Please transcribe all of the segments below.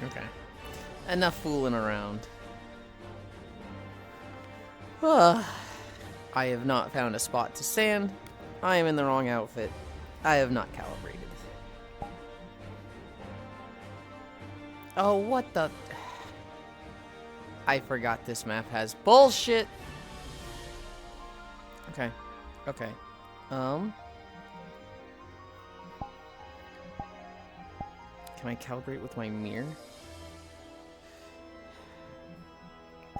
Okay. Enough fooling around. I have not found a spot to stand. I am in the wrong outfit. I have not calibrated. Oh, what the... I forgot this map has bullshit. Okay. Okay. Can I calibrate with my mirror?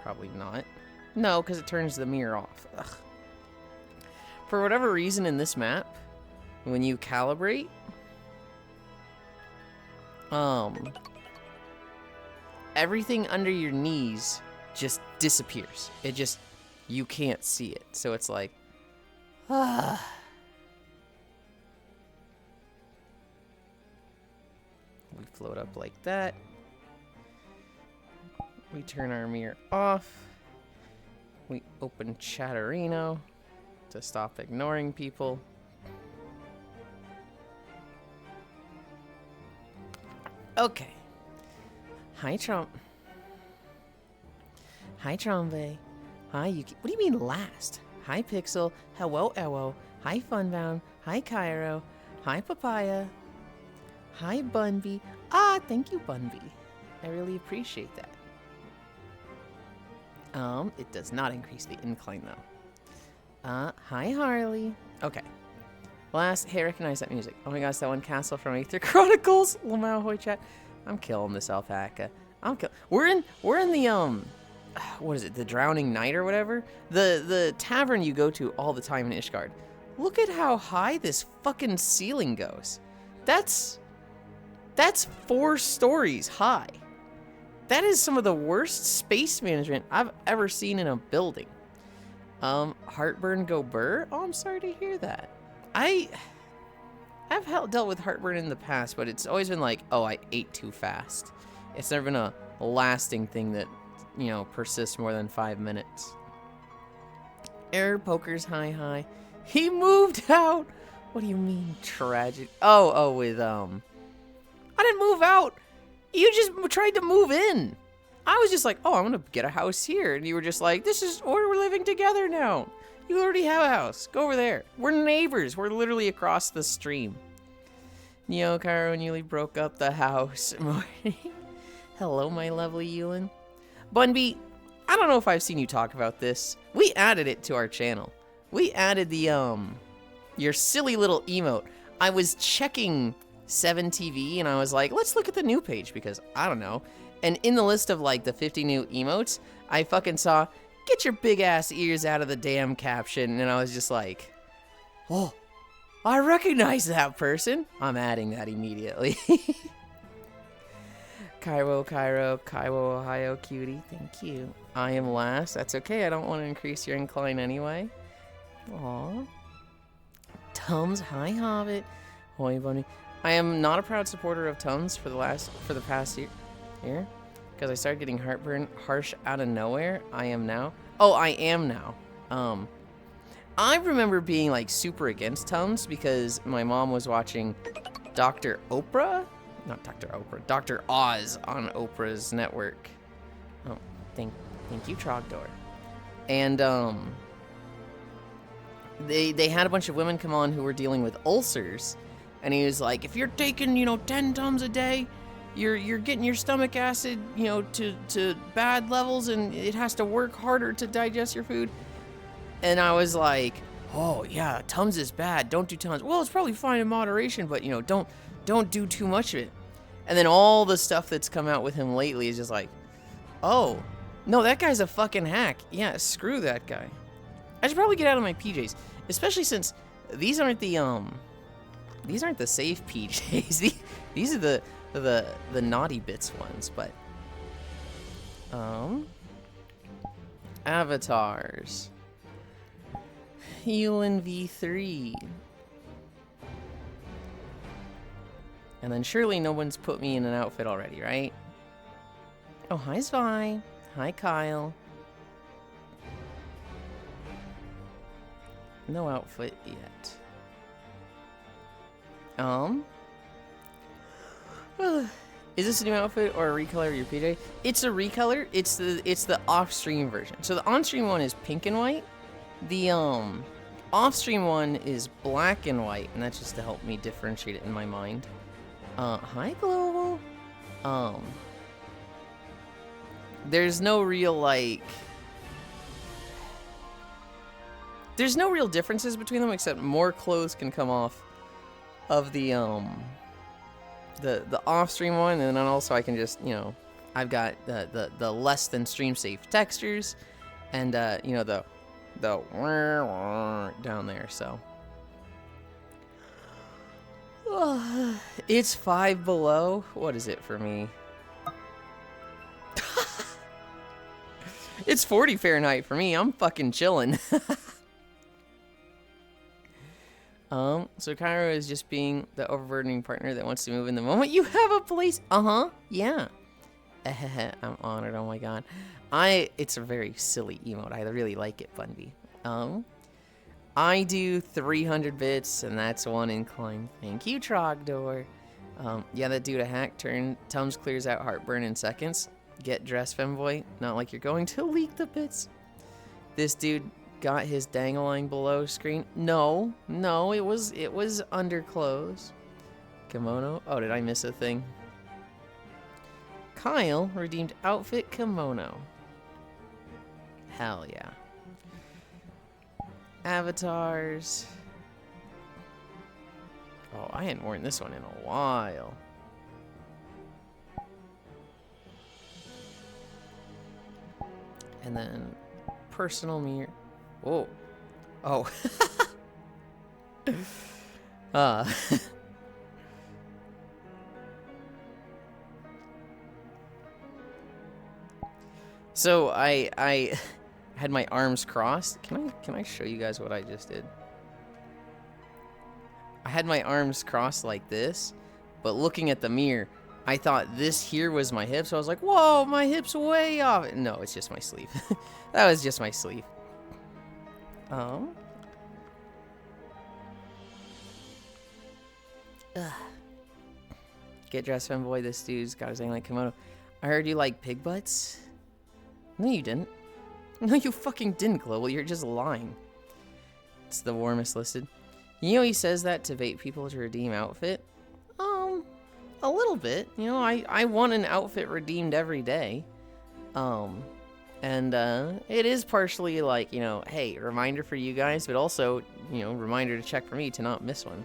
Probably not. No, because it turns the mirror off. Ugh. For whatever reason in this map, when you calibrate, everything under your knees just disappears. It just, you can't see it. So it's like, ah. We float up like that. We turn our mirror off. We open Chatterino to stop ignoring people. Okay. Hi, Trump. Hi, Trombe. Hi, Yuki. What do you mean last? Hi, Pixel. Hello, Ewo. Hi, Funbound. Hi, Cairo. Hi, Papaya. Hi, Bunby. Ah, thank you, Bunby. I really appreciate that. It does not increase the incline, though. Hi, Harley. Okay. Last, hey, recognize that music. Oh my gosh, that one castle from Aether Chronicles. Lamau Hoy chat. I'm killing this alpaca. We're in the, what is it? The Drowning Night or whatever? The tavern you go to all the time in Ishgard. Look at how high this fucking ceiling goes. That's 4 stories high. That is some of the worst space management I've ever seen in a building. Heartburn go burr? Oh, I'm sorry to hear that. I've dealt with heartburn in the past, but it's always been like, oh, I ate too fast. It's never been a lasting thing that, you know, persists more than 5 minutes. Air pokers, hi. He moved out. What do you mean tragic? Oh, with I didn't move out. You just tried to move in. I was just like, oh, I'm gonna get a house here, and you were just like, this is where we're living together now. You already have a house. Go over there. We're neighbors. We're literally across the stream. Neo, Cairo, and Yuli broke up the house. Hello, my lovely Yulind. Bunby, I don't know if I've seen you talk about this. We added it to our channel. We added the, your silly little emote. I was checking 7TV, and I was like, let's look at the new page, because I don't know. And in the list of, like, the 50 new emotes, I fucking saw, get your big ass ears out of the damn caption, and I was just like, oh, I recognize that person. I'm adding that immediately. Cairo, Ohio, cutie, thank you. I am last, that's okay, I don't want to increase your incline anyway. Aww. Tums, hi Hobbit. Hoy bunny. I am not a proud supporter of Tums for the past year. Because I started getting heartburn harsh out of nowhere. I am now. I remember being like super against Tums because my mom was watching Dr. Oprah? Not Dr. Oprah. Dr. Oz on Oprah's network. Oh, thank you, Trogdor. And they had a bunch of women come on who were dealing with ulcers, and he was like, if you're taking, 10 Tums a day, you're getting your stomach acid, to bad levels, and it has to work harder to digest your food. And I was like, oh yeah, Tums is bad. Don't do Tums. Well, it's probably fine in moderation, but don't do too much of it. And then all the stuff that's come out with him lately is just like, oh, no, that guy's a fucking hack. Yeah, screw that guy. I should probably get out of my PJs, especially since these aren't the safe PJs. These are the naughty bits ones, but avatars. Yulind V3. And then surely no one's put me in an outfit already, right? Oh, hi Svi. Hi Kyle. No outfit yet. Is this a new outfit or a recolor of your PJ? It's a recolor. It's the off-stream version. So the on-stream one is pink and white. The off-stream one is black and white, and that's just to help me differentiate it in my mind. Hi Global. There's no real like. There's no real differences between them except more clothes can come off of the off-stream one, and then also I can just, you know, I've got the less than stream safe textures, and you know, the down there. So it's 5 below. What is it for me? It's 40 Fahrenheit for me. I'm fucking chilling. So Cairo is just being the overburdening partner that wants to move in the moment you have a place. Yeah. I'm honored. Oh my god. It's a very silly emote. I really like it, Bunby. I do 300 bits, and that's 1 incline. Thank you, Trogdor. Yeah, that dude a hack turn. Tums clears out heartburn in seconds. Get dressed, femboy. Not like you're going to leak the bits. This dude got his dangling below screen. No, it was under clothes. Kimono. Oh, did I miss a thing? Kyle redeemed outfit kimono. Hell yeah. Avatars. Oh, I hadn't worn this one in a while. And then personal mirror. Whoa. Oh. So I had my arms crossed. Can I show you guys what I just did? I had my arms crossed like this, but looking at the mirror, I thought this here was my hip, so I was like, whoa, my hip's way off. No, it's just my sleeve. That was just my sleeve. Get dressed, femboy. This dude's got his like kimono. I heard you like pig butts. No, you didn't. No, you fucking didn't, Global. You're just lying. It's the warmest listed. You know he says that to bait people to redeem outfit? A little bit. You know, I want an outfit redeemed every day. And it is partially like, you know, hey, reminder for you guys, but also, you know, reminder to check for me to not miss one.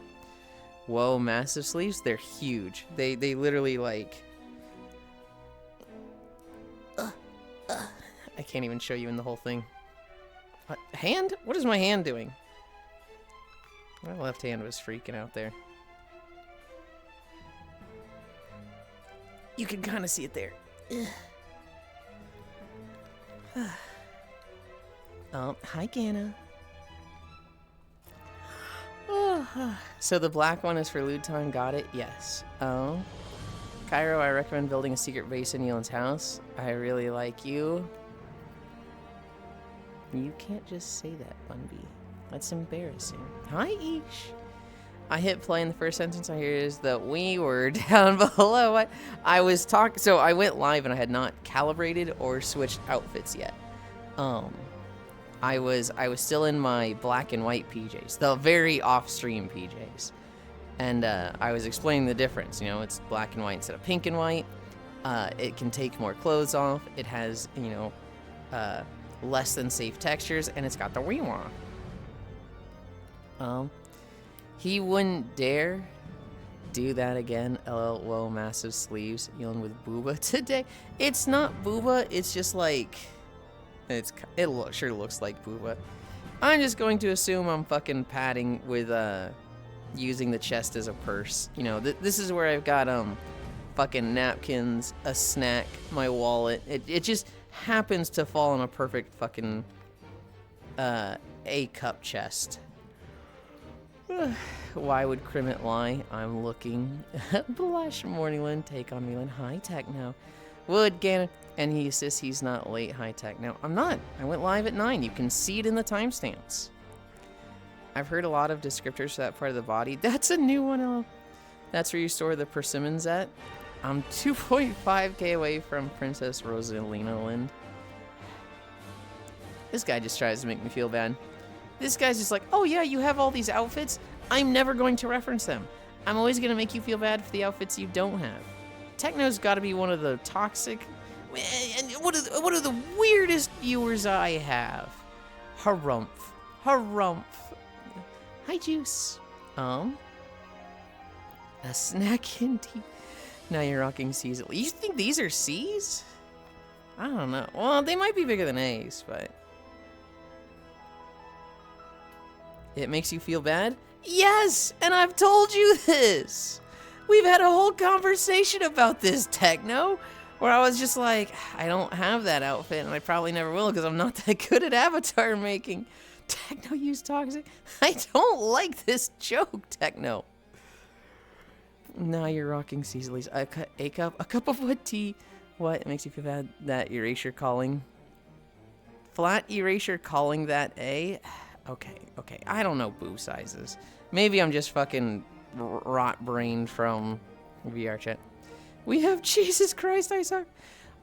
Whoa, massive sleeves? They're huge. They literally like... I can't even show you in the whole thing. Hand? What is my hand doing? My left hand was freaking out there. You can kind of see it there. Hi, Ganna. So the black one is for loot time. Got it? Yes. Cairo, I recommend building a secret base in Yulind's house. I really like you. You can't just say that, Bunby. That's embarrassing. Hi, Ish. I hit play and the first sentence I hear is the we were down below. I was talking, so I went live and I had not calibrated or switched outfits yet. I was still in my black and white PJs, the very off-stream PJs, and I was explaining the difference. You know, it's black and white instead of pink and white. It can take more clothes off. It has, you know, less than safe textures, and it's got the wee-wah. He wouldn't dare do that again. LL, whoa, massive sleeves. Yulind with booba today. It's not booba. It's just like, sure looks like booba. I'm just going to assume I'm fucking padding with using the chest as a purse. You know, this is where I've got fucking napkins, a snack, my wallet. It just happens to fall in a perfect fucking A cup chest. Why would Crimit lie? I'm looking. Blush, Morningland, take on Milan. High tech now. Wood, Gannon. And he says he's not late. High tech now. I'm not. I went live at 9. You can see it in the timestamps. I've heard a lot of descriptors for that part of the body. That's a new one. That's where you store the persimmons at. I'm 2.5k away from Princess Rosalina Lind. This guy just tries to make me feel bad. This guy's just like, oh yeah, you have all these outfits. I'm never going to reference them. I'm always going to make you feel bad for the outfits you don't have. Techno's got to be one of the toxic... And one of the weirdest viewers I have. Harumph. Harumph. Hi, Juice. A snack indeed. Now you're rocking C's. You think these are C's? I don't know. Well, they might be bigger than A's, but... It makes you feel bad? Yes! And I've told you this! We've had a whole conversation about this, Techno, where I was just like, I don't have that outfit, and I probably never will because I'm not that good at avatar making. Techno use toxic? I don't like this joke, Techno. Now you're rocking Cecily's. A cup of what tea? What? It makes you feel bad that erasure calling. Flat erasure calling that A? Okay. I don't know boo sizes. Maybe I'm just fucking rot-brained from VR chat. We have Jesus Christ, I suck.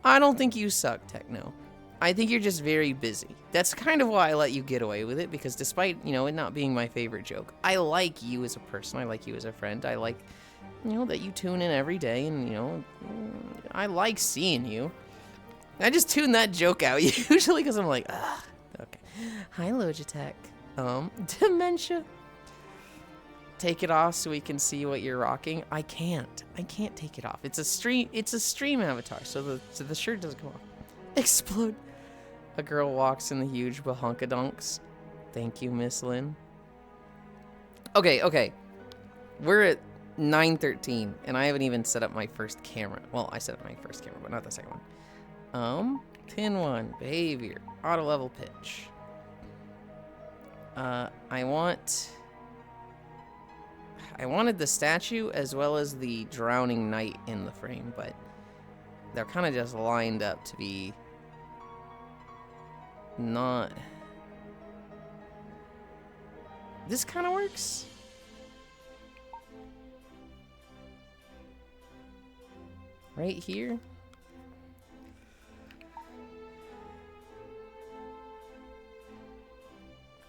I don't think you suck, Techno. I think you're just very busy. That's kind of why I let you get away with it, because despite, you know, it not being my favorite joke, I like you as a person. I like you as a friend. I like, you know, that you tune in every day, and, you know, I like seeing you. I just tune that joke out usually because I'm like, ugh. Okay. Hi, Logitech. Dementia. Take it off so we can see what you're rocking. I can't take it off. It's a stream avatar, so the shirt doesn't come off. Explode. A girl walks in the huge bahonkadonks. Thank you, Miss Lynn. Okay. We're at 9:13, and I haven't even set up my first camera. Well, I set up my first camera, but not the second one. Pin 1, behavior, auto level pitch. I wanted the statue as well as the drowning knight in the frame, but they're kind of just lined up to be not... This kind of works. Right here.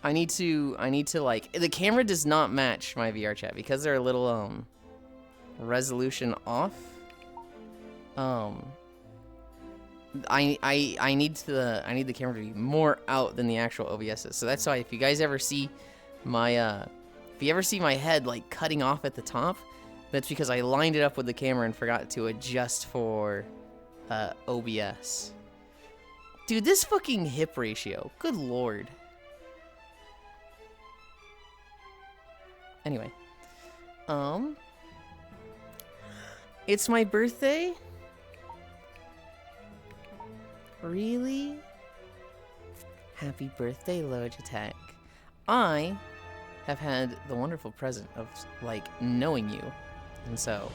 I need to like, the camera does not match my VR chat because they're a little resolution off. I need the camera to be more out than the actual OBS's. So that's why if you guys ever see my head like cutting off at the top, that's because I lined it up with the camera and forgot to adjust for OBS. Dude, this fucking hip ratio. Good lord. Anyway, it's my birthday? Really? Happy birthday, Logitech. I have had the wonderful present of, like, knowing you. And so,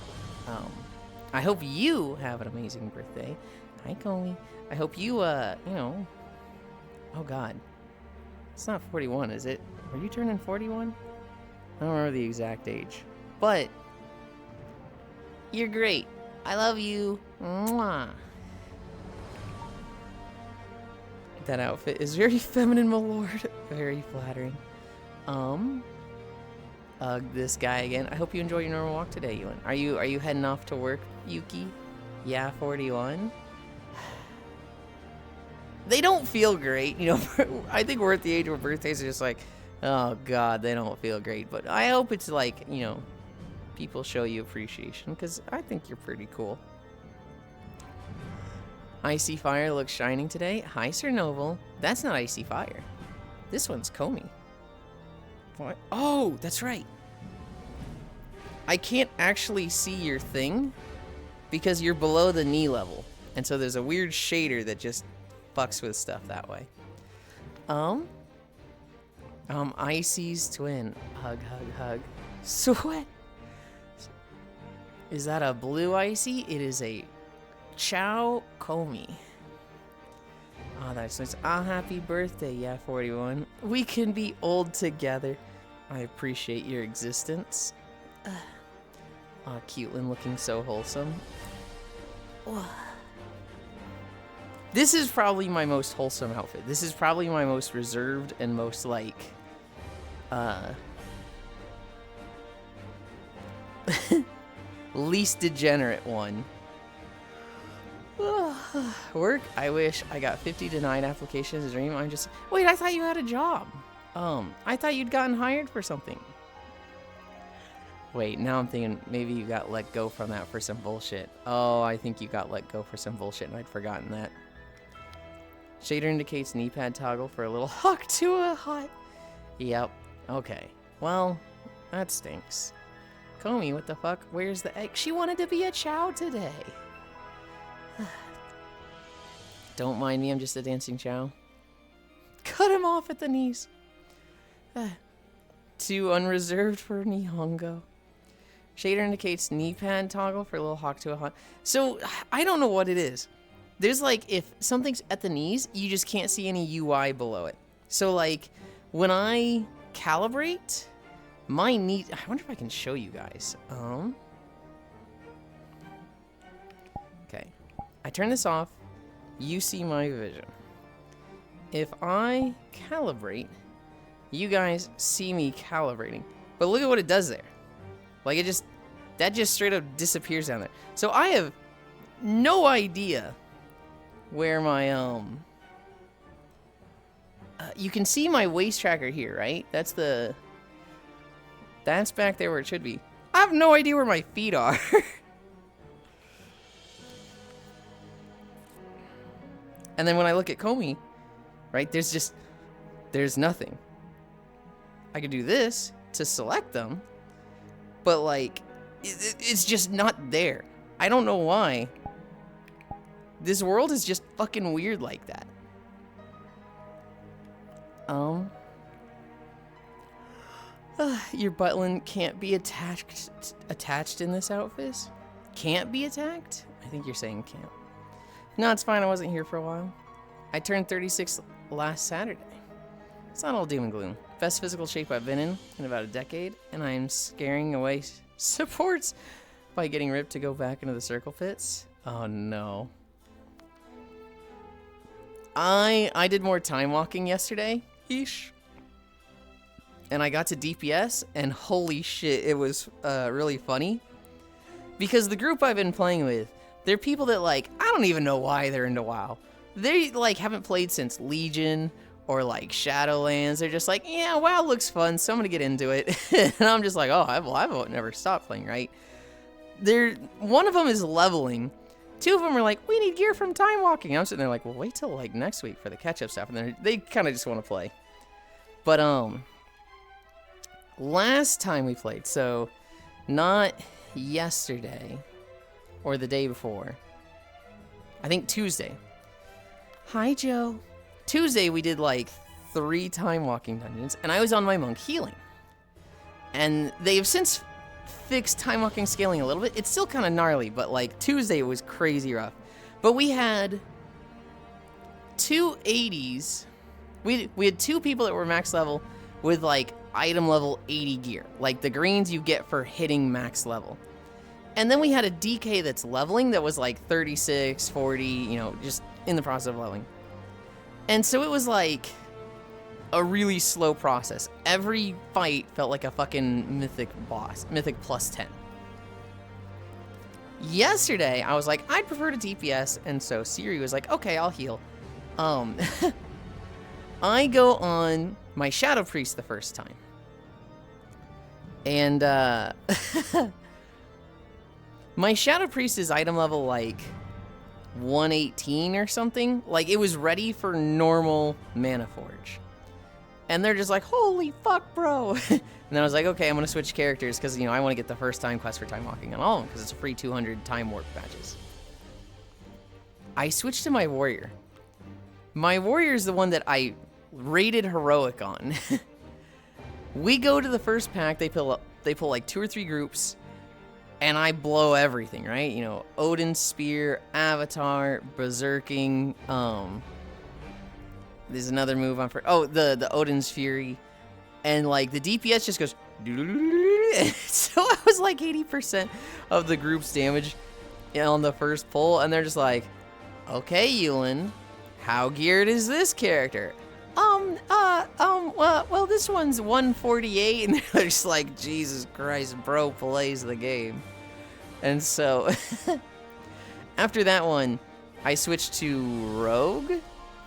I hope you have an amazing birthday. Hi, Comey. I hope you, you know, oh God. It's not 41, is it? Are you turning 41? I don't remember the exact age, but you're great. I love you. Mwah. That outfit is very feminine, my lord. Very flattering. This guy again. I hope you enjoy your normal walk today, Yulind. Are you heading off to work, Yuki? Yeah, 41. They don't feel great, you know. I think we're at the age where birthdays are just like, oh God, they don't feel great. But I hope it's like, you know, people show you appreciation because I think you're pretty cool. Icy Fire looks shining today. Hi, Sir Noble. That's not Icy Fire. This one's Comey. What? Oh, that's right. I can't actually see your thing because you're below the knee level. And so there's a weird shader that just fucks with stuff that way. Icy's twin. Hug, hug, hug. Sweat. Is that a blue Icy? It is a Chow Comey. Oh, that's nice. Ah, happy birthday, yeah, 41. We can be old together. I appreciate your existence. Aw, Cutelin looking so wholesome. This is probably my most wholesome outfit. This is probably my most reserved and most, like, least degenerate one. Work? I wish I got 50 denied applications a dream. I'm just... Wait, I thought you had a job. I thought you'd gotten hired for something. Wait, now I'm thinking maybe you got let go from that for some bullshit. Oh, I think you got let go for some bullshit and I'd forgotten that. Shader indicates knee pad toggle for a little hawk to a hot. Yep. Okay. Well, that stinks. Comey, what the fuck? Where's the egg? She wanted to be a chow today. Don't mind me, I'm just a dancing chow. Cut him off at the knees. Too unreserved for Nihongo. Shader indicates knee pad toggle for a little hawk to a hot. So, I don't know what it is. There's like, if something's at the knees, you just can't see any UI below it. So like, when I calibrate, my knee, I wonder if I can show you guys. Okay. I turn this off, you see my vision. If I calibrate, you guys see me calibrating. But look at what it does there. Like that just straight up disappears down there. So I have no idea where my, you can see my waist tracker here, right? That's back there where it should be. I have no idea where my feet are. And then when I look at Comey, right, there's nothing. I could do this to select them, but like, it's just not there. I don't know why. This world is just fucking weird like that. Your button can't be attached in this outfit? Can't be attacked? I think you're saying can't. No, it's fine. I wasn't here for a while. I turned 36 last Saturday. It's not all doom and gloom. Best physical shape I've been in about a decade, and I'm scaring away supports by getting ripped to go back into the circle pits. Oh no. I did more time walking yesterday. Yeesh. And I got to DPS, and holy shit, it was really funny. Because the group I've been playing with, they're people that, like, I don't even know why they're into WoW. They, like, haven't played since Legion or, like, Shadowlands. They're just like, yeah, WoW looks fun, so I'm gonna get into it. And I'm just like, oh, I won't never stop playing, right? One of them is leveling. Two of them are like, we need gear from time walking. I'm sitting there like, well, wait till, like, next week for the catch-up stuff. And they kind of just want to play. But, last time we played, so not yesterday or the day before. I think Tuesday. Hi, Joe. Tuesday we did like 3 time walking dungeons, and I was on my monk healing. And they have since fixed time walking scaling a little bit. It's still kind of gnarly, but like Tuesday was crazy rough. But we had 2 80s. We had 2 people that were max level with like item level 80 gear, like the greens you get for hitting max level. And then we had a DK that's leveling that was like 36, 40, you know, just in the process of leveling. And so it was like a really slow process. Every fight felt like a fucking mythic boss, mythic plus 10. Yesterday, I was like, I'd prefer to DPS, and so Siri was like, okay, I'll heal. I go on my Shadow Priest the first time. And, my Shadow Priest is item level, like, 118 or something. Like, it was ready for normal Mana Forge. And they're just like, holy fuck, bro. And then I was like, okay, I'm going to switch characters because, you know, I want to get the first time quest for time walking on all of them because it's a free 200 time warp badges. I switched to my warrior. My warrior is the one that I rated heroic on. We go to the first pack, they pull like 2 or 3 groups, and I blow everything, right? You know, Odin's Spear, Avatar, Berserking, there's another move on for, the Odin's Fury, and like the DPS just goes, so I was like 80% of the group's damage, on the first pull, and they're just like, okay, Yulind, how geared is this character? Well, this one's 148, and they're just like, Jesus Christ, bro plays the game. And so, after that one, I switched to Rogue,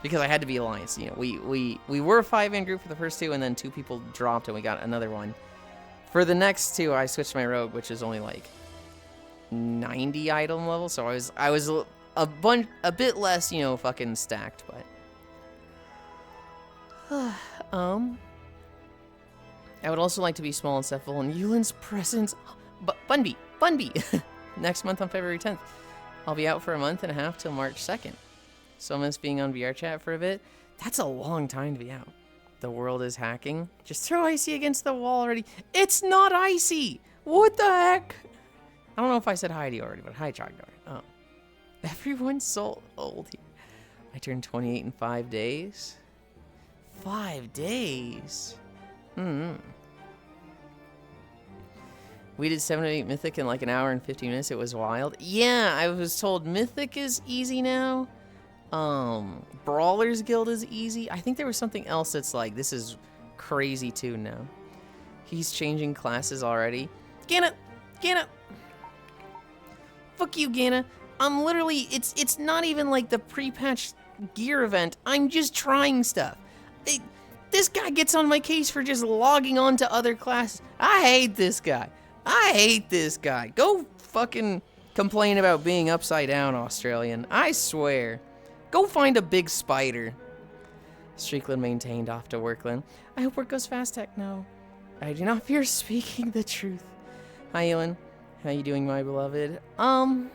because I had to be Alliance. You know, we were a 5-man group for the first two, and then 2 people dropped, and we got another one. For the next 2, I switched to my Rogue, which is only like 90 item level, so I was a bit less, you know, fucking stacked, but I would also like to be small and stuffable, and Yulind's presence, Bunby, next month on February 10th. I'll be out for a month and a half till March 2nd. So I miss being on VR chat for a bit. That's a long time to be out. The world is hacking. Just throw Icy against the wall already. It's not Icy! What the heck? I don't know if I said hi to you already, but hi, Chogdar. Oh. Everyone's so old here. I turned 28 in 5 days. 5 days? We did 7 to 8 Mythic in like an hour and 15 minutes. It was wild. Yeah, I was told Mythic is easy now. Brawler's Guild is easy. I think there was something else that's like, this is crazy too now. He's changing classes already. Ganna! Fuck you, Ganna. I'm literally, it's not even like the pre-patch gear event. I'm just trying stuff. This guy gets on my case for just logging on to other classes. I hate this guy. Go fucking complain about being upside down, Australian. I swear. Go find a big spider. Streakland maintained off to Workland. I hope work goes fast, Techno. I do not fear speaking the truth. Hi, Yulind. How you doing, my beloved? I'm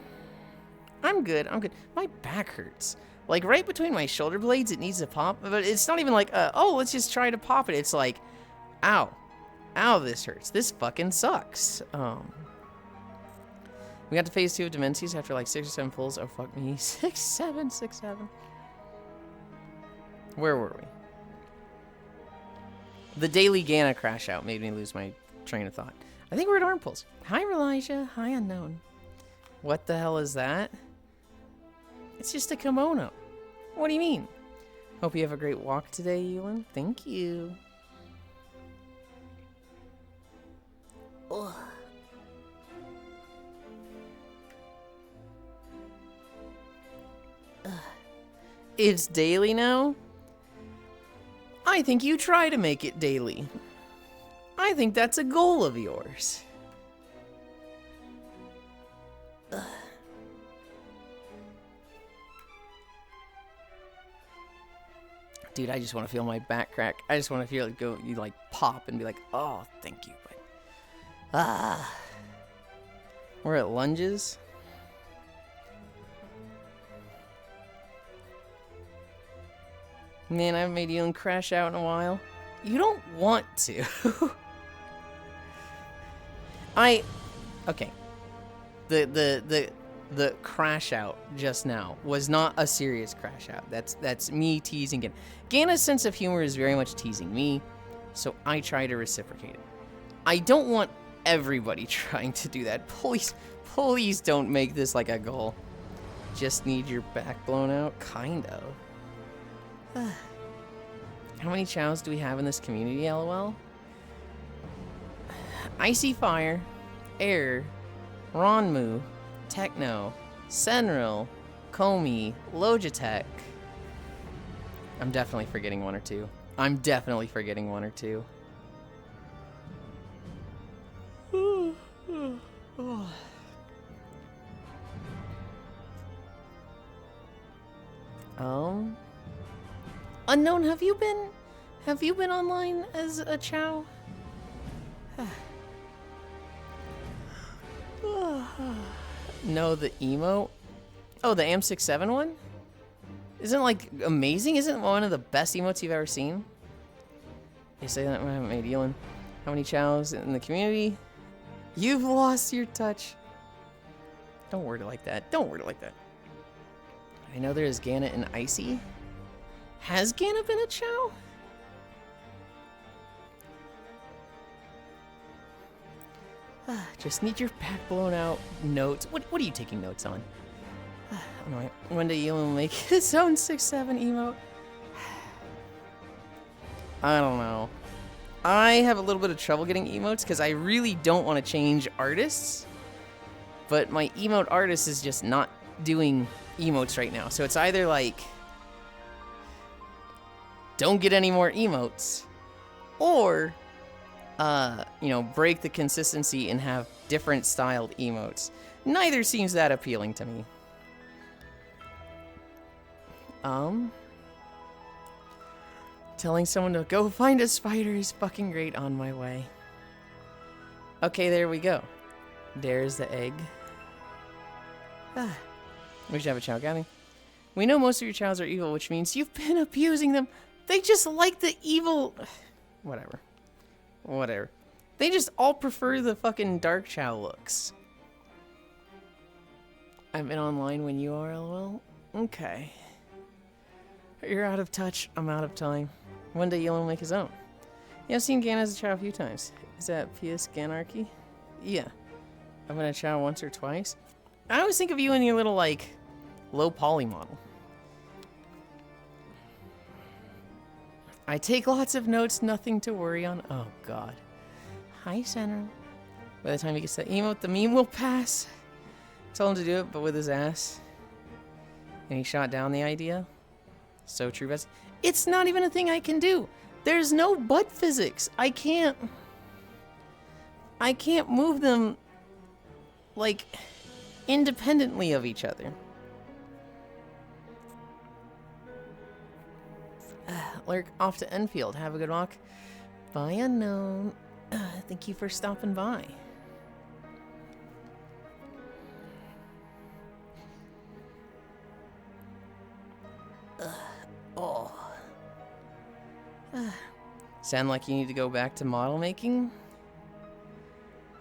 good. My back hurts. Like, right between my shoulder blades, it needs to pop. But it's not even like, oh, let's just try to pop it. It's like, ow. Ow, this hurts. This fucking sucks. We got to phase 2 of Demencies after like 6 or 7 pulls. Oh, fuck me. 6, 7. Where were we? The daily Ganna crash out made me lose my train of thought. I think we're at arm pulls. Hi, Relisha. Hi, Unknown. What the hell is that? It's just a kimono. What do you mean? Hope you have a great walk today, Yulind. Thank you. Ugh. It's daily now? I think you try to make it daily. I think that's a goal of yours. Ugh. Dude, I just want to feel my back crack. I just want to feel it go, you like pop and be like, oh, thank you. But, we're at lunges. Man, I haven't made Yulind crash out in a while. You don't want to. Okay. The crash out just now was not a serious crash out. That's me teasing Ganna. Ganna's sense of humor is very much teasing me, so I try to reciprocate it. I don't want everybody trying to do that. Please don't make this like a goal. Just need your back blown out? Kind of. How many chows do we have in this community, LOL? Icy Fire, Air, Ronmu, Techno, Senril, Komi, Logitech. I'm definitely forgetting one or two. Unknown, have you been online as a chow? No, the emo? Oh, the AM67 one? Isn't like amazing? Isn't it one of the best emotes you've ever seen? They say that I haven't made Yulind. How many chows in the community? You've lost your touch. Don't word it like that. I know there is Ganna and Icy. Has Ganna been a chow? Just need your back blown out. Notes. What are you taking notes on? Anyway, one day you'll make his own 6-7 emote. I don't know. I have a little bit of trouble getting emotes because I really don't want to change artists. But my emote artist is just not doing emotes right now. So it's either like, don't get any more emotes, or, you know, break the consistency and have different styled emotes. Neither seems that appealing to me. Telling someone to go find a spider is fucking great. On my way. Okay, there we go. There's the egg. We should have a chow gathering. We know most of your chows are evil, which means you've been abusing them. They just like the evil... Whatever. Whatever. They just all prefer the fucking dark chow looks. I've been online when you are, lol. Okay. You're out of touch. I'm out of time. One day you'll make his own. Yeah, I've seen Gan as a chow a few times. Is that PS Ganarchy? Yeah. I've been a chow once or twice. I always think of you in your little, like, low poly model. I take lots of notes, nothing to worry on. Oh, God. Hi, Senra. By the time he gets that emote, the meme will pass. Told him to do it, but with his ass. And he shot down the idea. So true, Bessie. It's not even a thing I can do. There's no butt physics. I can't move them, like, independently of each other. Lurk, off to Enfield. Have a good walk. Bye, unknown. Thank you for stopping by. Oh. Sound like you need to go back to model making?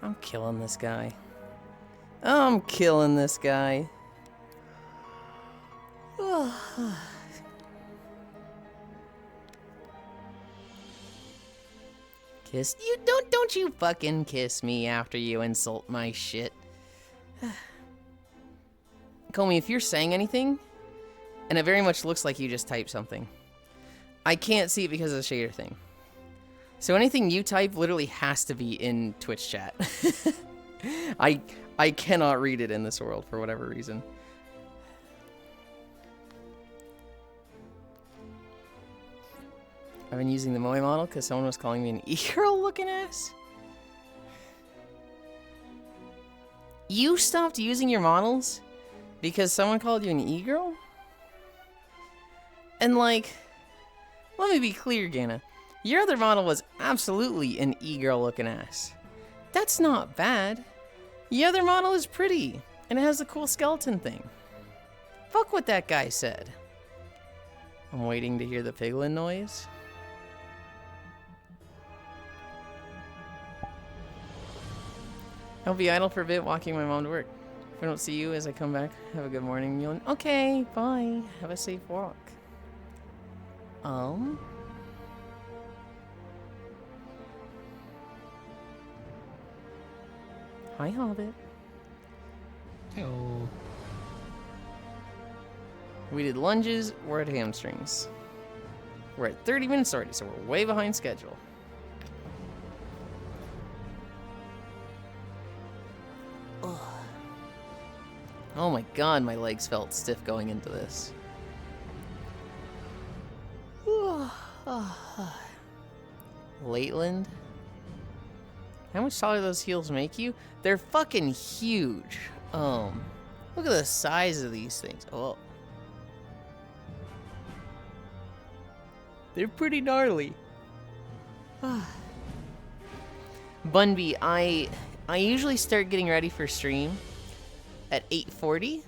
I'm killing this guy. I'm killing this guy. Kiss you? Don't you fucking kiss me after you insult my shit. Comey, if you're saying anything, and it very much looks like you just typed something, I can't see it because of the shader thing. So anything you type literally has to be in Twitch chat. I cannot read it in this world for whatever reason. I've been using the Moe model because someone was calling me an e-girl looking ass. You stopped using your models because someone called you an e-girl? And like, let me be clear, Gana. Your other model was absolutely an e-girl looking ass. That's not bad. The other model is pretty, and it has a cool skeleton thing. Fuck what that guy said. I'm waiting to hear the piglin noise. I'll be idle for a bit, walking my mom to work. If I don't see you as I come back, have a good morning, Yulind. Okay, bye. Have a safe walk. Hi, Hobbit. Hello. We did lunges, we're at hamstrings. We're at 30 minutes already, so we're way behind schedule. Ugh. Oh my god, my legs felt stiff going into this. Yulind? How much taller do those heels make you? They're fucking huge. Look at the size of these things. Oh. They're pretty gnarly. Bunby, I usually start getting ready for stream at 8:40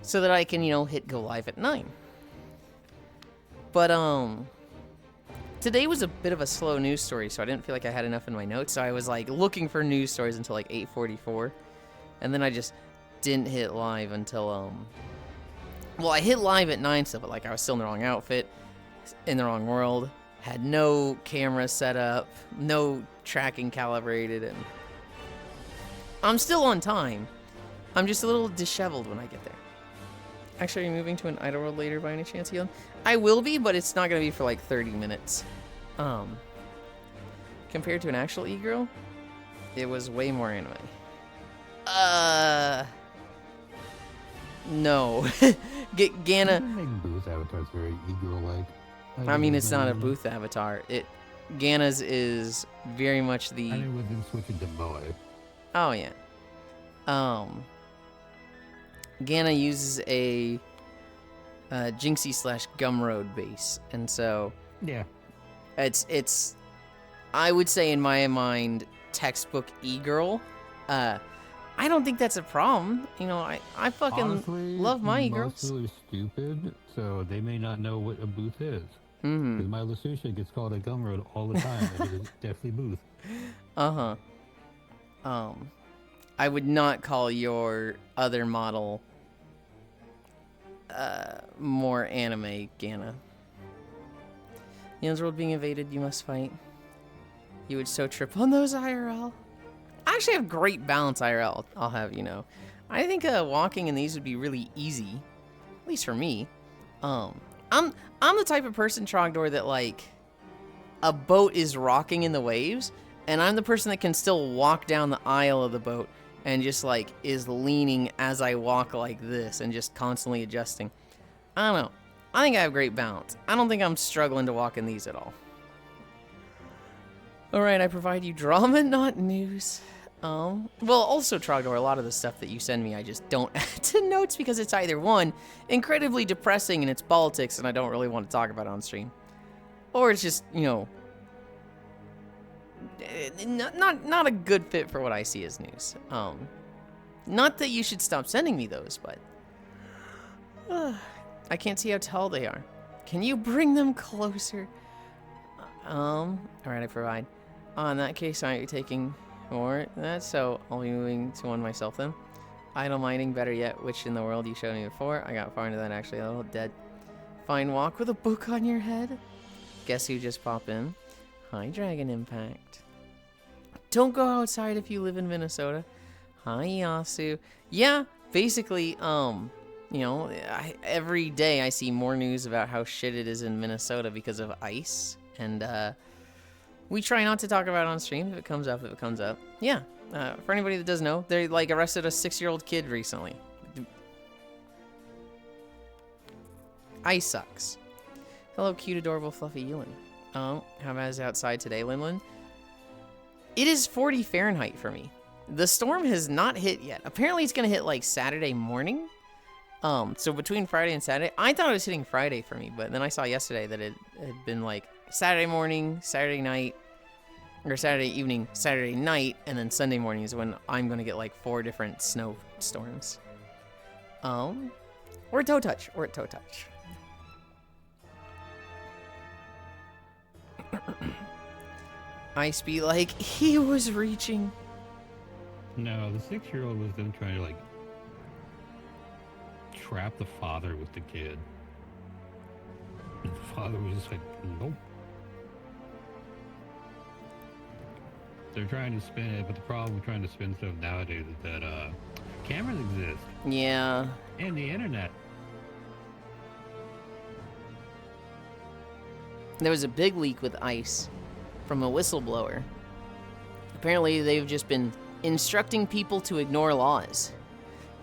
so that I can, you know, hit go live at 9. But today was a bit of a slow news story, so I didn't feel like I had enough in my notes. So I was like looking for news stories until like 8:44, and then I just didn't hit live until well, I hit live at 9 still, but like I was still in the wrong outfit, in the wrong world, had no camera set up, no tracking calibrated, and I'm still on time. I'm just a little disheveled when I get there. Actually, are you moving to an idle world later by any chance, Yulind? I will be, but it's not going to be for like 30 minutes. Compared to an actual e-girl, it was way more anime. No. Gana. You make booth avatars very e-girl-like. I mean, it's not a booth avatar. Gana's is very much the. I mean, with them switching to Moe. Oh yeah. Gana uses a Jinxie / Gumroad base, and so Yeah. it's I would say in my mind textbook e-girl. I don't think that's a problem. You know, I fucking Honestly, love my most e-girls. really stupid, so they may not know what a booth is. Mm-hmm. Because my Lasucia gets called a Gumroad all the time, and it is definitely booth. Uh-huh. I would not call your other model more anime, Gana. Yun's world being invaded, you must fight. You would so trip on those IRL. I actually have great balance IRL, I'll have you know. I think walking in these would be really easy, at least for me. I'm the type of person, Trogdor, that like a boat is rocking in the waves, and I'm the person that can still walk down the aisle of the boat and just like is leaning as I walk like this and just constantly adjusting. I don't know. I think I have great balance. I don't think I'm struggling to walk in these at all. All right, I provide you drama, not news. Well, also, Trogdor, a lot of the stuff that you send me, I just don't add to notes because it's either one, incredibly depressing and it's politics and I don't really want to talk about it on stream, or it's just, you know, not a good fit for what I see as news. Not that you should stop sending me those, but I can't see how tall they are. Can you bring them closer? All right, I provide. In that case, aren't you taking more than that? So I'll be moving to one myself then. Idle mining, better yet, which in the world you showed me before. I got far into that actually, a little dead. Fine walk with a book on your head. Guess who just popped in? Hi, Dragon Impact. Don't go outside if you live in Minnesota. Hi, Yasu. Yeah, basically, you know, every day I see more news about how shit it is in Minnesota because of ice. And, we try not to talk about it on stream if it comes up, Yeah, for anybody that doesn't know, they, like, arrested a 6-year-old kid recently. Ice sucks. Hello, cute, adorable, fluffy Yulind. Oh, how bad is it outside today, Linlin? It is 40 Fahrenheit for me. The storm has not hit yet. Apparently it's going to hit, like, Saturday morning. So between Friday and Saturday, I thought it was hitting Friday for me, but then I saw yesterday that it had been, like, Saturday morning, Saturday night, or Saturday evening, Saturday night, and then Sunday morning is when I'm going to get, like, 4 different snowstorms. Or toe touch, Ice be like, he was reaching. No, the 6-year-old was them trying to, like, trap the father with the kid. And the father was just like, nope. They're trying to spin it, but the problem with trying to spin stuff nowadays is that cameras exist. Yeah. And the internet. There was a big leak with ice from a whistleblower. Apparently they've just been instructing people to ignore laws.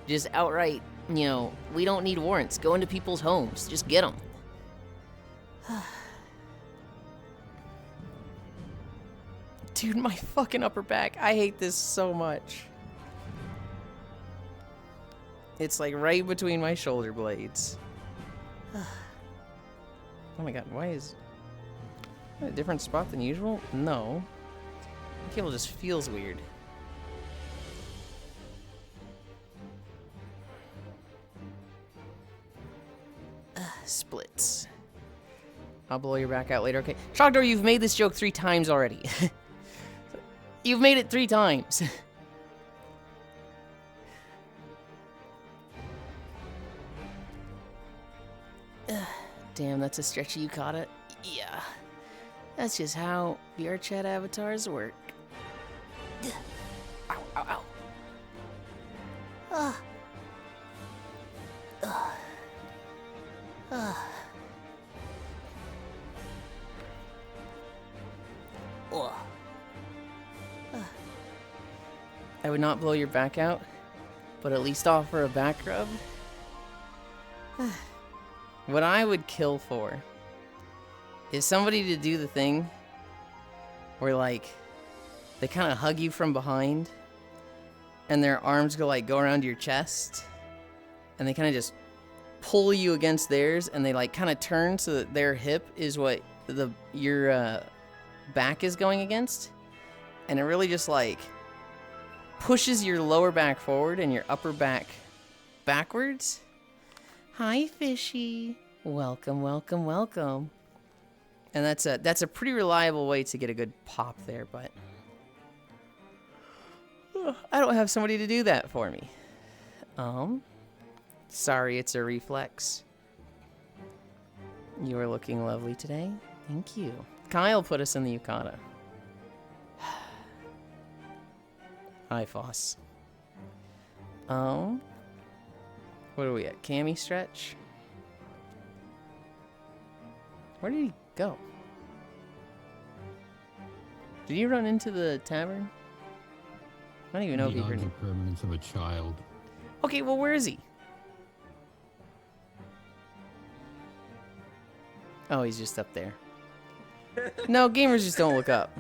Just outright, you know, we don't need warrants. Go into people's homes. Just get them. Dude, my fucking upper back. I hate this so much. It's like right between my shoulder blades. Oh my god, why is a different spot than usual? No. The cable just feels weird. Splits. I'll blow your back out later, okay? Trogdor, you've made this joke 3 times already. You've made it 3 times. Damn, that's a stretchy yukata. Yeah. That's just how VR chat avatars work. Ow, ow, ow. I would not blow your back out, but at least offer a back rub. What I would kill for is somebody to do the thing where, like, they kind of hug you from behind and their arms go around your chest and they kind of just pull you against theirs and they like kind of turn so that their hip is what your back is going against, and it really just like pushes your lower back forward and your upper back backwards. Hi, fishy. Welcome, welcome, welcome. And that's a pretty reliable way to get a good pop there, but I don't have somebody to do that for me. Sorry, it's a reflex. You are looking lovely today. Thank you. Kyle put us in the yukata. Hi, Foss. What are we at? Cami stretch? Where did he go? Did he run into the tavern? I don't even know if he heard me. The permanence of a child. Okay, well, where is he? Oh, he's just up there. No, gamers just don't look up.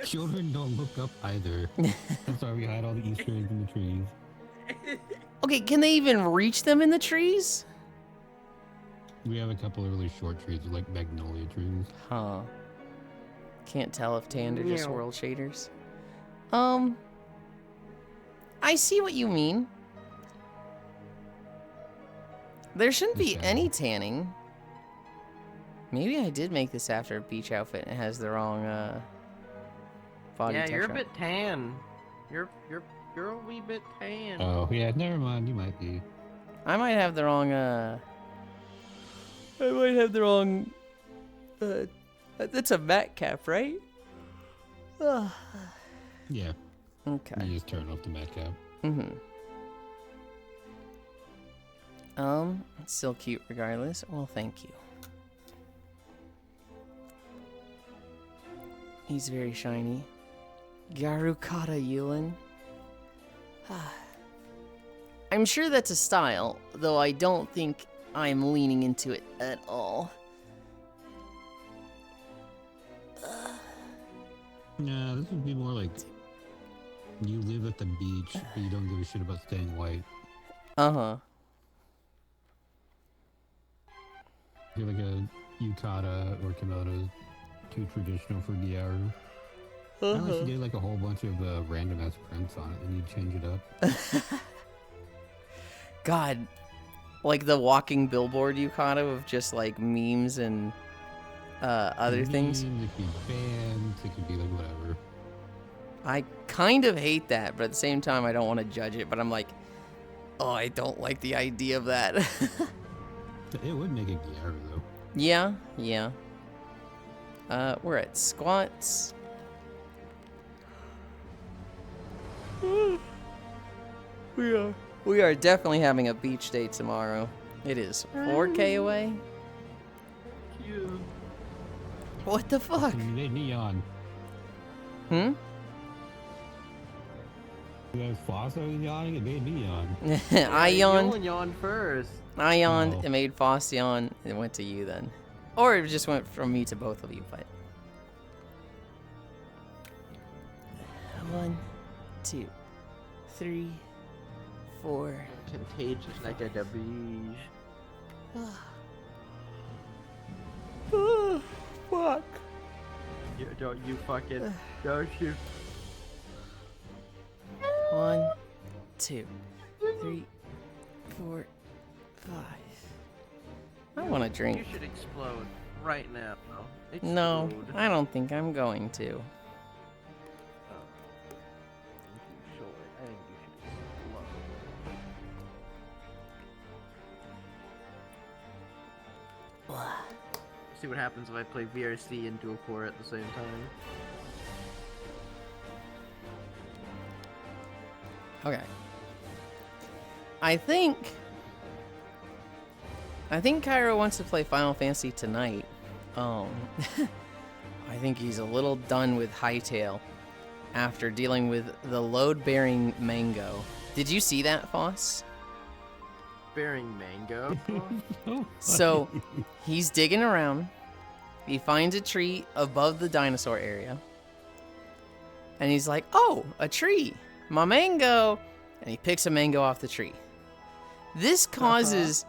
Children don't look up either. That's why we hide all the Easter eggs in the trees. Okay, can they even reach them in the trees? We have a couple of really short trees, like magnolia trees. Huh. Can't tell if tanned or just world shaders. I see what you mean. There shouldn't be any tanning. Maybe I did make this after a beach outfit and it has the wrong body texture. Yeah, you're a bit tan. You're a wee bit tan. Oh yeah, never mind. You might be. I might have the wrong that's a mat cap, right? Yeah. Okay. You just turn off the mat cap. It's still cute regardless. Well, thank you. He's very shiny. Garukata Yulind. I'm sure that's a style, though I don't think I'm leaning into it at all. Nah, this would be more like you live at the beach, but you don't give a shit about staying white. Uh-huh. You're like a yukata or kimono, too traditional for Gyaru. Unless you did like a whole bunch of random ass prints on it, and you change it up. God, like the walking billboard yukata of just like memes and other things. It could be bands, it could be like whatever. I kind of hate that, but at the same time, I don't want to judge it. But I'm like, oh, I don't like the idea of that. It would make it Gyaru though. Yeah, yeah. We're at squats. We are definitely having a beach day tomorrow. It is 4K away. Cute. What the fuck? You made me yawn. Hmm? You guys Foss was yawning, it made me yawn. I yawned. Yulind yawned first. I yawned. Oh. It made Foss yawn. It went to you then. Or it just went from me to both of you, but. 1, 2, 3, 4. Contagious like a disease. Fuck. Don't you fucking. Don't you. 1, 2, 3, 4, 5. I want to You drink. should explode right now. Explode. No, I don't think I'm going to. I think you should. I think you should explode. See what happens if I play VRC and dual core at the same time. Okay. I think Cairo wants to play Final Fantasy tonight. I think he's a little done with Hytale after dealing with the load-bearing mango. Did you see that, Foss? Bearing mango. So he's digging around. He finds a tree above the dinosaur area. And he's like, oh, a tree, my mango. And he picks a mango off the tree. This causes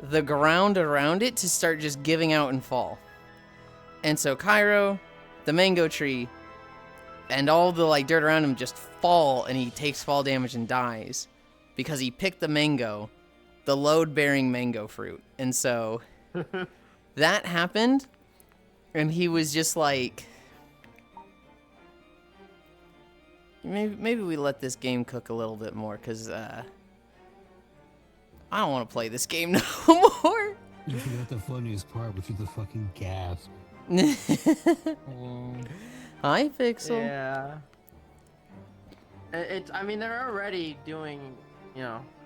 the ground around it to start just giving out and fall. And so Cairo, the mango tree, and all the like dirt around him just fall, and he takes fall damage and dies because he picked the mango, the load-bearing mango fruit. And so that happened, and he was just like, maybe we let this game cook a little bit more, because I don't want to play this game no more. You forgot the funniest part, which is the fucking gasp. Hi, Pixel. Yeah. I mean, they're already doing,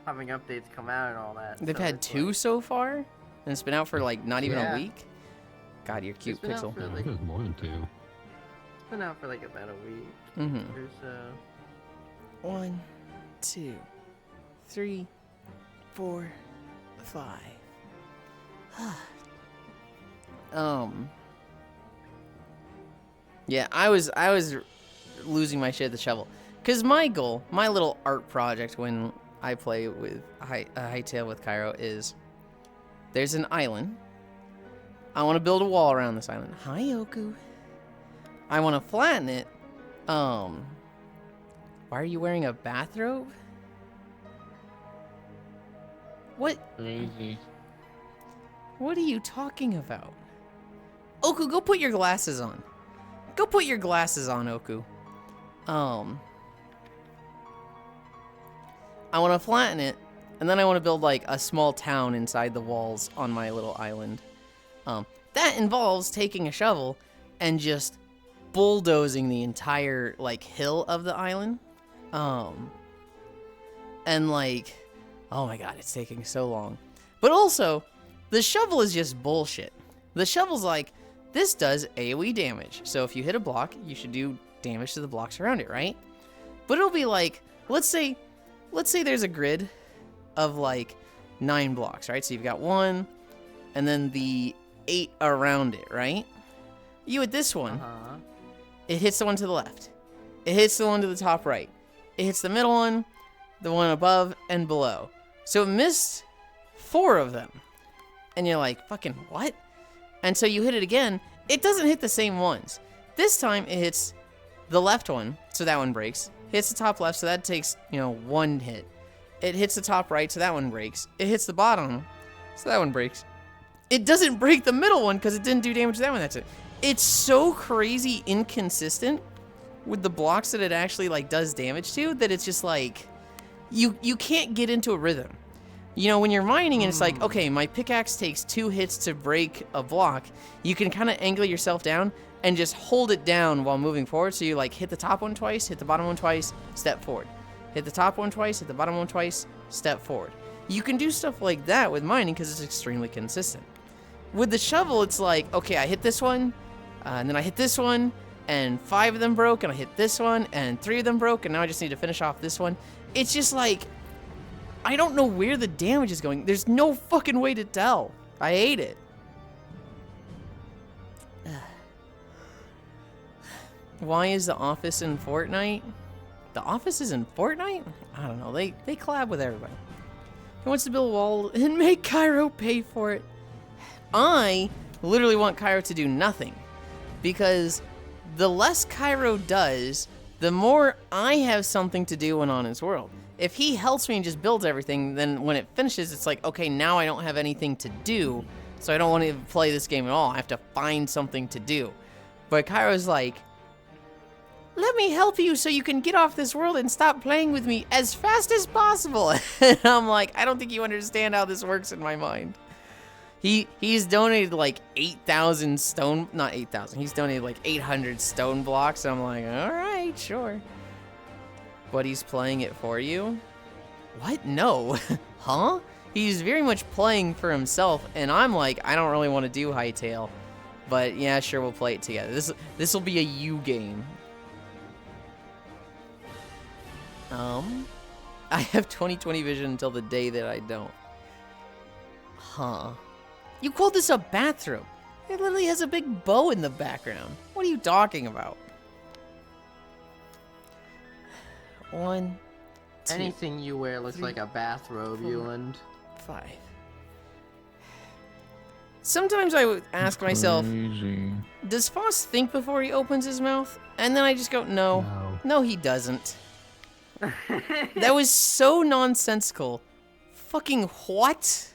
having updates come out and all that. They've so had it's 2 like, so far, and it's been out for like not even a Yeah. week. God, you're cute, It's been out Pixel. for, Yeah, I like, think it was more than 2. it's been out for like about a week Mm-hmm. or so. 1, 2, 3, 4, 5. Yeah, I was losing my shit at the shovel. Cause my goal, my little art project when I play with Hytale with Cairo is, there's an island. I want to build a wall around this island. Hi, Oku. I want to flatten it. Why are you wearing a bathrobe? What? Crazy. What are you talking about? Oku, go put your glasses on. Go put your glasses on, Oku. I want to flatten it, and then I want to build like a small town inside the walls on my little island. That involves taking a shovel and just bulldozing the entire like hill of the island. And like, oh my god, it's taking so long. But also, the shovel is just bullshit. The shovel's like, this does AoE damage. So if you hit a block, you should do damage to the blocks around it, right? But it'll be like, let's say there's a grid of like 9 blocks, right? So you've got 1, and then the 8 around it, right? You hit this one, it hits the one to the left. It hits the one to the top right. It hits the middle one, the one above and below. So it missed 4 of them. And you're like, fucking what? And so you hit it again. It doesn't hit the same ones. This time it hits the left one, so that one breaks. Hits the top left, so that takes, 1 hit. It hits the top right, so that one breaks. It hits the bottom, so that one breaks. It doesn't break the middle one because it didn't do damage to that one. That's it. It's so crazy inconsistent with the blocks that it actually like does damage to that it's just like you can't get into a rhythm. When you're mining and it's like, okay, my pickaxe takes 2 hits to break a block, you can kind of angle yourself down and just hold it down while moving forward. So you like hit the top one twice, hit the bottom one twice, step forward. Hit the top one twice, hit the bottom one twice, step forward. You can do stuff like that with mining because it's extremely consistent. With the shovel, it's like, okay, I hit this one, and then I hit this one, and 5 of them broke, and I hit this one, and 3 of them broke, and now I just need to finish off this one. It's just like, I don't know where the damage is going. There's no fucking way to tell. I hate it. Why is The Office in Fortnite? The Office is in Fortnite? I don't know. They collab with everybody. He wants to build a wall and make Cairo pay for it. I literally want Cairo to do nothing. Because the less Cairo does, the more I have something to do when on his world. If he helps me and just builds everything, then when it finishes, it's like, okay, now I don't have anything to do, so I don't want to play this game at all. I have to find something to do. But Cairo's like, let me help you so you can get off this world and stop playing with me as fast as possible. And I'm like, I don't think you understand how this works in my mind. He's donated like 8,000 stone, not 8,000, he's donated like 800 stone blocks. I'm like, all right, sure. But he's playing it for you? What? No. huh? He's very much playing for himself, and I'm like, I don't really want to do Hightail. But yeah, sure, we'll play it together. This will be a you game. I have 20/20 vision until the day that I don't. Huh. You called this a bathroom. It literally has a big bow in the background. What are you talking about? 1, 2, Anything you wear looks 3, like a bathrobe, 4. Yulind. 5. Sometimes I would ask myself, Crazy. does Foss think before he opens his mouth? And then I just go, no. No, he doesn't. That was so nonsensical. Fucking what?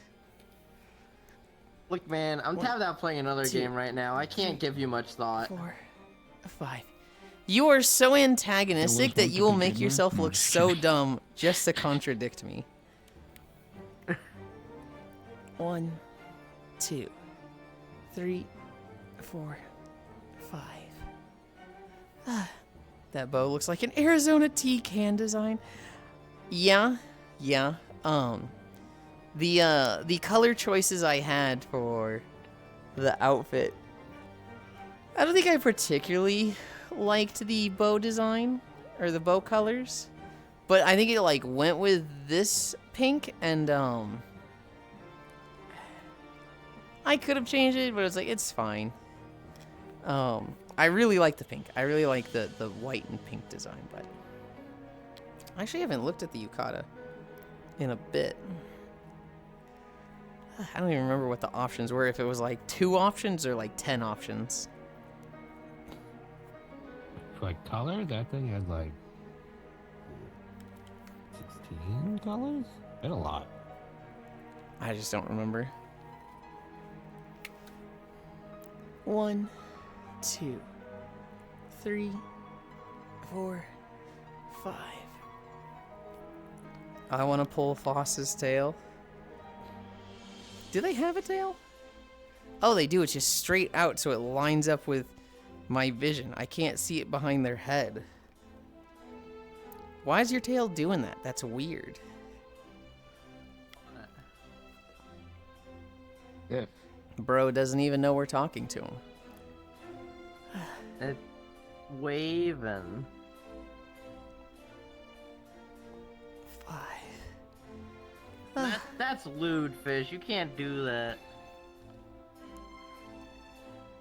Look, man, I'm 1, tapped out playing another 2, game right now. I can't 3, give you much thought. 4, 5. You are so antagonistic that one you will to make begin with? yourself No, look just so kidding. dumb just to contradict me. 1, 2, 3, 4, 5. That bow looks like an Arizona tea can design. Yeah. The color choices I had for the outfit, I don't think I particularly liked the bow design or the bow colors, but I think it like went with this pink, and I could have changed it, but it's like it's fine. I really like the pink. I really like the white and pink design, but I actually haven't looked at the yukata in a bit. I don't even remember what the options were, if it was like 2 options or like 10 options. For like color, that thing had like 16 colors? Had a lot. I just don't remember. 1, 2, 3, 4, 5. I want to pull Foss's tail. Do they have a tail? Oh, they do. It's just straight out, so it lines up with my vision. I can't see it behind their head. Why is your tail doing that? That's weird. If. Bro doesn't even know we're talking to him. It's waving. 5. That's lewd, fish. You can't do that.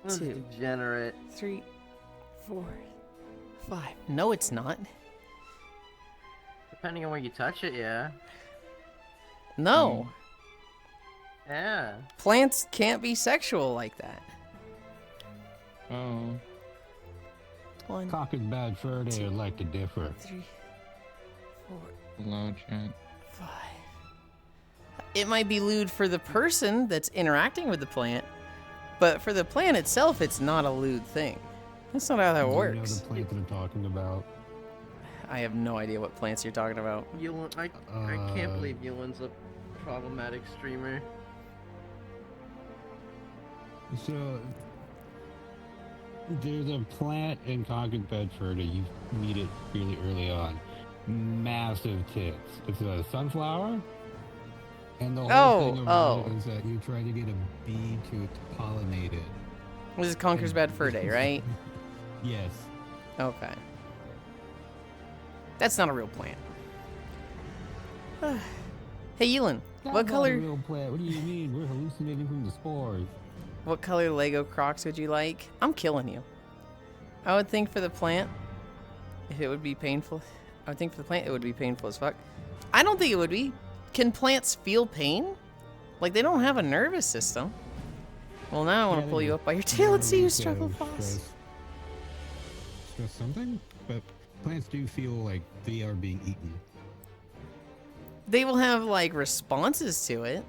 That's 2, degenerate. 3, 4, 5. No, it's not. Depending on where you touch it, yeah. No. Yeah. Plants can't be sexual like that. Oh. 1, Cock is bad fur, they like to differ. 3, 4, Hello, chat. 5. It might be lewd for the person that's interacting with the plant, but for the plant itself, it's not a lewd thing. That's not how that Do you know works. the plant that I'm talking about? I have no idea what plants you're talking about. Yulind, I can't believe Yulind's a problematic streamer. So, there's a plant in Concord, Bedford, that you meet it really early on. Massive tits. It's a sunflower, and the whole thing about it is that you try to get a bee to pollinate it. This is Conker's Bad Fur Day, right? Yes. Okay. That's not a real plant. Hey, Yulind, That's what not color? a real plant. What do you mean? We're hallucinating from the spores. What color Lego Crocs would you like? I'm killing you. I would think for the plant, if it would be painful. I would think for the plant, it would be painful as fuck. I don't think it would be. Can plants feel pain? Like, they don't have a nervous system. Well, now I want to pull you up by your tail and see you struggle, Foss. Stress something? But plants do feel like they are being eaten. They will have, like, responses to it.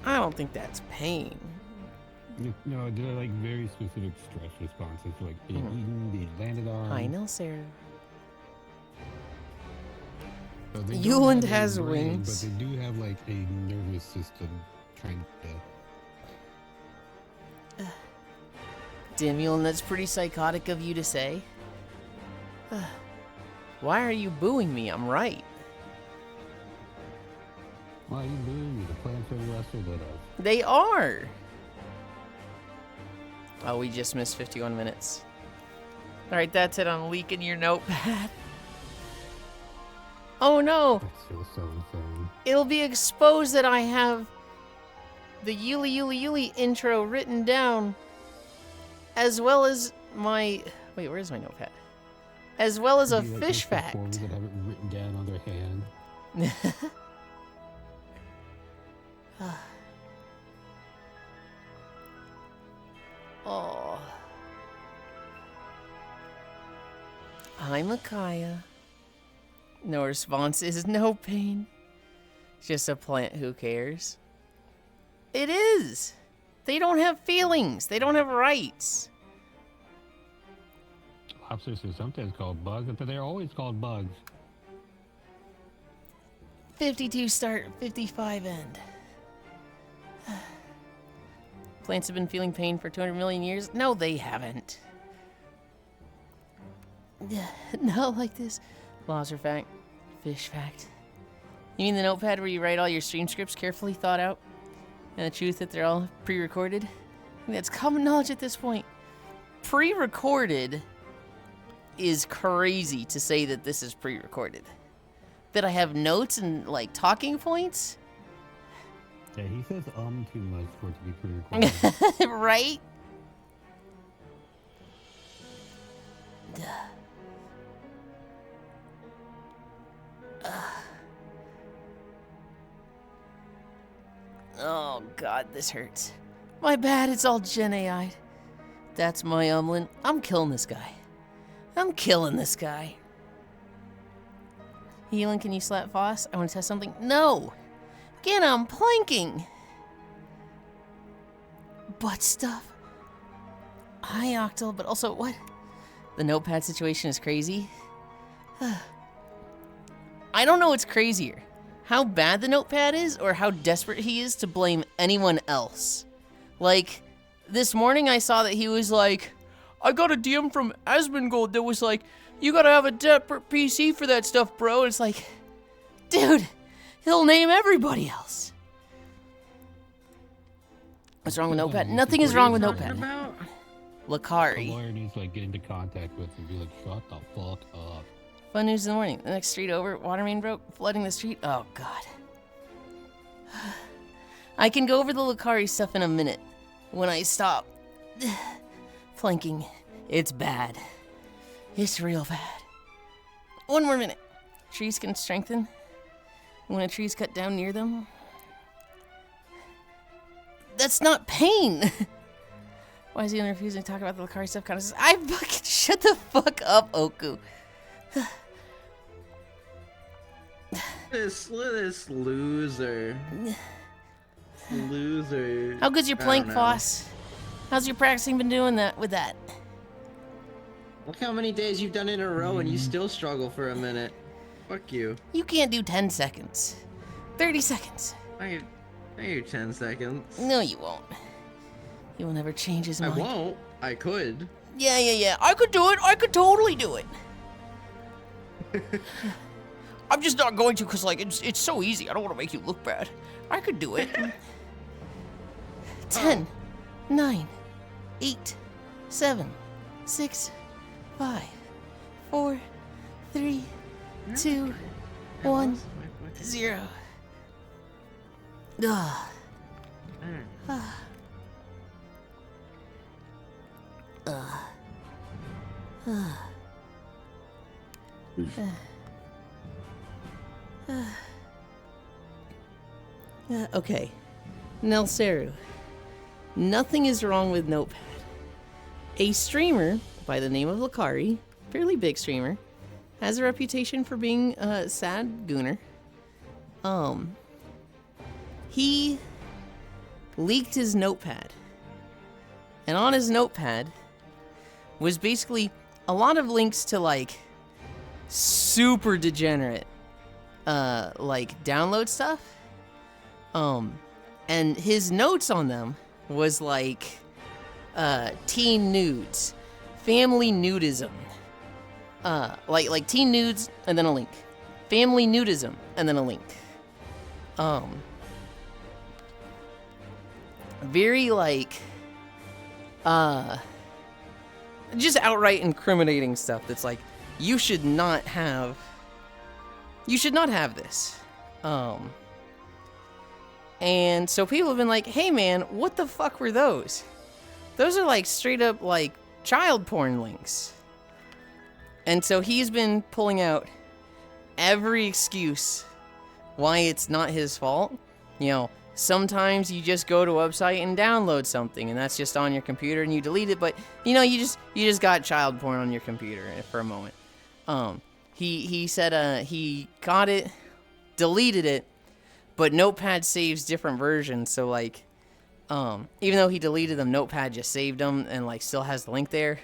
I don't think that's pain. No, they're like very specific stress responses, like being eaten, being landed on. Hi, Nilsera. So they don't Yulind have a has brain, wings. but they do have like a nervous system trying to. Damn, Yulind, that's pretty psychotic of you to say. Why are you booing me? I'm right. Why are you doing me? The plants are lesser than us. They are. Oh, we just missed 51 minutes. All right, that's it on leaking your notepad. Oh no, That's still so insane. it'll be exposed that I have the Yuli intro written down, as well as my, wait, where's my notepad? As well as a Be like fish those fact. performers that have it written down on their hand. Oh. Hi, Micaiah. No response is no pain. Just a plant, who cares? It is. They don't have feelings. They don't have rights. Lobsters are sometimes called bugs, but they're always called bugs. 52 start, 55 end. Plants have been feeling pain for 200 million years? No, they haven't. Not like this. Laws are fact. Fish fact. You mean the notepad where you write all your stream scripts carefully thought out? And the truth that they're all pre-recorded? I mean, that's common knowledge at this point. Pre-recorded is crazy to say that this is pre-recorded. That I have notes and, like, talking points? Yeah, he says too much for it to be pre-recorded. Right? Oh god, this hurts. My bad, it's all Gen AI'd. That's my Umlin. I'm killing this guy. I'm killing this guy. Yulind, can you slap Foss? I want to test something. No! Again, I'm planking! Butt stuff. Hi, Octal, but also, what? The notepad situation is crazy? I don't know what's crazier. How bad the notepad is, or how desperate he is to blame anyone else. Like, this morning I saw that he was like, I got a DM from Asmongold that was like, you gotta have a separate PC for that stuff, bro. And it's like, dude, he'll name everybody else. What's wrong with Notepad? Nothing is wrong with Notepad. About? The Lakari. lawyer needs to like get into contact with and be like, shut the fuck up. Fun news in the morning. The next street over, water main broke, flooding the street. Oh, God. I can go over the Lakari stuff in a minute. When I stop flanking, it's bad. It's real bad. One more minute. Trees can strengthen when a tree's cut down near them. That's not pain. Why is he refusing to talk about the Lakari stuff? Kind of says, I fucking shut the fuck up, Oku. This loser. Loser. How good's your I plank, don't know. Foss? How's your practicing been doing that with that? Look how many days you've done in a row and you still struggle for a minute. Fuck you. You can't do 10 seconds. 30 seconds. I do 10 seconds. No, you won't. He will never change his I mind. won't. I could. Yeah. I could do it. I could totally do it. I'm just not going to because, like, it's so easy. I don't want to make you look bad. I could do it. 10, 9, 8, 7, 6, 5, 4, 3, 2, 1, 0. Ugh. Okay. Nelseru. Nothing is wrong with Notepad. A streamer by the name of Lakari, fairly big streamer, has a reputation for being a sad gooner. He leaked his notepad. And on his notepad was basically a lot of links to, like, super degenerate, like, download stuff. And his notes on them was like, teen nudes, family nudism, like teen nudes and then a link, family nudism and then a link, Very like just outright incriminating stuff that's like, you should not have this. And so people have been like, hey man, what the fuck were those? Those are like straight up like child porn links. And so he's been pulling out every excuse why it's not his fault. You know, sometimes you just go to a website and download something and that's just on your computer and you delete it, but you know, you just got child porn on your computer for a moment. He said he got it, deleted it, but Notepad saves different versions, so like even though he deleted them, Notepad just saved them and like still has the link there.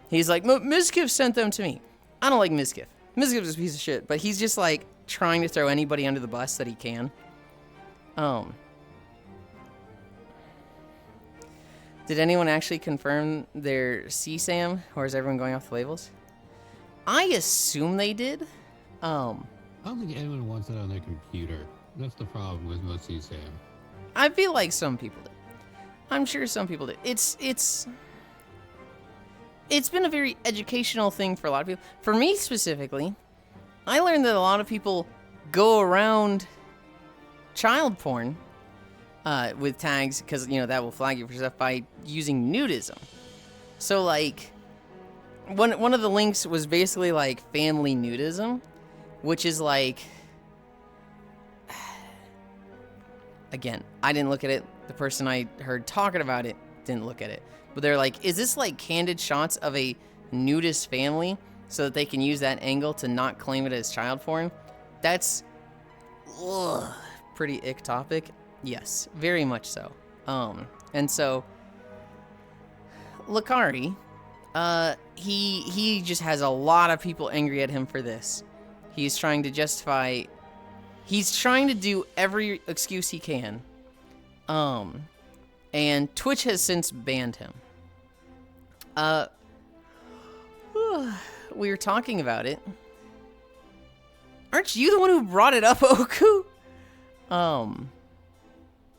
He's like, Mizkif sent them to me. I don't like Mizkif. Mizkif is a piece of shit, but he's just like trying to throw anybody under the bus that he can. Did anyone actually confirm their CSAM, or is everyone going off the labels? I assume they did. I don't think anyone wants it on their computer. That's the problem with most CSAM. I feel like some people did. I'm sure some people did. It's been a very educational thing for a lot of people. For me specifically, I learned that a lot of people go around child porn with tags, because you know that will flag you for stuff, by using nudism. So like one of the links was basically like family nudism, which is like, again, I didn't look at it. The person I heard talking about it didn't look at it. But they're like, is this like candid shots of a nudist family so that they can use that angle to not claim it as child porn? That's pretty ick topic. Yes, very much so. And so Lakari, he just has a lot of people angry at him for this. He's trying to justify, he's trying to do every excuse he can. And Twitch has since banned him. We were talking about it. Aren't you the one who brought it up, Oku?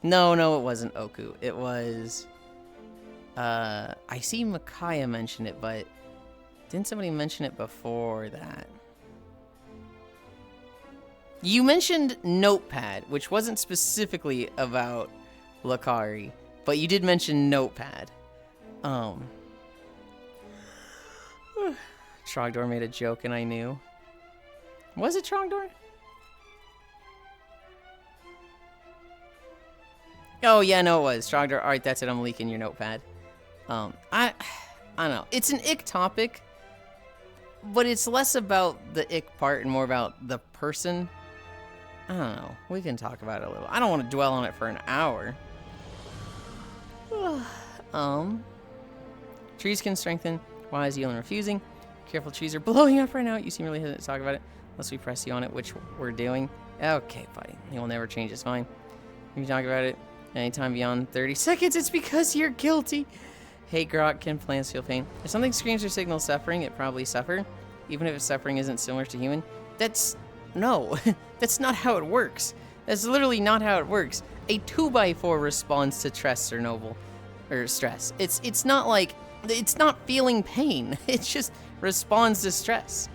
No, it wasn't Oku. It was, I see Micaiah mention it, but didn't somebody mention it before that? You mentioned Notepad, which wasn't specifically about Lakari, but you did mention Notepad. Trogdor made a joke and I knew. Was it Trogdor? Oh yeah, no it was. Trogdor, alright, that's it, I'm leaking your Notepad. I don't know. It's an ick topic, but it's less about the ick part and more about the person. I don't know. We can talk about it a little. I don't want to dwell on it for an hour. Trees can strengthen. Why is Yulind refusing? Careful, trees are blowing up right now. You seem really hesitant to talk about it. Unless we press you on it, which we're doing. Okay, buddy. He will never change his mind. If you talk about it anytime beyond 30 seconds, it's because you're guilty. Hey, Grok, can plants feel pain? If something screams or signals suffering, it probably suffer. Even if its suffering isn't similar to human. No. That's not how it works. That's literally not how it works. A 2x4 responds to stress or stress. It's not like, it's not feeling pain. It just responds to stress.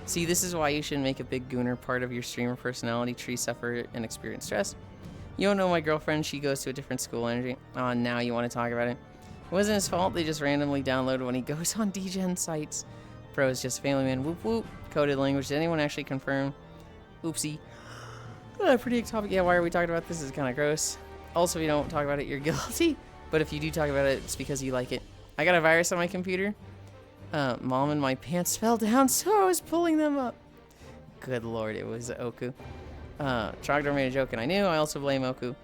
See, this is why you should make a big gooner part of your streamer personality. Trees suffer and experience stress. You don't know my girlfriend. She goes to a different school energy. Oh, now you want to talk about it. It wasn't his fault. They just randomly downloaded when he goes on DGen sites. Bro is just a family man. Whoop whoop. Coded language. Did anyone actually confirm? Oopsie. Pretty topic. Yeah, why are we talking about this? This is kind of gross. Also, if you don't talk about it, you're guilty. But if you do talk about it, it's because you like it. I got a virus on my computer. Mom and my pants fell down, so I was pulling them up. Good lord, it was Oku. Trogdor made a joke and I knew. I also blame Oku.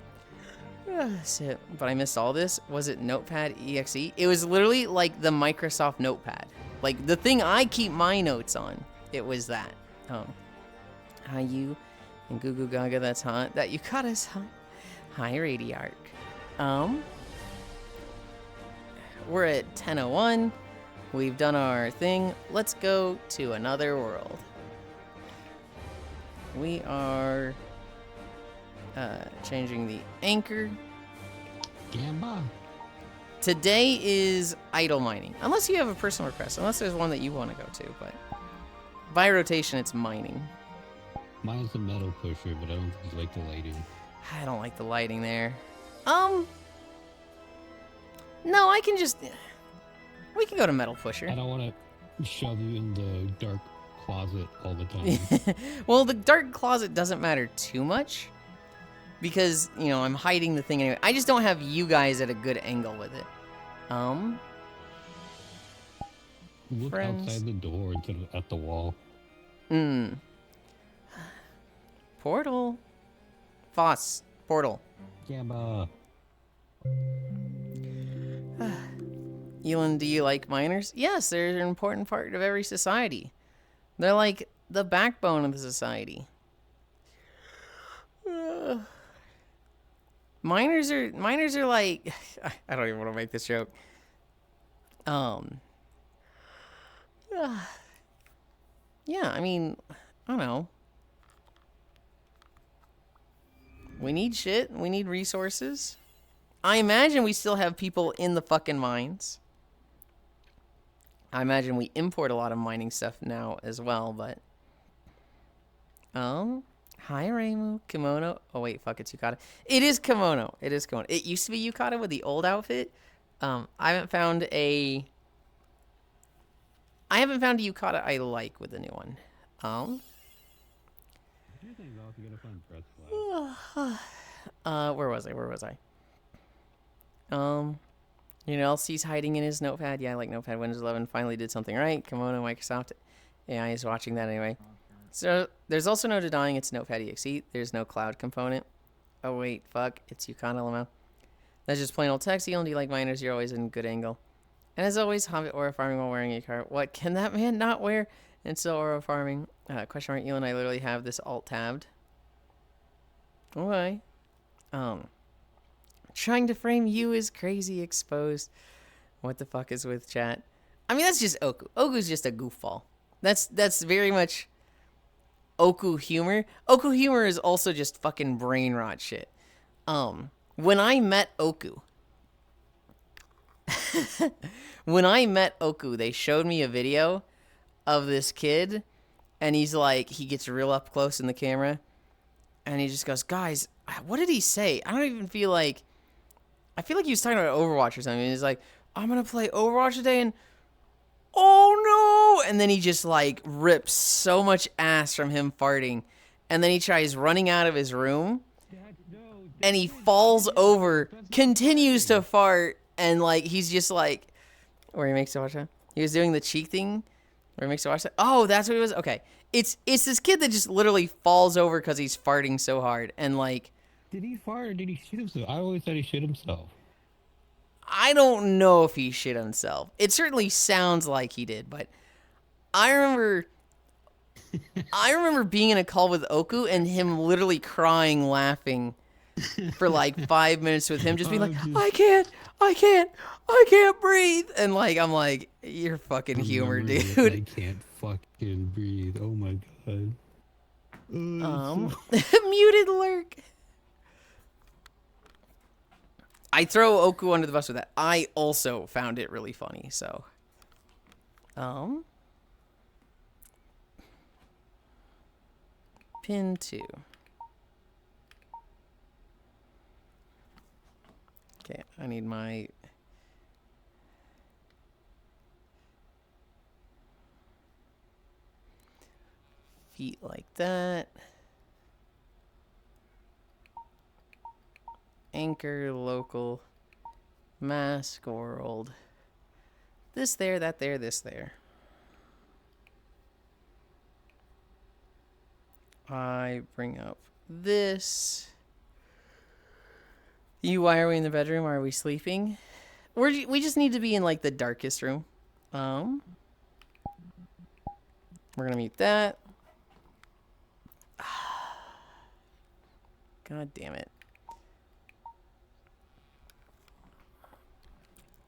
Shit. But I missed all this. Was it Notepad EXE? It was literally like the Microsoft Notepad. Like the thing I keep my notes on. It was that. Hi, you and Goo Goo Gaga, that's hot. That you got us hot. Hi, Radiarch. We're at 10:01. We've done our thing. Let's go to another world. We are changing the anchor. Gamba. Today is idle mining. Unless you have a personal request. Unless there's one that you want to go to. But by rotation, it's mining. Mine's the metal pusher, but I don't think you like the lighting. I don't like the lighting there. No, I can just... We can go to metal pusher. I don't want to shove you in the dark closet all the time. Well, the dark closet doesn't matter too much. Because, you know, I'm hiding the thing anyway. I just don't have you guys at a good angle with it. Look Friends. outside the door instead of at the wall. Portal. Foss. Portal. Gamba. Yulind, do you like miners? Yes, they're an important part of every society. They're like the backbone of the society. Miners are like... I don't even want to make this joke. Yeah, I mean, I don't know. We need shit. We need resources. I imagine we still have people in the fucking mines. I imagine we import a lot of mining stuff now as well, but... Hi, Reimu. Kimono. Oh, wait, fuck, it's Yukata. It is kimono. It is kimono. It used to be Yukata with the old outfit. I haven't found a Yukata I like with the new one. Where was I? You know, LC's hiding in his notepad. Yeah, I like Notepad. Windows 11 finally did something right. Kimono, Microsoft AI is watching that anyway. So there's also no denying it's Notepad exe. There's no cloud component. Oh wait, fuck, it's Yukata Lamo. That's just plain old text. You only like miners. You're always in good angle. And as always, Hobbit aura farming while wearing a car. What can that man not wear? And still aura farming. Question mark. Yulind, I literally have this alt tabbed. Okay. Trying to frame you is crazy exposed. What the fuck is with chat? I mean, that's just Oku. Oku's just a goofball. That's very much Oku humor. Oku humor is also just fucking brain rot shit. When I met Oku, they showed me a video of this kid, and he's like, he gets real up close in the camera, and he just goes, guys, what did he say? I feel like he was talking about Overwatch or something. He's like, I'm gonna play Overwatch today, and oh no! And then he just like rips so much ass from him farting, and then he tries running out of his room, and he falls over, continues to fart, and like he's just like, where he makes it watch that. He was doing the cheek thing, where he makes it watch that. Oh, that's what it was. Okay, it's this kid that just literally falls over because he's farting so hard, and like. Did he fart or did he shit himself? I always thought he shit himself. I don't know if he shit himself. It certainly sounds like he did, but I remember being in a call with Oku and him literally crying, laughing for like 5 minutes with him, just being like, I can't breathe. And like, I'm like, you're fucking humor, dude. I can't fucking breathe. Oh my god. Muted lurk. I throw Oku under the bus with that. I also found it really funny, so. Pin 2. Okay, I need my... feet like that. Anchor, local, mask, world. This there, that there, this there. I bring up this. Why are we in the bedroom? Are we sleeping? We just need to be in like the darkest room. We're gonna mute that. God damn it.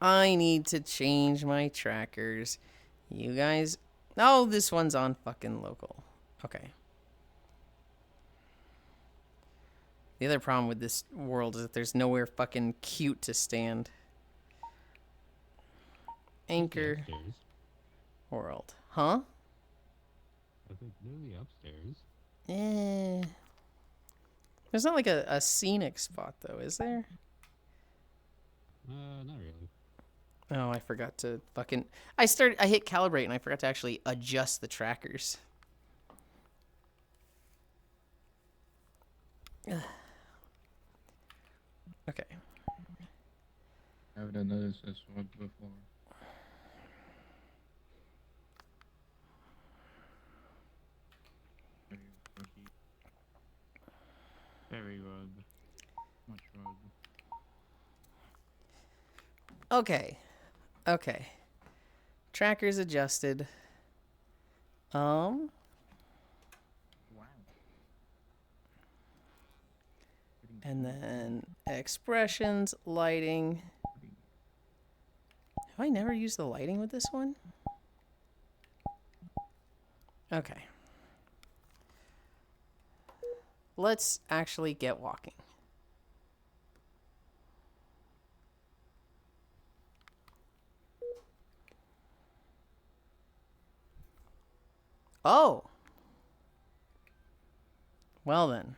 I need to change my trackers. You guys... Oh, this one's on fucking local. Okay. The other problem with this world is that there's nowhere fucking cute to stand. Anchor Upstairs. world. Huh? I think literally upstairs. There's not like a scenic spot though, is there? Not really. Oh, I forgot to fucking... I hit calibrate and I forgot to actually adjust the trackers. Okay. I haven't noticed this one before. Very good. Much good. Okay. Okay. Trackers adjusted. Wow. And then expressions, lighting. Have I never used the lighting with this one? Okay. Let's actually get walking. Oh. Well then.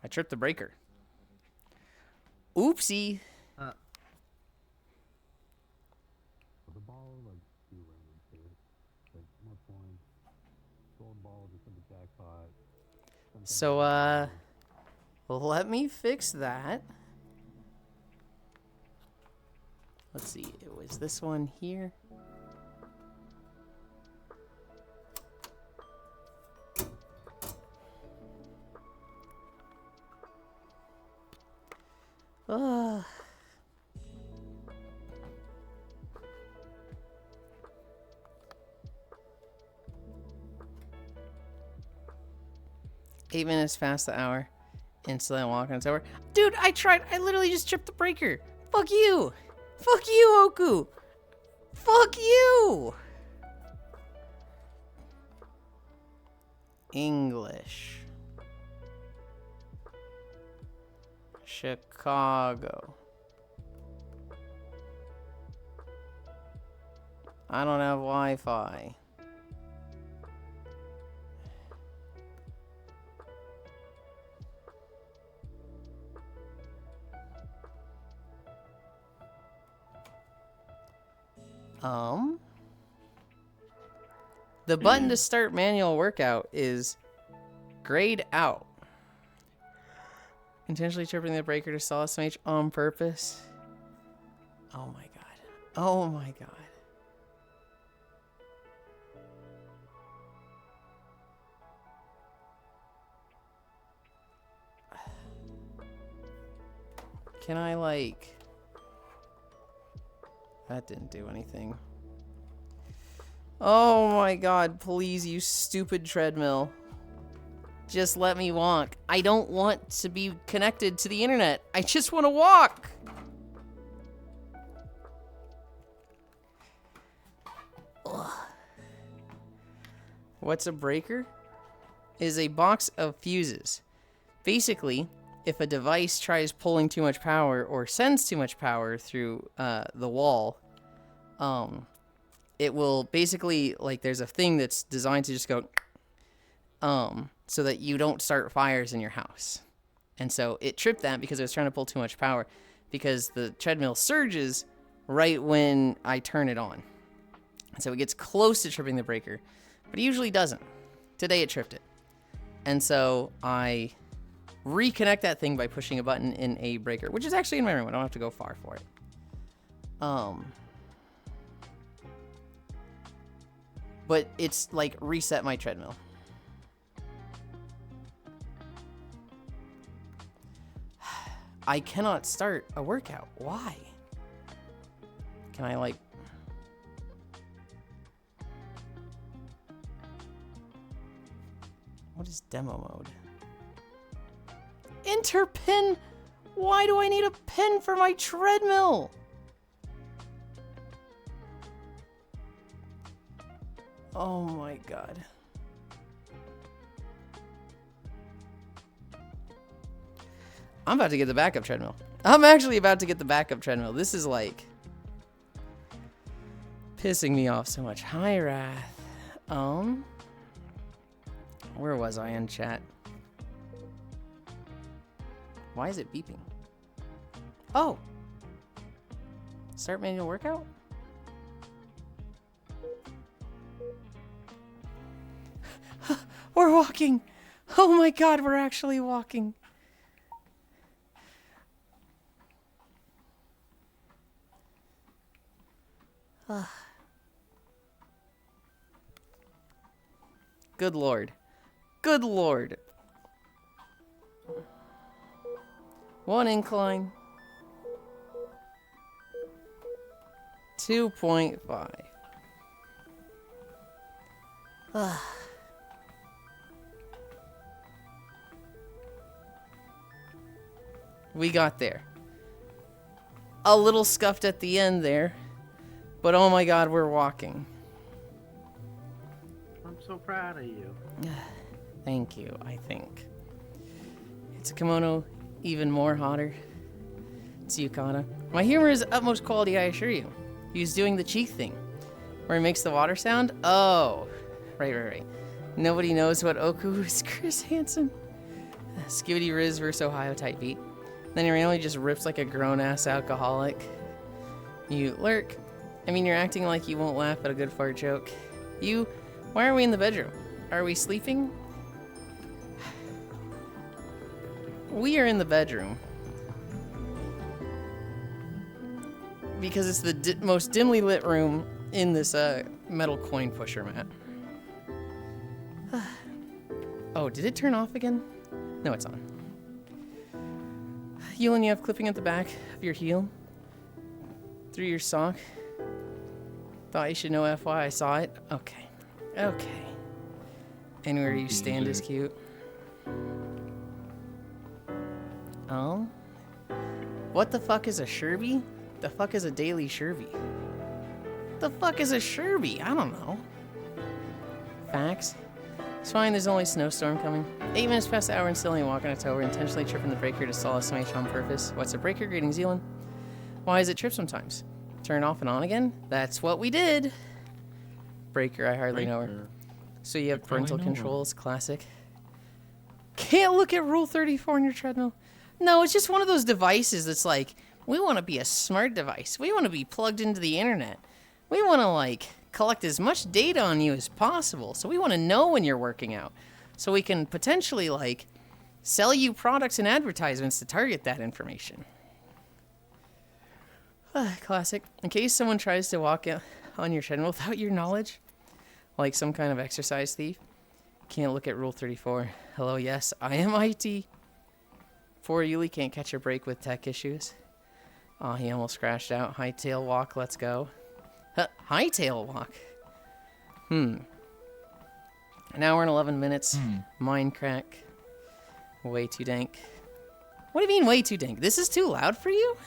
I tripped the breaker. Oopsie. The ball, like, you ran into it. Like, more points. Gold ball, just hit the jackpot. So, let me fix that. Let's see. It was this one here. Ugh. Eight minutes past the hour. Instantly walking, it's over. Dude, I tried. I literally just tripped the breaker. Fuck you. Fuck you, Oku. Fuck you. English. Chicago. I don't have Wi-Fi. The button to start manual workout is grayed out. Intentionally tripping the breaker to stall SMH on purpose. Oh my god. Oh my god. Can I, like... That didn't do anything. Oh my god, please, you stupid treadmill. Just let me walk. I don't want to be connected to the internet. I just want to walk. Ugh. What's a breaker? Is a box of fuses. Basically, if a device tries pulling too much power or sends too much power through the wall, it will basically, like, there's a thing that's designed to just go, so that you don't start fires in your house. And so it tripped that because it was trying to pull too much power, because the treadmill surges right when I turn it on. And so it gets close to tripping the breaker, but it usually doesn't. Today it tripped it. And so I reconnect that thing by pushing a button in a breaker, which is actually in my room. I don't have to go far for it. But it's like reset my treadmill. I cannot start a workout. Why? Can I, like... What is demo mode? Enter pin! Why do I need a pin for my treadmill? Oh my god. I'm about to get the backup treadmill. I'm actually about to get the backup treadmill. This is like pissing me off so much. Hi, Wrath. Where was I in chat? Why is it beeping? Oh! Start manual workout? We're walking! Oh my god, we're actually walking. Good lord. Good lord. 1 incline. 2.5. We got there. A little scuffed at the end there, but oh my god, we're walking. I'm so proud of you. Thank you, I think. It's a kimono, even more hotter. It's yukata. My humor is utmost quality, I assure you. He was doing the cheek thing, where he makes the water sound. Oh, right. Nobody knows what Oku is. Chris Hansen. Skibidi Riz versus Ohio type beat. Then he randomly just rips like a grown-ass alcoholic. You lurk. I mean, you're acting like you won't laugh at a good fart joke. Why are we in the bedroom? Are we sleeping? We are in the bedroom. Because it's the most dimly lit room in this metal coin pusher, Matt. Oh, did it turn off again? No, it's on. Yulind, you have clipping at the back of your heel. Through your sock. Thought you should know FY, I saw it. Okay. Anywhere you stand is cute. Oh? What the fuck is a Sherby? The fuck is a daily Sherby? The fuck is a Sherby? I don't know. Facts. It's fine, there's only a snowstorm coming. 8 minutes past the hour and still ain't walking a toe. We're intentionally tripping the breaker to stall SMH on purpose. What's a breaker? Greetings, Yulind. Why does it trip sometimes? Turn off and on again? That's what we did. Breaker, I hardly know her. So you have parental controls, classic. Can't look at Rule 34 on your treadmill. No, it's just one of those devices that's like, we want to be a smart device. We want to be plugged into the internet. We want to, like, collect as much data on you as possible. So we want to know when you're working out. So we can potentially, like, sell you products and advertisements to target that information. Classic. In case someone tries to walk out on your treadmill without your knowledge, like some kind of exercise thief, can't look at Rule 34. Hello, yes, I am IT. Poor Yuli can't catch a break with tech issues. Aw, he almost crashed out. Hightail walk, let's go. Hightail walk. An hour and 11 minutes. Mind crack. Way too dank. What do you mean way too dank? This is too loud for you?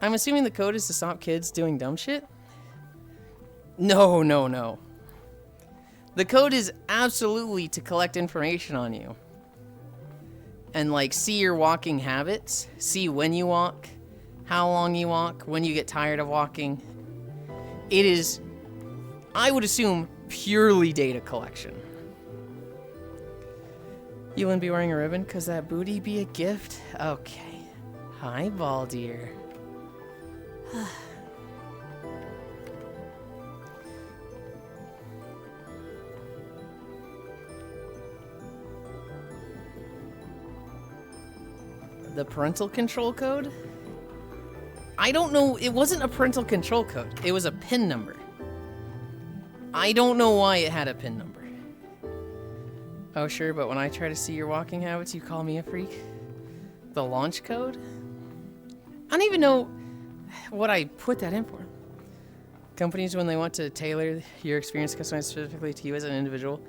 I'm assuming the code is to stop kids doing dumb shit? No. The code is absolutely to collect information on you. And, like, see your walking habits. See when you walk. How long you walk. When you get tired of walking. It is, I would assume, purely data collection. You wouldn't be wearing a ribbon because that booty be a gift? Okay. Hi, Baldir. The parental control code? I don't know. It wasn't a parental control code. It was a PIN number. I don't know why it had a PIN number. Oh, sure, but when I try to see your walking habits, you call me a freak? The launch code? I don't even know what I put that in for. Companies, when they want to tailor your experience customized specifically to you as an individual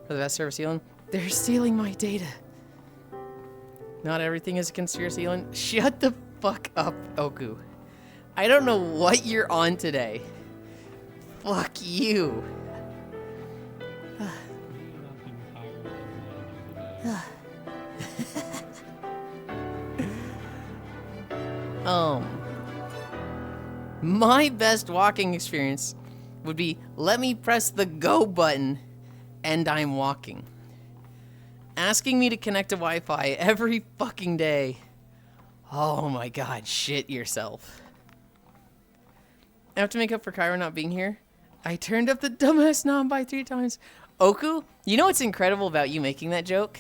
for the best service, Yulind, they're stealing my data. Not everything is a conspiracy, Yulind. Shut the fuck up, Oku. I don't know what you're on today. Fuck you. My best walking experience would be, let me press the go button and I'm walking. Asking me to connect to Wi-Fi every fucking day. Oh my god, shit yourself. I have to make up for Cairo not being here. I turned up the dumbass non-by 3 times. Oku, you know what's incredible about you making that joke?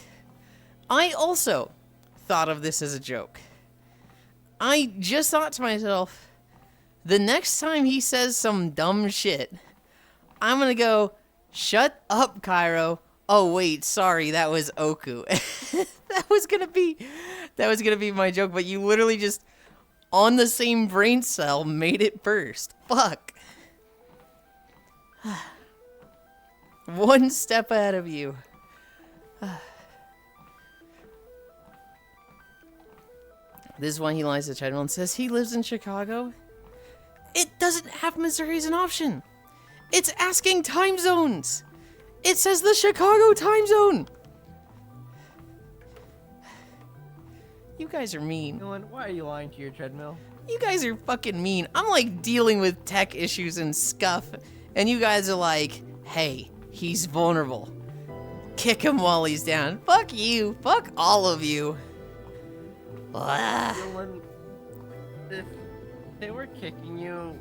I also thought of this as a joke. I just thought to myself, the next time he says some dumb shit, I'm gonna go, shut up, Cairo. Oh wait, sorry, that was Oku. that was gonna be my joke, but you literally just on the same brain cell made it first. Fuck. One step ahead of you. This is why he lies to Chadwell and says he lives in Chicago. It doesn't have Missouri as an option. It's asking time zones. It says the Chicago time zone. You guys are mean. Yulind, why are you lying to your treadmill? You guys are fucking mean. I'm like dealing with tech issues and scuff, and you guys are like, hey, he's vulnerable. Kick him while he's down. Fuck you. Fuck all of you. Yulind, if they were kicking you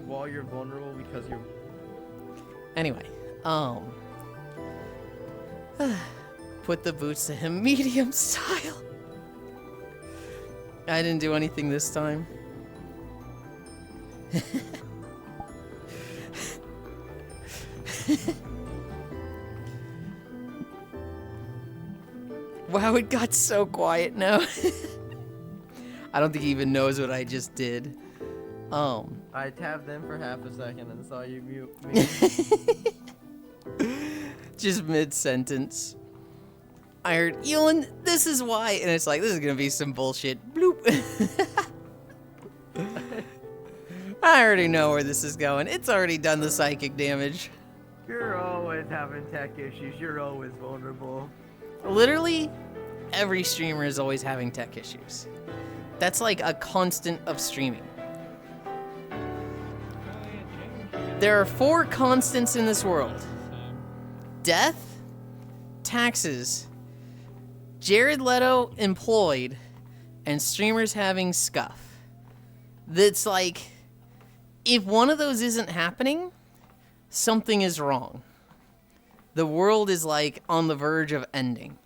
while you're vulnerable because you're... Anyway, put the boots to him medium style. I didn't do anything this time. Wow, it got so quiet now. I don't think he even knows what I just did. I tabbed in for half a second and saw you mute me. Just mid-sentence. I heard, Yulind, this is why. And it's like, this is gonna be some bullshit. Bloop. I already know where this is going. It's already done the psychic damage. You're always having tech issues. You're always vulnerable. Literally, every streamer is always having tech issues. That's like a constant of streaming. There are 4 constants in this world. Death, taxes, Jared Leto employed, and streamers having scuff. That's like, if one of those isn't happening, something is wrong. The world is like on the verge of ending.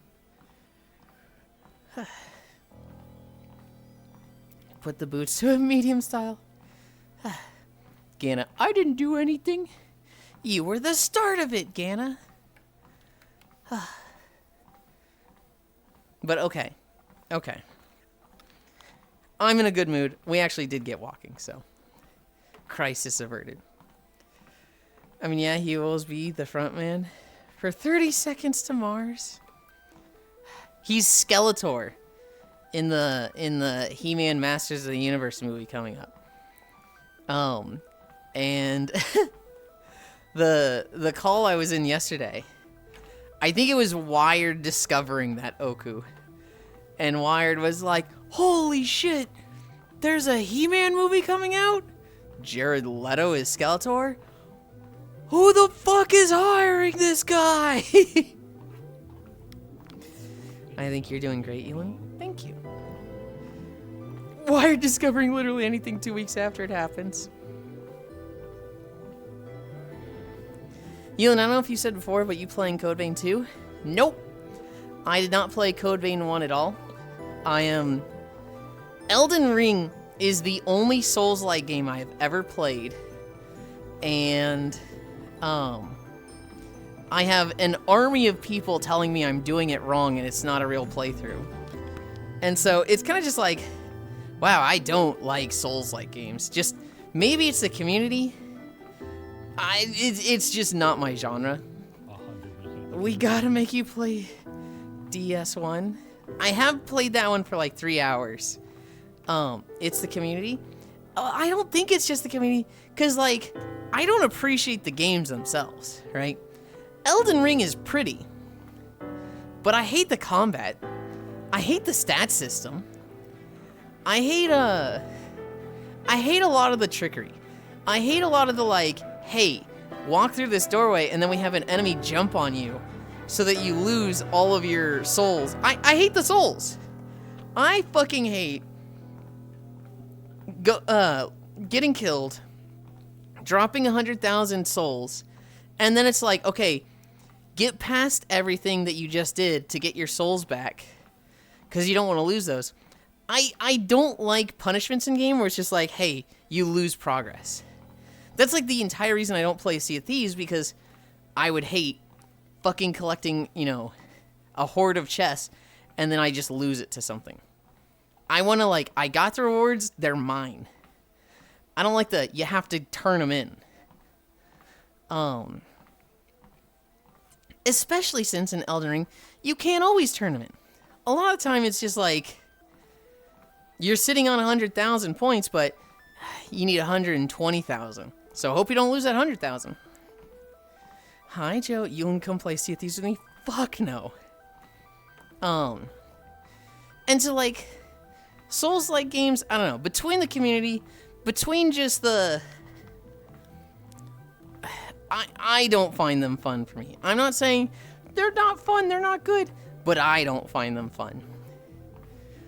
Put the boots to a medium style. Ganna, I didn't do anything. You were the start of it, Ganna. But okay. I'm in a good mood. We actually did get walking, so. Crisis averted. I mean, yeah, he will always be the front man. For 30 seconds to Mars. He's Skeletor in the He-Man Masters of the Universe movie coming up. And the call I was in yesterday, I think it was Wired discovering that Oku. And Wired was like, holy shit, there's a He-Man movie coming out? Jared Leto is Skeletor? Who the fuck is hiring this guy? I think you're doing great, Yulind. Thank you. Wired discovering literally anything 2 weeks after it happens. Yulind, I don't know if you said before, but you playing Code Vein 2? Nope. I did not play Code Vein 1 at all. Elden Ring is the only Souls-like game I have ever played. And, I have an army of people telling me I'm doing it wrong and it's not a real playthrough. And so it's kind of just like, wow, I don't like Souls-like games. Just, maybe it's the community. It's just not my genre. 100%. We gotta make you play DS1. I have played that one for like 3 hours. It's the community. I don't think it's just the community, because like, I don't appreciate the games themselves, right? Elden Ring is pretty, but I hate the combat. I hate the stat system. I hate a lot of the trickery. I hate a lot of the like, hey, walk through this doorway and then we have an enemy jump on you so that you lose all of your souls. I hate the souls. I fucking hate getting killed, dropping 100,000 souls, and then it's like, okay, get past everything that you just did to get your souls back because you don't want to lose those. I don't like punishments in game where it's just like, hey, you lose progress. That's like the entire reason I don't play Sea of Thieves, because I would hate fucking collecting, you know, a horde of chests and then I just lose it to something. I want to, like, I got the rewards, they're mine. I don't like the, you have to turn them in. Especially since in Elden Ring, you can't always turn them in. A lot of the time it's just like, you're sitting on 100,000 points, but you need 120,000. So hope you don't lose that 100,000. Hi, Joe. You can come play Sea of Thieves with me? Fuck no. And so, like, Souls-like games, I don't know, between the community, between just the... I don't find them fun for me. I'm not saying they're not fun, they're not good, but I don't find them fun.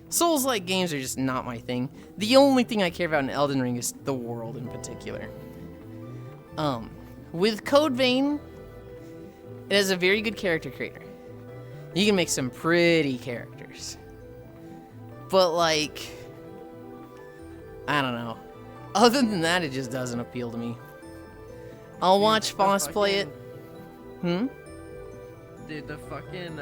Souls-like games are just not my thing. The only thing I care about in Elden Ring is the world in particular. With Code Vein, it has a very good character creator. You can make some pretty characters. But, like, I don't know. Other than that, it just doesn't appeal to me. I'll watch Foss play it. Dude, the fucking,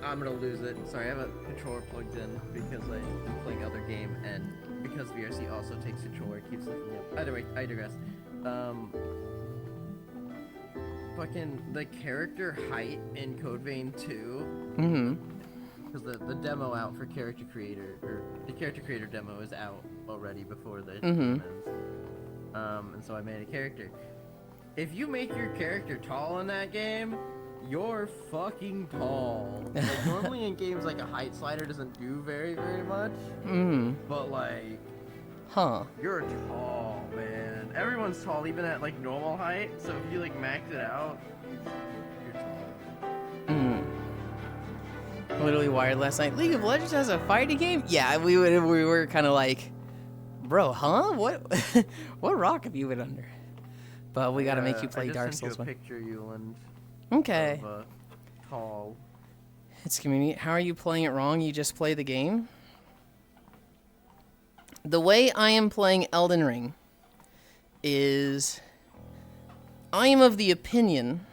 I'm gonna lose it. Sorry, I have a controller plugged in because I'm playing other game, and because VRC also takes controller, it keeps looking up. Either way, I digress. Fucking the character height in Code Vein 2. Because the demo out for character creator, or the character creator demo is out already before the game ends. And so I made a character. If you make your character tall in that game, you're fucking tall. Like, normally in games, like, a height slider doesn't do very, very much. But, like... You're tall, man. Everyone's tall, even at, like, normal height. So if you, like, max it out, you're tall. Literally wired last night. League of Legends has a fighting game? Yeah, we were kind of like, bro, huh? What what rock have you been under? But we gotta make you play Dark Souls. I just sent you a picture, Yulind. Okay. Of, tall. It's community. How are you playing it wrong? You just play the game? The way I am playing Elden Ring is, I am of the opinion...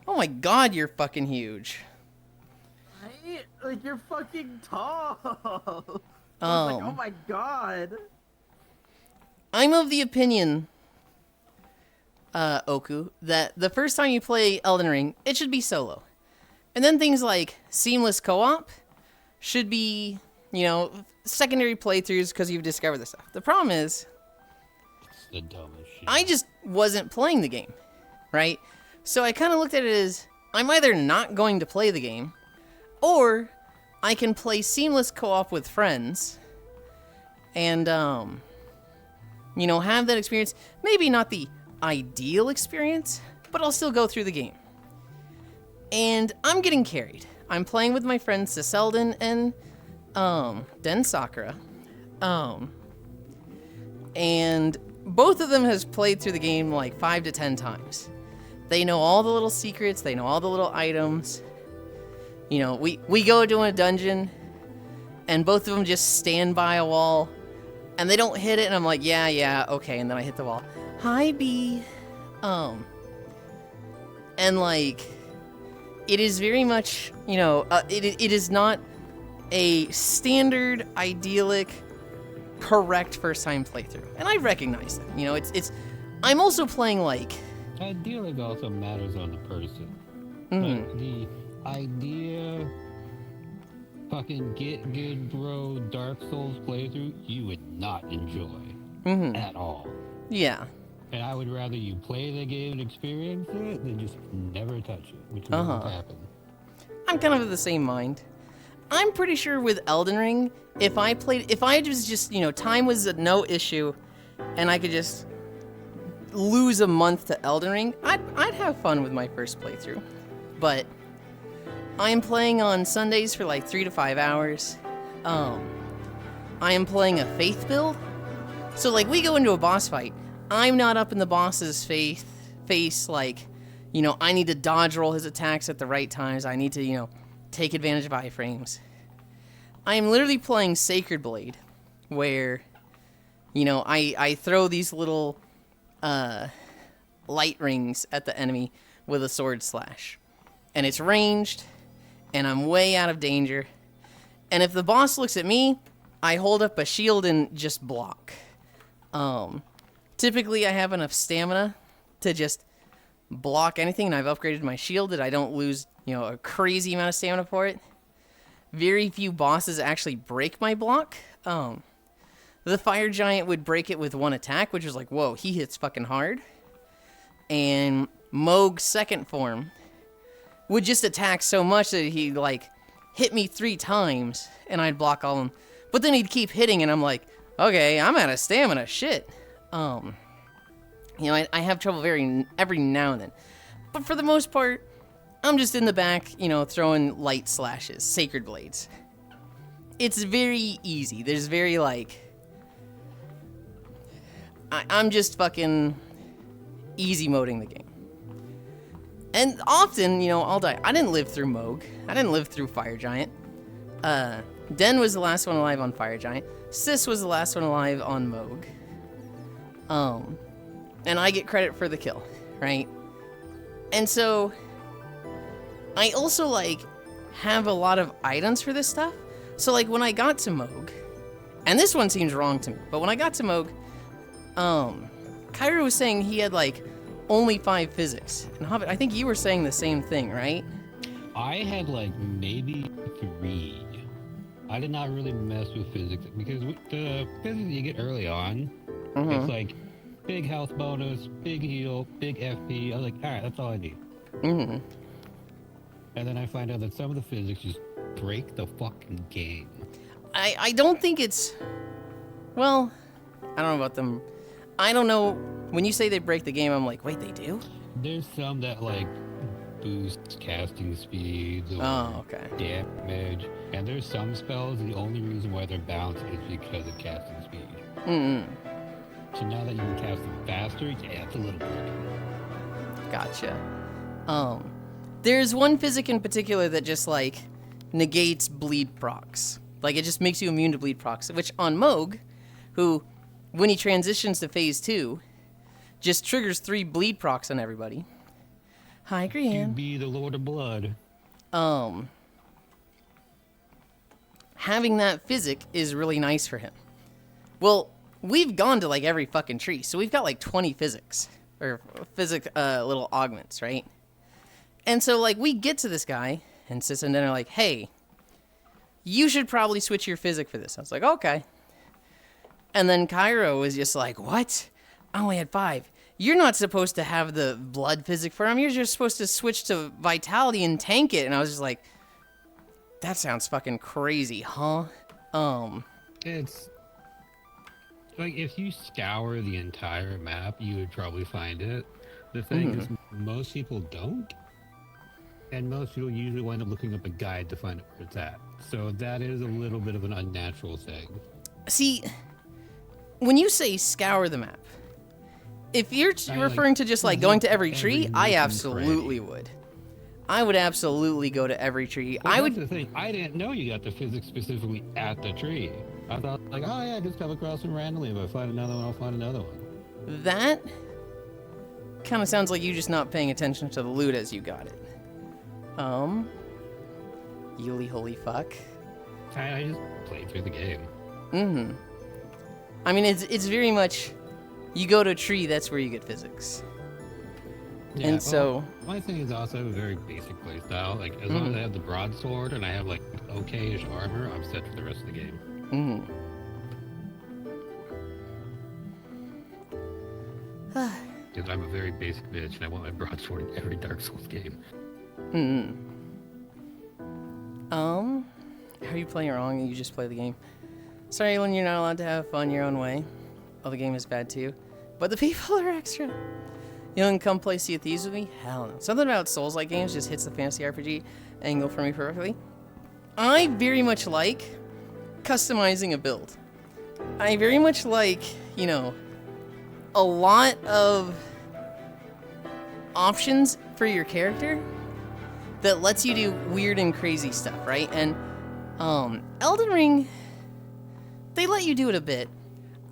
Oh my god, you're fucking huge. Like, you're fucking tall. Oh. Like, oh my god. I'm of the opinion, Oku, that the first time you play Elden Ring, it should be solo. And then things like seamless co-op should be, you know, secondary playthroughs because you've discovered this stuff. The problem is, It's the dumbest shit. I just wasn't playing the game, right? So I kind of looked at it as, I'm either not going to play the game, or I can play seamless co-op with friends and, you know, have that experience. Maybe not the ideal experience, but I'll still go through the game. And I'm getting carried. I'm playing with my friends Siseldin and, Den Sakura. And both of them has played through the game like 5 to 10 times. They know all the little secrets, they know all the little items. You know, we go to a dungeon, and both of them just stand by a wall, and they don't hit it, and I'm like, yeah, okay, and then I hit the wall. Hi, B. And, like, it is very much, you know, it is not a standard, idyllic, correct first-time playthrough. And I recognize that, you know, it's I'm also playing, like... Ideally, also matters on the person. Like, the idea, fucking get good bro Dark Souls playthrough, you would not enjoy at all. Yeah. And I would rather you play the game and experience it than just never touch it, which won't happen. I'm kind of of the same mind. I'm pretty sure with Elden Ring, if I was just, time was no issue, and I could just lose a month to Elden Ring, I'd have fun with my first playthrough. But I'm playing on Sundays for like 3 to 5 hours. I am playing a faith build. So like we go into a boss fight, I'm not up in the boss's face like, I need to dodge roll his attacks at the right times. I need to, take advantage of iframes. I am literally playing Sacred Blade, where, I throw these little light rings at the enemy with a sword slash. And it's ranged, and I'm way out of danger. And if the boss looks at me, I hold up a shield and just block. Typically I have enough stamina to just block anything, and I've upgraded my shield that I don't lose, a crazy amount of stamina for it. Very few bosses actually break my block. The fire giant would break it with one attack, which was like, whoa, he hits fucking hard. And Mohg's second form would just attack so much that he'd like hit me 3 times and I'd block all of them. But then he'd keep hitting and I'm like, okay, I'm out of stamina, shit. I have trouble every now and then. But for the most part, I'm just in the back, throwing light slashes, Sacred Blades. It's very easy. There's very like, I'm just fucking easy moding the game. And often, I'll die. I didn't live through Mohg. I didn't live through Fire Giant. Den was the last one alive on Fire Giant. Sis was the last one alive on Mohg. And I get credit for the kill, right? And so, I also, have a lot of items for this stuff. So, when I got to Mohg, and this one seems wrong to me, but when I got to Mohg, Kyra was saying he had, only 5 physics. And Hobbit, I think you were saying the same thing, right? I had maybe 3. I did not really mess with physics because the physics you get early on, it's big health bonus, big heal, big FP. I was like, alright, that's all I need. And then I find out that some of the physics just break the fucking game. I don't think it's... Well, I don't know about them. I don't know. When you say they break the game, I'm like, wait, they do? There's some that boost casting speeds or damage, and there's some spells the only reason why they're balanced is because of casting speed. So now that you can cast them faster, yeah, it's a little better. Gotcha. There's one physic in particular that just negates bleed procs. It just makes you immune to bleed procs, which on Mohg, who, when he transitions to phase 2, just triggers 3 bleed procs on everybody. Hi, Grian. You be the Lord of Blood. Having that physic is really nice for him. Well, we've gone to every fucking tree, so we've got 20 physics or little augments, right? And so we get to this guy and Sis and Den are like, hey, you should probably switch your physic for this. I was like, okay. And then Cairo was just like, what? I only had 5. You're not supposed to have the blood physic for him. You're just supposed to switch to vitality and tank it. And I was just like, that sounds fucking crazy, huh? It's if you scour the entire map, you would probably find it. The thing is, most people don't. And most people usually wind up looking up a guide to find out where it's at. So that is a little bit of an unnatural thing. See, when you say scour the map, if you're referring to just going to every tree, I absolutely would. I would absolutely go to every tree. Well, that's the thing. I didn't know you got the physics specifically at the tree. I thought oh yeah, just come across them randomly. If I find another one, I'll find another one. That kind of sounds like you just not paying attention to the loot as you got it. Yuli, holy fuck. I just played through the game. I mean, it's very much, you go to a tree, that's where you get physics. Yeah, and so... my thing is also a very basic playstyle. As long as I have the broadsword and I have, okay-ish armor, I'm set for the rest of the game. Because I'm a very basic bitch and I want my broadsword in every Dark Souls game. How are you playing it wrong and you just play the game? Sorry, Yulind, you're not allowed to have fun your own way. Oh, the game is bad too. But the people are extra. Yulind, come play Sea of Thieves with me? Hell no. Something about Souls-like games just hits the fantasy RPG angle for me perfectly. I very much like customizing a build. I very much like, you know, a lot of options for your character that lets you do weird and crazy stuff, right? And Elden Ring, they let you do it a bit.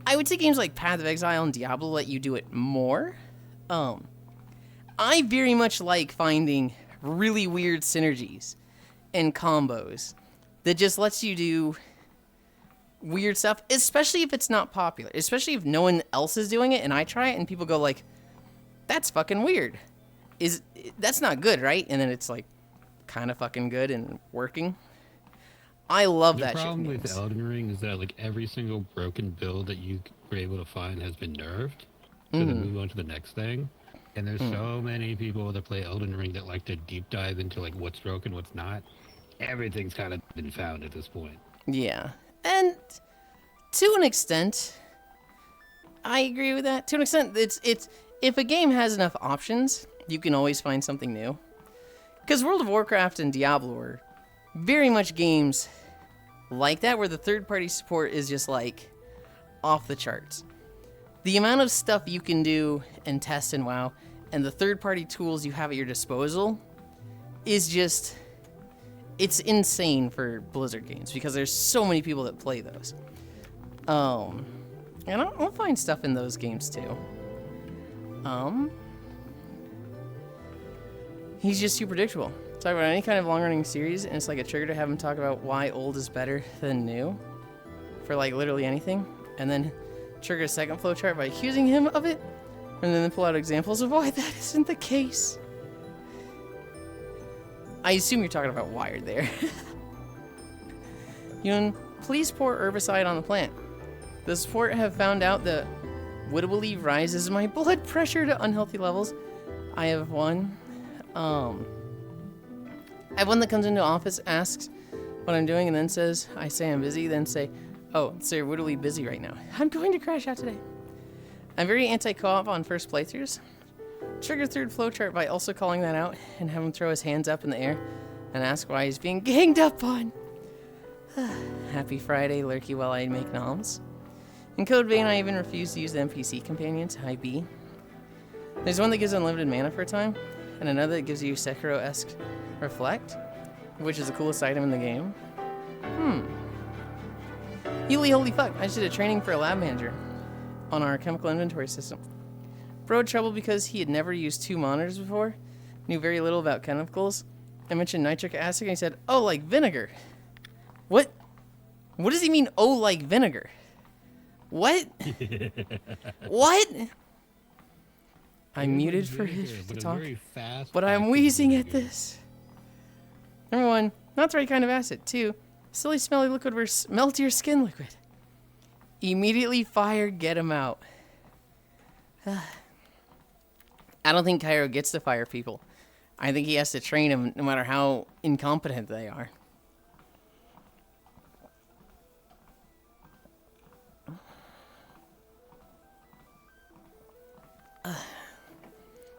I would say games like Path of Exile and Diablo let you do it more. I very much like finding really weird synergies and combos that just lets you do weird stuff, especially if it's not popular, especially if no one else is doing it and I try it and people go like, that's fucking weird. That's not good, right? And then it's like kind of fucking good and working. I love that shit. The problem with Elden Ring is that like every single broken build that you were able to find has been nerfed. So then move on to the next thing. And there's so many people that play Elden Ring that like to deep dive into like what's broken, what's not. Everything's kind of been found at this point. Yeah. And to an extent, I agree with that. To an extent, it's if a game has enough options, you can always find something new. Because World of Warcraft and Diablo are very much games like that, where the third-party support is just like off the charts. The amount of stuff you can do and test in WoW, and the third-party tools you have at your disposal is just, it's insane for Blizzard games because there's so many people that play those. And I'll find stuff in those games too. He's just too predictable. Talk about any kind of long-running series, and it's like a trigger to have him talk about why old is better than new for like literally anything, and then trigger a second flowchart by accusing him of it, and then pull out examples of why that isn't the case. I assume you're talking about Wired there. Yulind, please pour herbicide on the plant. The support have found out that Whittawilly rises my blood pressure to unhealthy levels. I have one. I have one that comes into office, asks what I'm doing, and then says, I say I'm busy, then say, oh, so you're Whittawilly busy right now. I'm going to crash out today. I'm very anti-co-op on first playthroughs. Trigger third flowchart by also calling that out and have him throw his hands up in the air and ask why he's being ganged up on. Happy Friday, lurky while I make noms. In Code Vein, I even refuse to use the NPC companions. Hi, B. There's one that gives unlimited mana for a time, and another that gives you Sekiro-esque Reflect, which is the coolest item in the game. Holy fuck, I just did a training for a lab manager on our chemical inventory system. Bro had trouble because he had never used 2 monitors before, knew very little about chemicals. I mentioned nitric acid and he said, oh, like vinegar. What? What does he mean, oh, like vinegar? What? What? I'm muted for his to talk, but I'm wheezing at this. Number 1, not the right kind of acid. 2, silly smelly liquid where melt your skin liquid. Immediately fire, get him out. I don't think Cairo gets to fire people. I think he has to train them no matter how incompetent they are.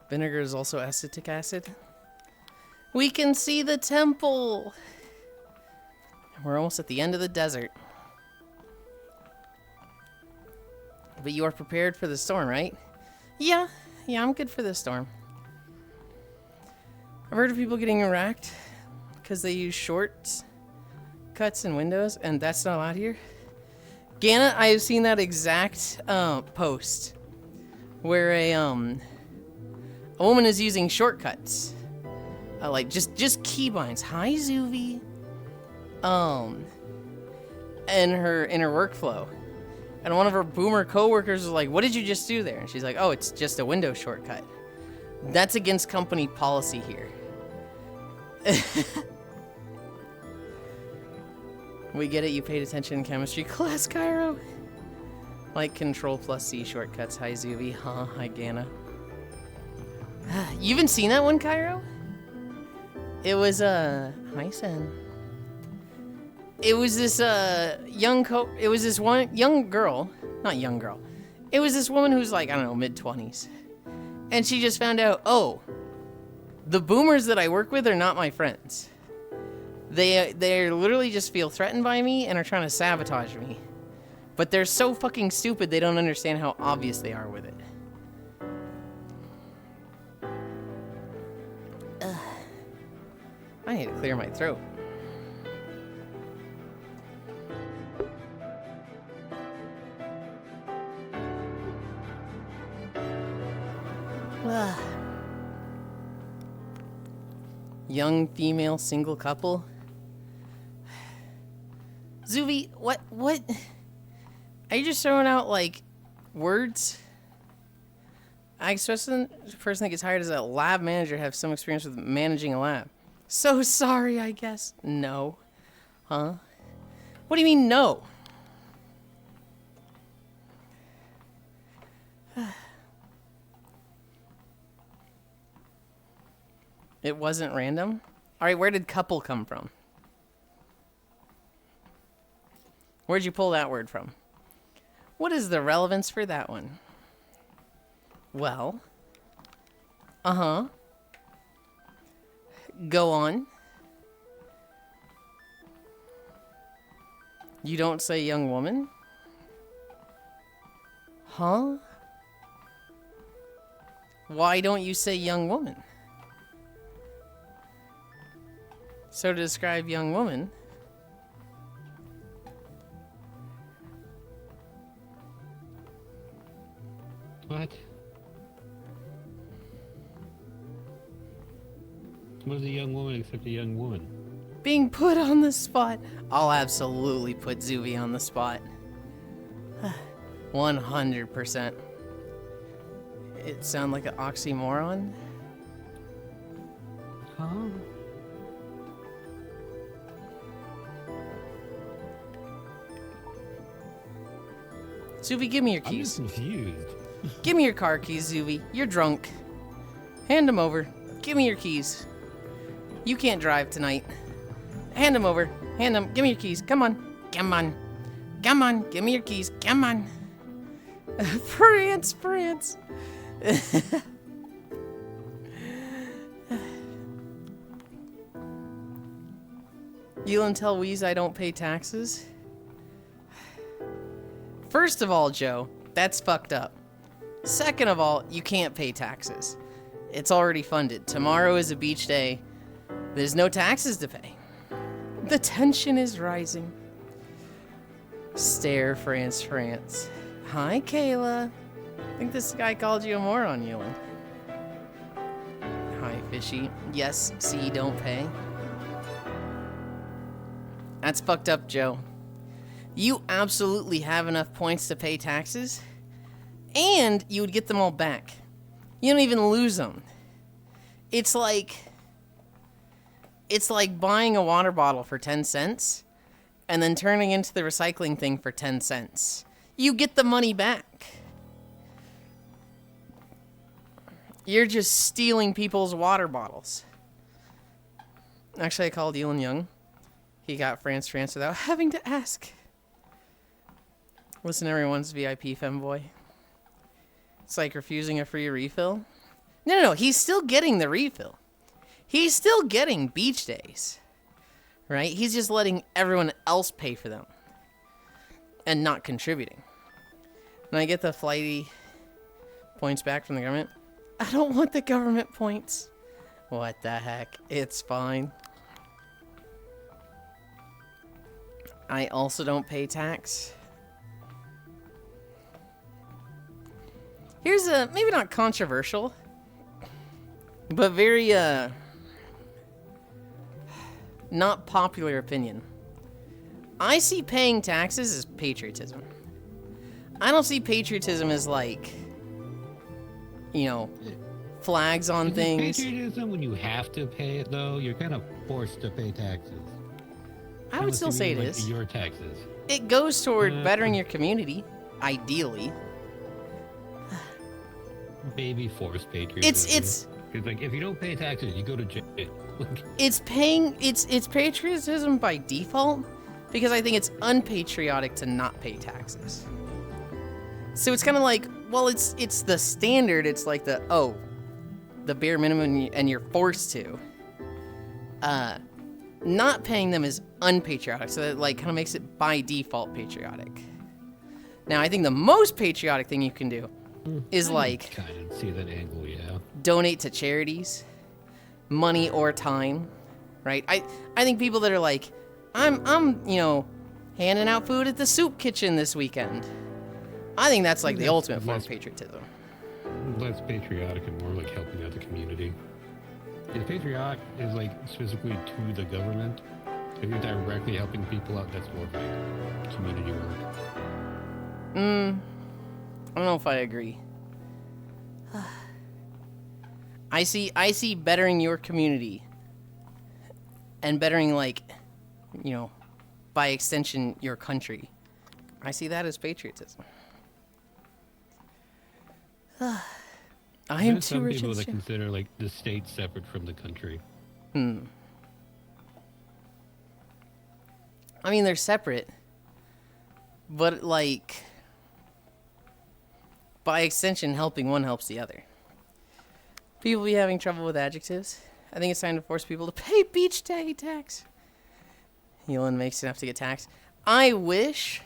Vinegar is also acetic acid. We can see the temple. We're almost at the end of the desert. But you are prepared for the storm, right? Yeah, I'm good for the storm. I've heard of people getting racked because they use shorts, cuts, and windows, and that's not allowed here. Gana, I have seen that exact post where a woman is using shortcuts, like just keybinds. Hi, Zuvi. In her workflow. And one of her boomer coworkers was like, what did you just do there? And she's like, oh, it's just a window shortcut. That's against company policy here. We get it, you paid attention in chemistry class, Cairo. Like Control plus C shortcuts. Hi, Zuvi. Huh, hi, Gana. You haven't seen that one, Cairo? It was, hi, Sen. it was this it was this one young girl, not young girl. It was this woman who's like, I don't know, mid-20s. And she just found out, oh, the boomers that I work with are not my friends. They literally just feel threatened by me and are trying to sabotage me. But they're so fucking stupid they don't understand how obvious they are with it. I need to clear my throat. Young female single couple. Zuvi, what? Are you just throwing out, like, words? I expect the person that gets hired as a lab manager have some experience with managing a lab. So sorry, I guess. No. Huh? What do you mean, no? It wasn't random? Alright, where did couple come from? Where'd you pull that word from? What is the relevance for that one? Well. Uh-huh. Go on. You don't say young woman? Huh? Why don't you say young woman? So to describe young woman... What? What is a young woman except a young woman? Being put on the spot. I'll absolutely put Zuvi on the spot. 100%. It sound like an oxymoron? Huh? Zuvi, give me your I'm just keys. confused. Give me your car keys, Zuvi. You're drunk. Hand them over. Give me your keys. You can't drive tonight. Hand them over. Hand them. Give me your keys. Come on. Come on. Come on. Give me your keys. Come on. France. Yulind, tell Weeze I don't pay taxes. First of all, Joe, that's fucked up. Second of all, you can't pay taxes. It's already funded. Tomorrow is a beach day. There's no taxes to pay. The tension is rising. Stare, France. Hi, Kayla. I think this guy called you a moron, Yulind. Hi, Fishy. Yes, see, don't pay. That's fucked up, Joe. You absolutely have enough points to pay taxes, and you would get them all back. You don't even lose them. It's like buying a water bottle for 10 cents and then turning into the recycling thing for 10 cents. You get the money back. You're just stealing people's water bottles. Actually, I called Yulind young. He got France without having to ask. Listen, everyone's VIP femboy. It's like refusing a free refill. No, he's still getting the refill. He's still getting beach days. Right? He's just letting everyone else pay for them. And not contributing. And I get the flighty points back from the government. I don't want the government points. What the heck? It's fine. I also don't pay tax. Here's a, maybe not controversial, but very, not popular opinion. I see paying taxes as patriotism. I don't see patriotism as like, you know, flags on things. Patriotism when you have to pay it, though, you're kind of forced to pay taxes. I would still say it like is. Your taxes. It goes toward bettering your community, ideally. Baby forced patriotism. It's like if you don't pay taxes, you go to jail. it's patriotism by default, because I think it's unpatriotic to not pay taxes. So it's kind of like, well, it's the standard. It's like the bare minimum, and you're forced to. Not paying them is unpatriotic, so that like kind of makes it by default patriotic. Now, I think the most patriotic thing you can do is like kind of see that angle, yeah. donate to charities, money or time, right? I think people that are like, I'm handing out food at the soup kitchen this weekend. I think that's like the ultimate form of patriotism. Less patriotic and more like helping out the community. If patriotic is like specifically to the government, if you're directly helping people out, that's more like community work. I don't know if I agree. I see bettering your community and bettering, like, by extension, your country. I see that as patriotism. I am There's too some rich people and that consider like the state separate from the country. I mean, they're separate, but like, by extension, helping one helps the other. People be having trouble with adjectives. I think it's time to force people to pay beach day tax. Yulind makes enough to get taxed. I wish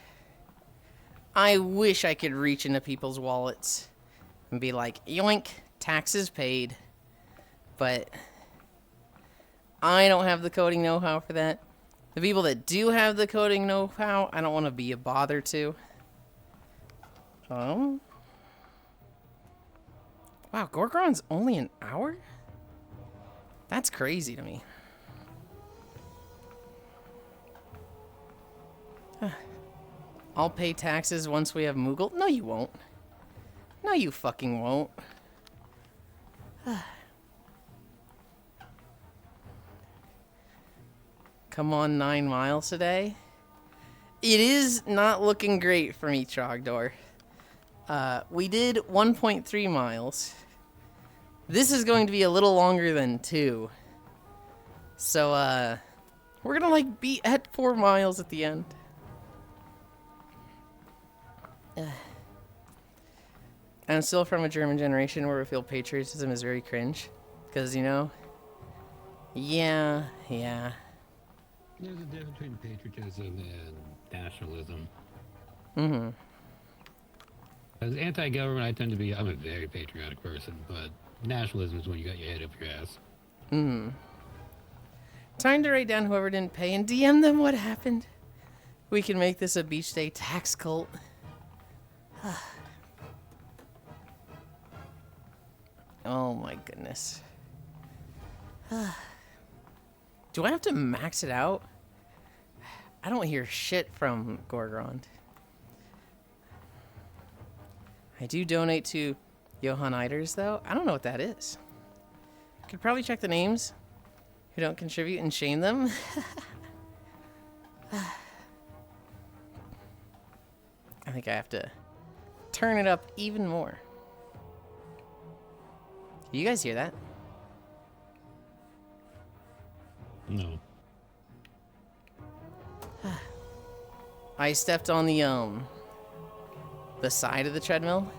I could reach into people's wallets and be like, yoink, taxes paid. But I don't have the coding know-how for that. The people that do have the coding know-how, I don't want to be a bother to. Wow, Gorgron's only an hour? That's crazy to me. I'll pay taxes once we have Moogle. No, you won't. No, you fucking won't. Come on, 9 miles today. It is not looking great for me, Trogdor. We did 1.3 miles. This is going to be a little longer than 2. So, we're gonna, like, be at 4 miles at the end. I'm still from a German generation where we feel patriotism is very cringe. Because, yeah. There's a difference between patriotism and nationalism. As anti-government, I tend to be, I'm a very patriotic person, but nationalism is when you got your head up your ass. Time to write down whoever didn't pay and DM them what happened. We can make this a beach day tax cult. Oh my goodness. Do I have to max it out? I don't hear shit from Gorgrond. I do donate to Johanniters, though. I don't know what that is. Could probably check the names who don't contribute and shame them. I think I have to turn it up even more. You guys hear that? No. I stepped on the side of the treadmill,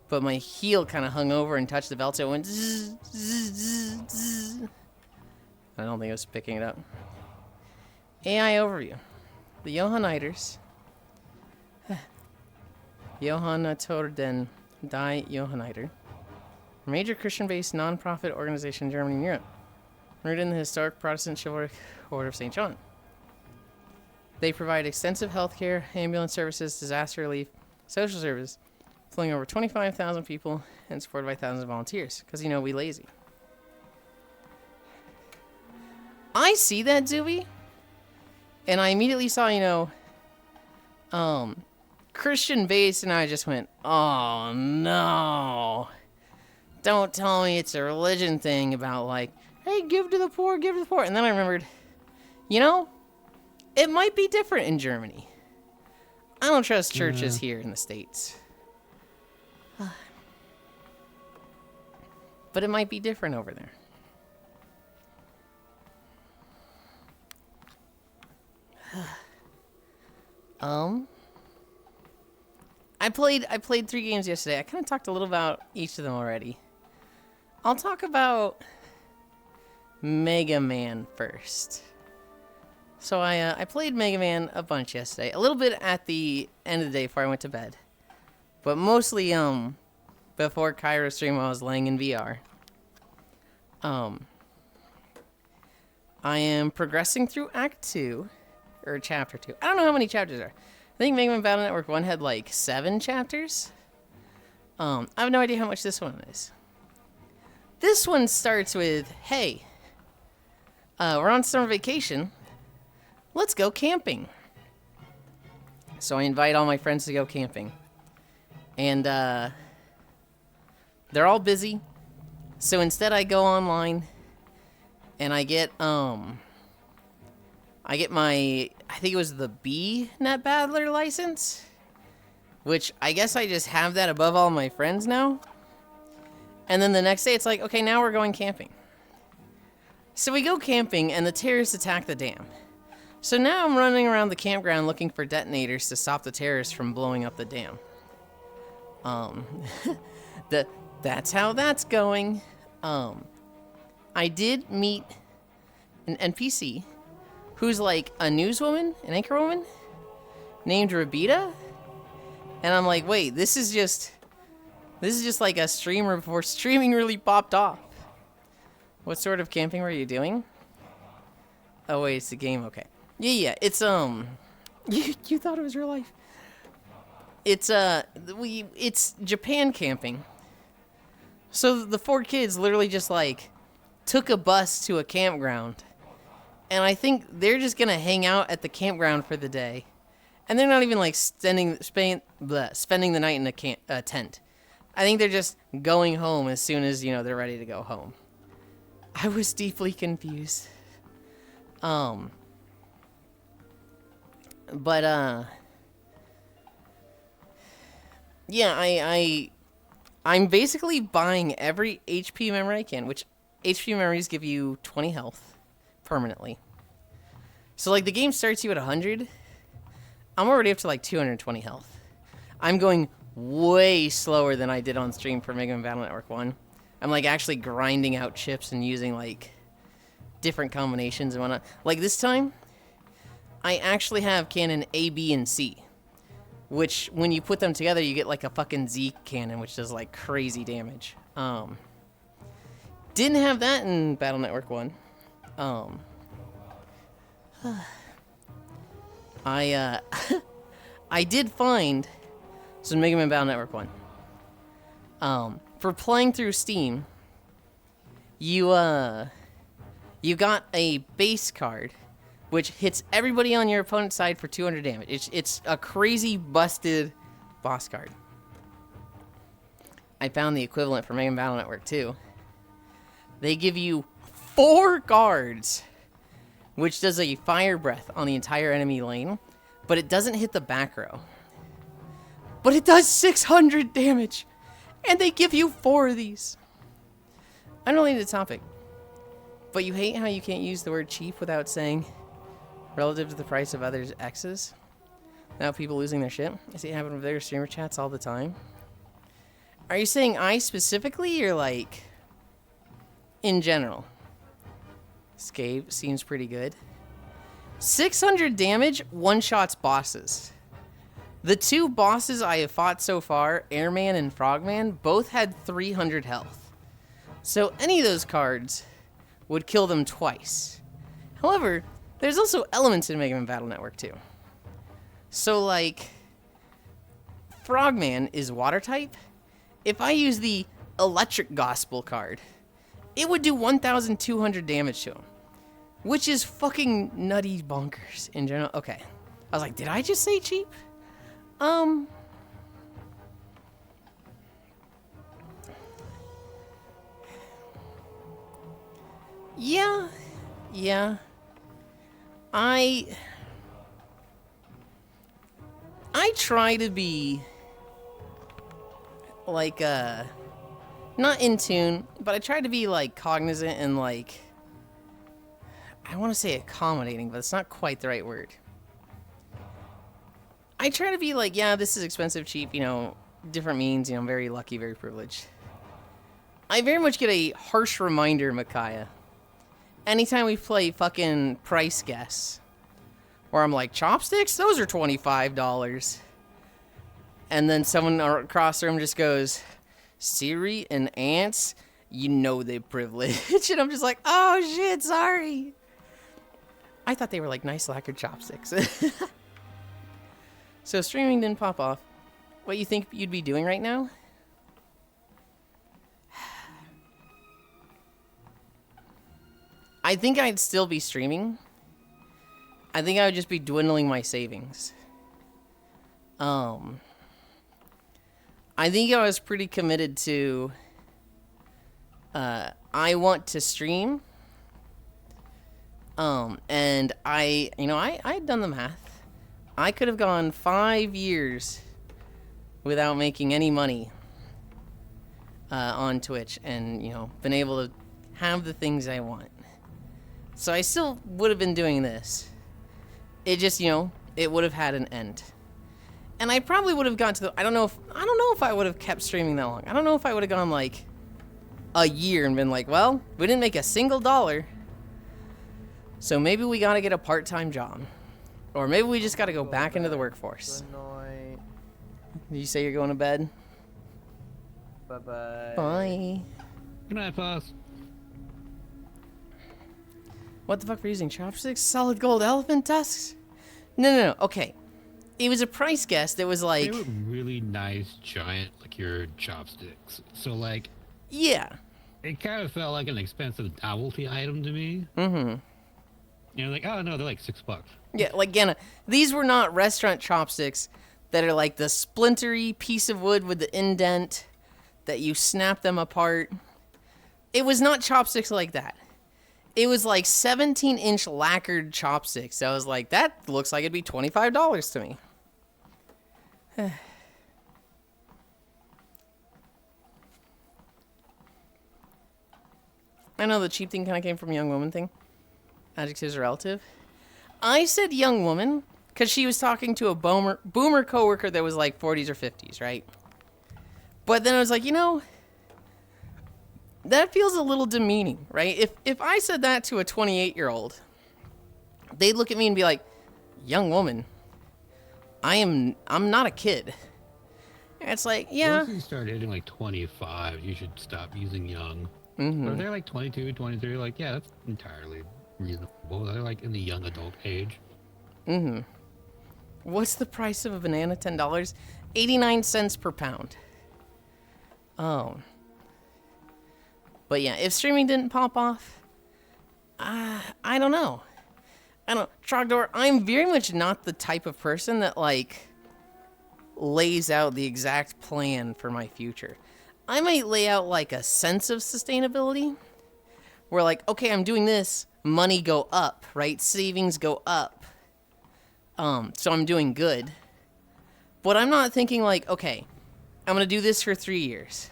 but my heel kind of hung over and touched the belt, so it went zzz, zzz, zzz, zzz. I don't think it was picking it up. AI overview. The Johanniters. Johannitor den Die Johanniter. A major Christian-based non-profit organization in Germany and Europe, rooted in the historic Protestant chivalric Order of St. John. They provide extensive healthcare, ambulance services, disaster relief, social service, employing over 25,000 people and supported by thousands of volunteers. Because, we lazy. I see that, Zooey, and I immediately saw, Christian base, and I just went, oh no. Don't tell me it's a religion thing about like, hey, give to the poor, give to the poor. And then I remembered, it might be different in Germany. I don't trust churches here in the States. But it might be different over there. I played 3 games yesterday. I kind of talked a little about each of them already. I'll talk about Mega Man first. So I played Mega Man a bunch yesterday. A little bit at the end of the day before I went to bed. But mostly before Cairo stream I was laying in VR. I am progressing through Act 2 or Chapter 2. I don't know how many chapters there are. I think Mega Man Battle Network 1 had like 7 chapters. I have no idea how much this one is. This one starts with, hey, we're on summer vacation. Let's go camping. So I invite all my friends to go camping. And they're all busy. So instead I go online and I get my, I think it was the B Net Battler license, which I guess I just have that above all my friends now. And then the next day it's like, okay, now we're going camping. So we go camping and the terrorists attack the dam. So now I'm running around the campground looking for detonators to stop the terrorists from blowing up the dam. That's how that's going. I did meet an NPC who's like a newswoman, an anchorwoman, named Rabita. And I'm like, wait, this is just like a streamer before streaming really popped off. What sort of camping were you doing? Oh wait, it's the game, okay. Yeah, it's you thought it was real life. It's Japan camping. So the 4 kids literally just like took a bus to a campground. And I think they're just gonna hang out at the campground for the day. And they're not even like spending the night in a tent. I think they're just going home as soon as, they're ready to go home. I was deeply confused. Yeah, I'm basically buying every HP memory I can, which HP memories give you 20 health permanently. So like the game starts you at 100. I'm already up to like 220 health. I'm going way slower than I did on stream for Mega Man Battle Network 1. I'm like actually grinding out chips and using like different combinations and whatnot. Like this time, I actually have cannon A, B, and C. Which, when you put them together, you get like a fucking Z cannon, which does like crazy damage. Didn't have that in Battle Network 1. I did find some Mega Man Battle Network 1. For playing through Steam, you got a base card, which hits everybody on your opponent's side for 200 damage. It's a crazy busted boss card. I found the equivalent for Mega Man Battle Network 2. They give you 4 guards, which does a fire breath on the entire enemy lane, but it doesn't hit the back row. But it does 600 damage, and they give you 4 of these. I don't need the topic, but you hate how you can't use the word cheap without saying relative to the price of others' X's. Now people losing their shit. I see it happen with their streamer chats all the time. Are you saying I specifically, or like in general? Scape seems pretty good. 600 damage, one-shots bosses. The 2 bosses I have fought so far, Airman and Frogman, both had 300 health. So any of those cards would kill them twice. However, there's also elements in Mega Man Battle Network 2. So like, Frogman is water type. If I use the Electric Gospel card, it would do 1,200 damage to him. Which is fucking nutty bonkers in general. Okay. I was like, did I just say cheap? Yeah. I try to be like not in tune, but I try to be like cognizant and like, I want to say accommodating, but it's not quite the right word. I try to be like, yeah, this is expensive, cheap, you know, different means, you know, I'm very lucky, very privileged. I very much get a harsh reminder, Micaiah. Anytime we play fucking price guess, where I'm like, chopsticks? Those are $25. And then someone across the room just goes, Siri and ants? You know they privilege. And I'm just like, oh shit, sorry. I thought they were like nice lacquered chopsticks. So streaming didn't pop off. What you think you'd be doing right now? I think I'd still be streaming. I think I would just be dwindling my savings. I think I was pretty committed to I want to stream. And I'd done the math. I could have gone 5 years without making any money on Twitch and, you know, been able to have the things I want. So I still would have been doing this. It just, you know, it would have had an end. And I probably would have gone to the, I don't know if I would have kept streaming that long. I don't know if I would have gone like a year and been like, well, we didn't make a single dollar. So maybe we got to get a part-time job. Or maybe we just got to go back into the workforce. Good night. Did you say you're going to bed? Bye-bye. Bye. Good night, boss. What the fuck were you using? Chopsticks? Solid gold elephant tusks? No. Okay. It was a price guess that was like... They were really nice, giant, like your chopsticks. So, like... Yeah. It kind of felt like an expensive novelty item to me. Mm-hmm. You know, like, oh, no, they're like $6. Yeah, like, again, these were not restaurant chopsticks that are like the splintery piece of wood with the indent that you snap them apart. It was not chopsticks like that. It was like 17-inch lacquered chopsticks. I was like, that looks like it'd be $25 to me. I know the cheap thing kind of came from young woman thing. Adjectives are relative. I said young woman because she was talking to a boomer coworker that was like 40s or 50s, right? But then I was like, you know, that feels a little demeaning, right? If I said that to a 28-year-old, they'd look at me and be like, young woman, I'm not a kid. And it's like, yeah. Once you start hitting like 25, you should stop using young. Mm-hmm. But if they're like 22, 23, like, yeah, that's entirely reasonable. They're like in the young adult age. Mm-hmm. What's the price of a banana? $10? 89 cents per pound. Oh. But yeah, if streaming didn't pop off, I don't know. Trogdor, I'm very much not the type of person that, like, lays out the exact plan for my future. I might lay out, like, a sense of sustainability. Where, like, okay, I'm doing this, money go up, right? Savings go up. So I'm doing good. But I'm not thinking, like, okay, I'm going to do this for 3 years.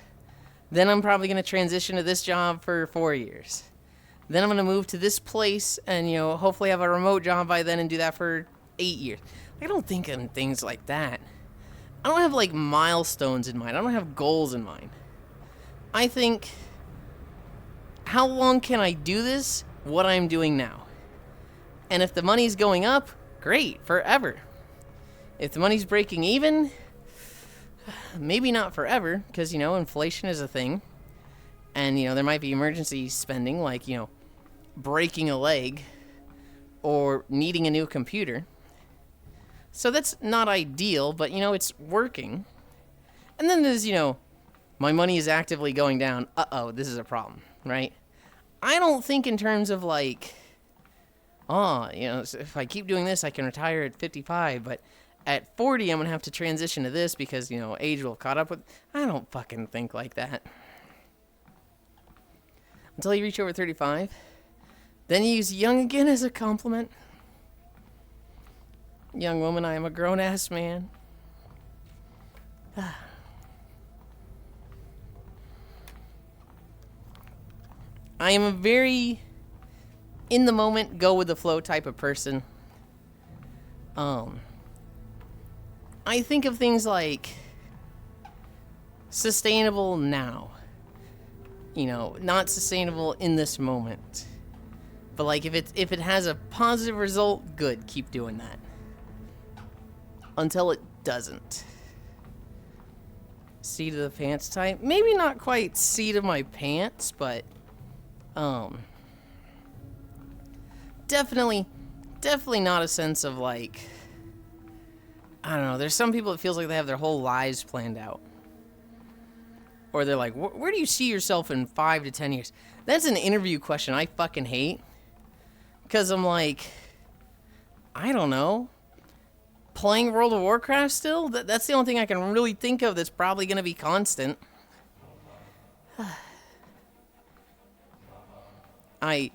Then I'm probably going to transition to this job for 4 years. Then I'm going to move to this place and, you know, hopefully have a remote job by then and do that for 8 years. I don't think in things like that. I don't have, like, milestones in mind. I don't have goals in mind. I think, how long can I do this? What I'm doing now. And if the money's going up, great, forever. If the money's breaking even, maybe not forever, because, you know, inflation is a thing. And, you know, there might be emergency spending, like, you know, breaking a leg or needing a new computer. So that's not ideal, but, you know, it's working. And then there's, you know, my money is actively going down. Uh-oh, this is a problem, right? I don't think in terms of, like, oh, you know, if I keep doing this, I can retire at 55, but at 40, I'm going to have to transition to this because, you know, age will have caught up with... I don't fucking think like that. Until you reach over 35, then you use young again as a compliment. Young woman, I am a grown-ass man. I am a very in the moment, go with the flow type of person. I think of things like sustainable now. You know, not sustainable in this moment. But like if it has a positive result, good, keep doing that. Until it doesn't. Seat of the pants type. Maybe not quite seat of my pants, but definitely not a sense of like, I don't know, there's some people it feels like they have their whole lives planned out. Or they're like, where do you see yourself in 5 to 10 years? That's an interview question I fucking hate. Because I'm like, I don't know. Playing World of Warcraft still? That's the only thing I can really think of that's probably going to be constant. I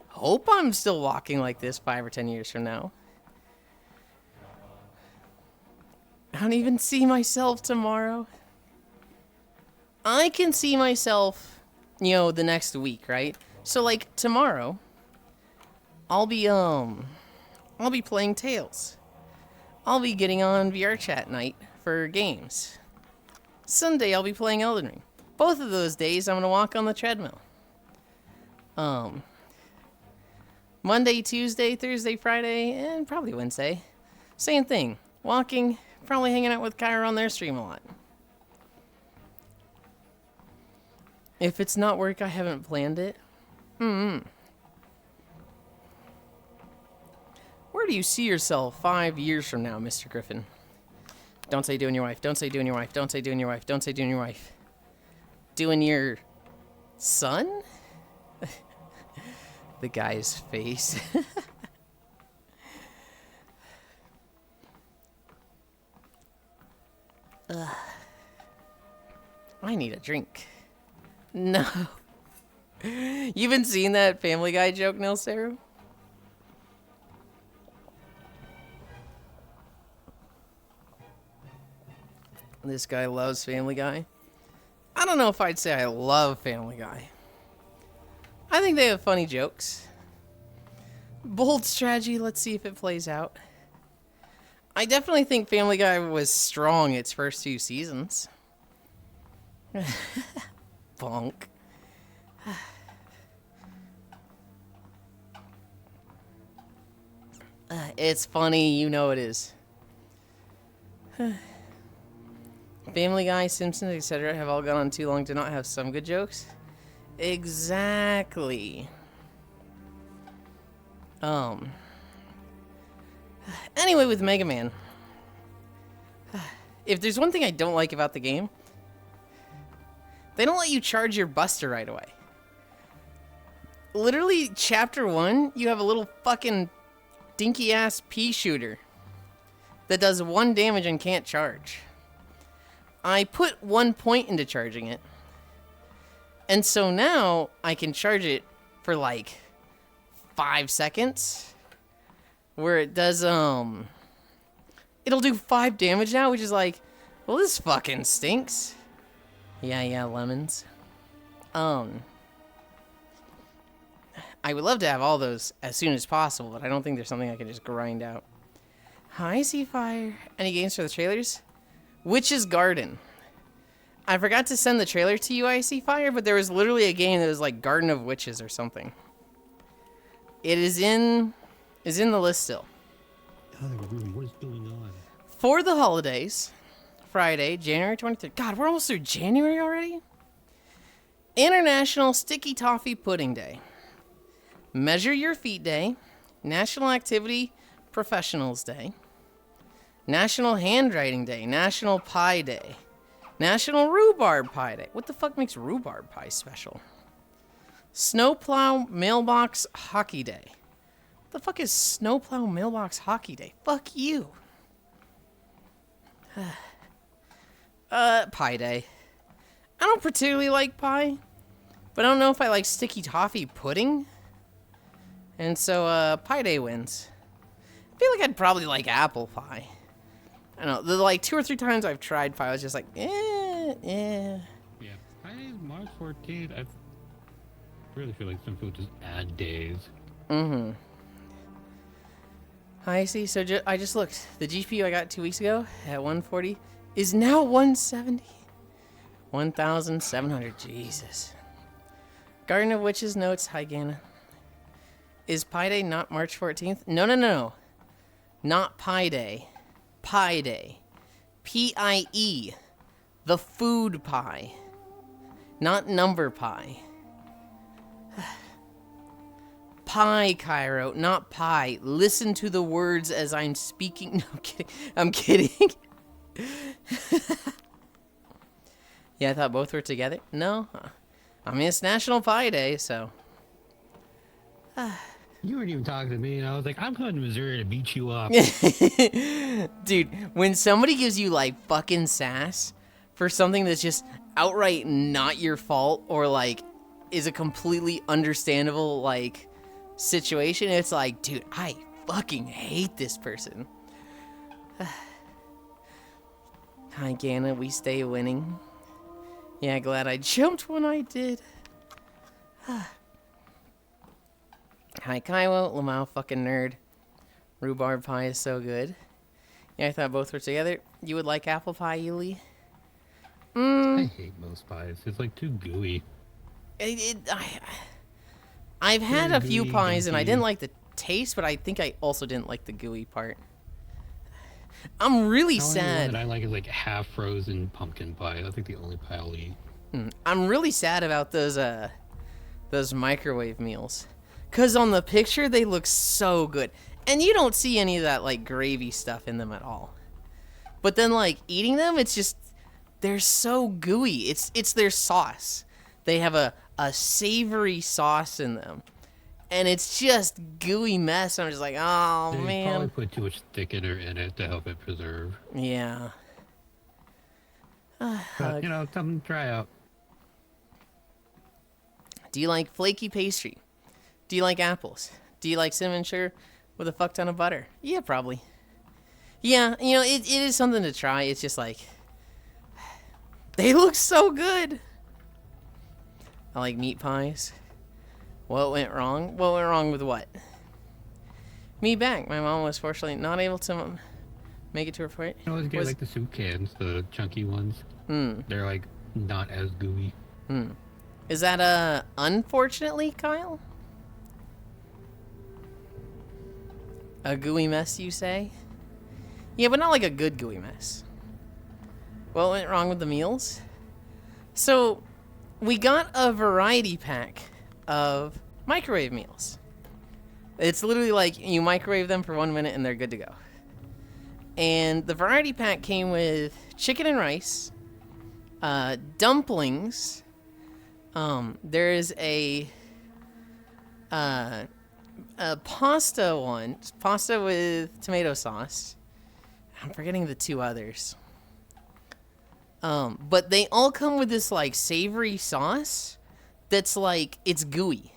hope I'm still walking like this 5 or 10 years from now. I don't even see myself tomorrow. I can see myself, you know, the next week, right? So like tomorrow, I'll be playing Tales. I'll be getting on VR chat night for games. Sunday I'll be playing Elden Ring. Both of those days I'm gonna walk on the treadmill. Monday, Tuesday, Thursday, Friday, and probably Wednesday. Same thing. Walking, probably hanging out with Kyra on their stream a lot. If it's not work, I haven't planned it. Where do you see yourself 5 years from now, Mr. Griffin? Don't say doing your wife. Don't say doing your wife. Don't say doing your wife. Don't say doing your wife. Doing your son? The guy's face. I need a drink. No. You been seeing that Family Guy joke, Nil Saru? This guy loves Family Guy. I don't know if I'd say I love Family Guy. I think they have funny jokes. Bold strategy, let's see if it plays out. I definitely think Family Guy was strong its first few seasons. Bonk. It's funny, you know it is. Family Guy, Simpsons, etc. have all gone on too long to not have some good jokes. Exactly. Anyway, with Mega Man. If there's one thing I don't like about the game, they don't let you charge your Buster right away. Literally, Chapter 1, you have a little fucking dinky-ass pea shooter that does 1 damage and can't charge. I put 1 point into charging it. And so now I can charge it for like 5 seconds. Where it does, it'll do 5 damage now, which is like, well, this fucking stinks. Yeah, lemons. I would love to have all those as soon as possible, but I don't think there's something I can just grind out. Hi, Seafire. Any games for the trailers? Witch's Garden. I forgot to send the trailer to you, I Seafire, but there was literally a game that was like Garden of Witches or something. It is in the list still. What is going on? For the holidays, Friday, January 23rd. God, we're almost through January already? International Sticky Toffee Pudding Day. Measure Your Feet Day. National Activity Professionals Day. National Handwriting Day. National Pie Day. National Rhubarb Pie Day. What the fuck makes rhubarb pie special? Snowplow Mailbox Hockey Day. What the fuck is Snowplow Mailbox Hockey Day? Fuck you. Pie Day. I don't particularly like pie, but I don't know if I like sticky toffee pudding. And so, Pie Day wins. I feel like I'd probably like apple pie. I don't know, the like 2 or 3 times I've tried pie, I was just like, eh. Yeah, I March 14th. I really feel like some people just add days. I see. So I just looked. The GPU I got 2 weeks ago at 140 is now 170. 1,700. Jesus. Garden of Witches notes. Hi, Gana. Is Pi Day not March 14th? No, no, no, no. Not Pi Day. Pi Day. P-I-E. The food pie. Not number pie. Pie, Cairo, not pie. Listen to the words as I'm speaking. No, I'm kidding. I'm kidding. Yeah, I thought both were together. No. I mean, it's National Pie Day, so. You weren't even talking to me, and I was like, I'm going to Missouri to beat you up. Dude, when somebody gives you, like, fucking sass for something that's just outright not your fault or, like, is a completely understandable, like, situation, it's like, dude, I fucking hate this person. Hi, Gana, we stay winning. Yeah, glad I jumped when I did. Hi, Kaiwo, Lamau, fucking nerd. Rhubarb pie is so good. Yeah, I thought both were together. You would like apple pie, Yuli? I hate most pies. It's like too gooey. I've had Very a few gooey, pies and I gunky. didn't like the taste, but I think I also didn't like the gooey part. I'm really The only one sad. that I like is like half frozen pumpkin pie. That's like the only pie I'll eat. I'm really sad about those microwave meals. 'Cause on the picture they look so good. And you don't see any of that like gravy stuff in them at all. But then like eating them, it's just they're so gooey. It's their sauce. They have a savory sauce in them. And it's just gooey mess. I'm just like, oh They man. probably put too much thickener in it to help it preserve. Yeah. But, you know, something to try out. Do you like flaky pastry? Do you like apples? Do you like cinnamon sugar with a fuck ton of butter? Yeah, probably. Yeah, you know, it is something to try. It's just like, they look so good. I like meat pies. What went wrong? What went wrong with what? Me back. My mom was fortunately not able to make it to her flight. You always get like the soup cans, the chunky ones. They're like not as gooey. Is that unfortunately, Kyle? A gooey mess, you say? Yeah, but not like a good gooey mess. What went wrong with the meals? So, we got a variety pack of microwave meals. It's literally like you microwave them for 1 minute and they're good to go. And the variety pack came with chicken and rice, dumplings. There is a pasta one, pasta with tomato sauce. I'm forgetting the two others. But they all come with this like savory sauce that's like, it's gooey.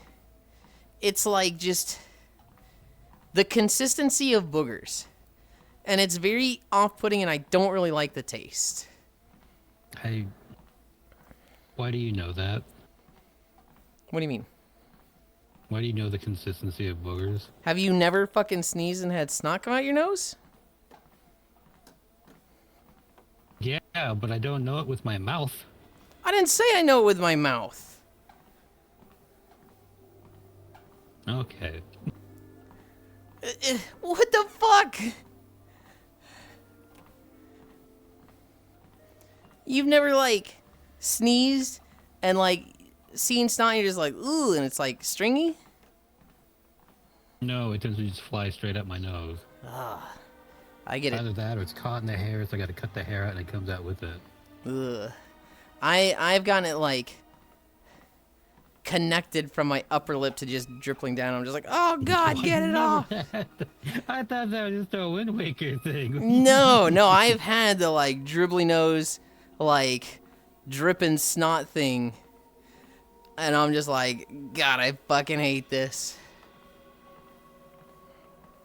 It's like just the consistency of boogers. And it's very off-putting and I don't really like the taste. Why do you know that? What do you mean? Why do you know the consistency of boogers? Have you never fucking sneezed and had snot come out your nose? Yeah, but I don't know it with my mouth. I didn't say I know it with my mouth. Okay. What the fuck? You've never, like, sneezed and, like, seen snot and you're just like, ooh, and it's, like, stringy? No, it tends to just fly straight up my nose. I get it. Either that or it's caught in the hair, so I gotta cut the hair out and it comes out with it. Ugh. I've gotten it, like, connected from my upper lip to just dripping down. I'm just like, oh, God, get it off. I thought that was just a Wind Waker thing. No, I've had the, like, dribbly nose, like, dripping snot thing. And I'm just like, God, I fucking hate this.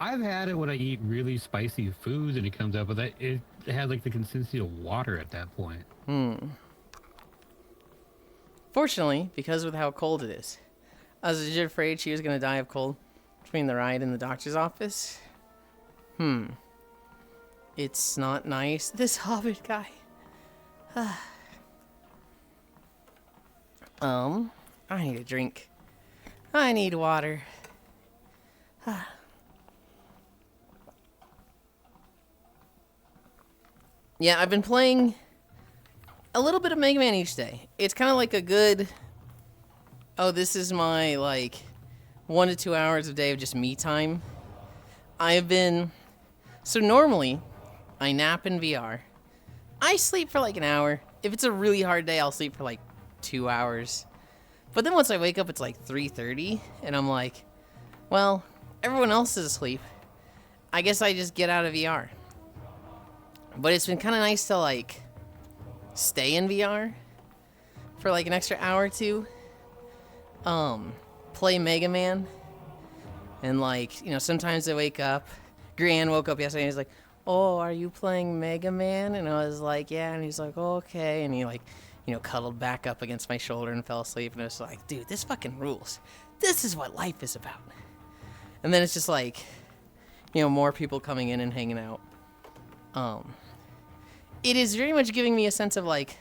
I've had it when I eat really spicy foods and it comes out, but it has like the consistency of water at that point. Fortunately, because with how cold it is, I was legit afraid she was going to die of cold between the ride and the doctor's office. It's not nice. This Hobbit guy. I need a drink. I need water. Yeah, I've been playing a little bit of Mega Man each day. It's kind of like a good... Oh, this is my, like, 1 to 2 hours a day of just me time. I've been... So normally, I nap in VR. I sleep for like an hour. If it's a really hard day, I'll sleep for like 2 hours. But then once I wake up, it's like 3:30, and I'm like, well, everyone else is asleep. I guess I just get out of VR. But it's been kind of nice to, like, stay in VR for like an extra hour or two. Play Mega Man. And, like, you know, sometimes I wake up. Gran woke up yesterday and he's like, oh, are you playing Mega Man? And I was like, yeah. And he's like, oh, okay. And he, like, you know, cuddled back up against my shoulder and fell asleep. And I was like, dude, this fucking rules. This is what life is about. And then it's just like, you know, more people coming in and hanging out. It is very much giving me a sense of, like,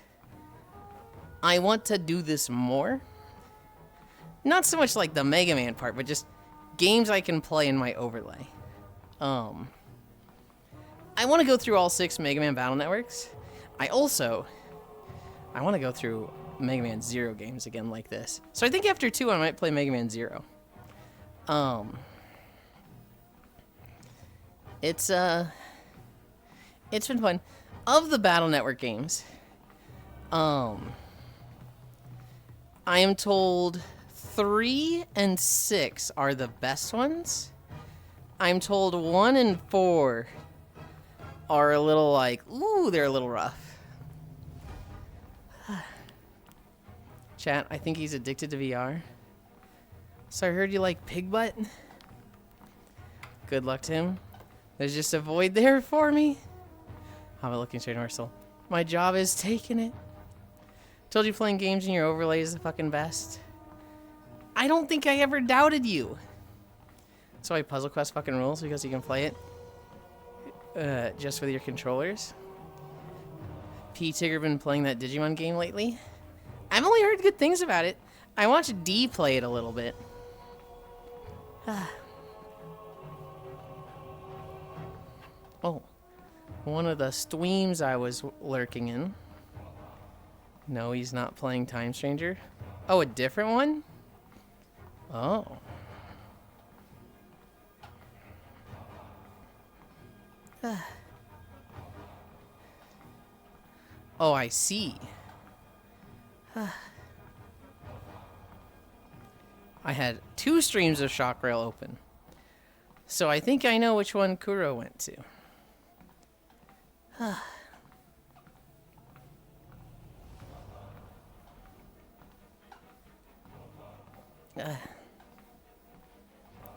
I want to do this more. Not so much like the Mega Man part, but just games I can play in my overlay. I want to go through all 6 Mega Man Battle Networks. I want to go through Mega Man 0 games again like this. So I think after 2, I might play Mega Man 0. It's been fun. Of the Battle Network games, I am told 3 and 6 are the best ones. I'm told 1 and 4 are a little like, ooh, they're a little rough. Chat, I think he's addicted to VR. So I heard you like pig butt. Good luck to him. There's just a void there for me. How about looking straight universal? My job is taking it. Told you playing games in your overlay is the fucking best. I don't think I ever doubted you. That's why Puzzle Quest fucking rules, because you can play it just with your controllers. P-Tigger been playing that Digimon game lately? I've only heard good things about it. I watched D play it a little bit. Oh. One of the streams I was lurking in. No, he's not playing Time Stranger. Oh, a different one? Oh. Oh, I see. I had 2 streams of Shock Rail open. So I think I know which one Kuro went to.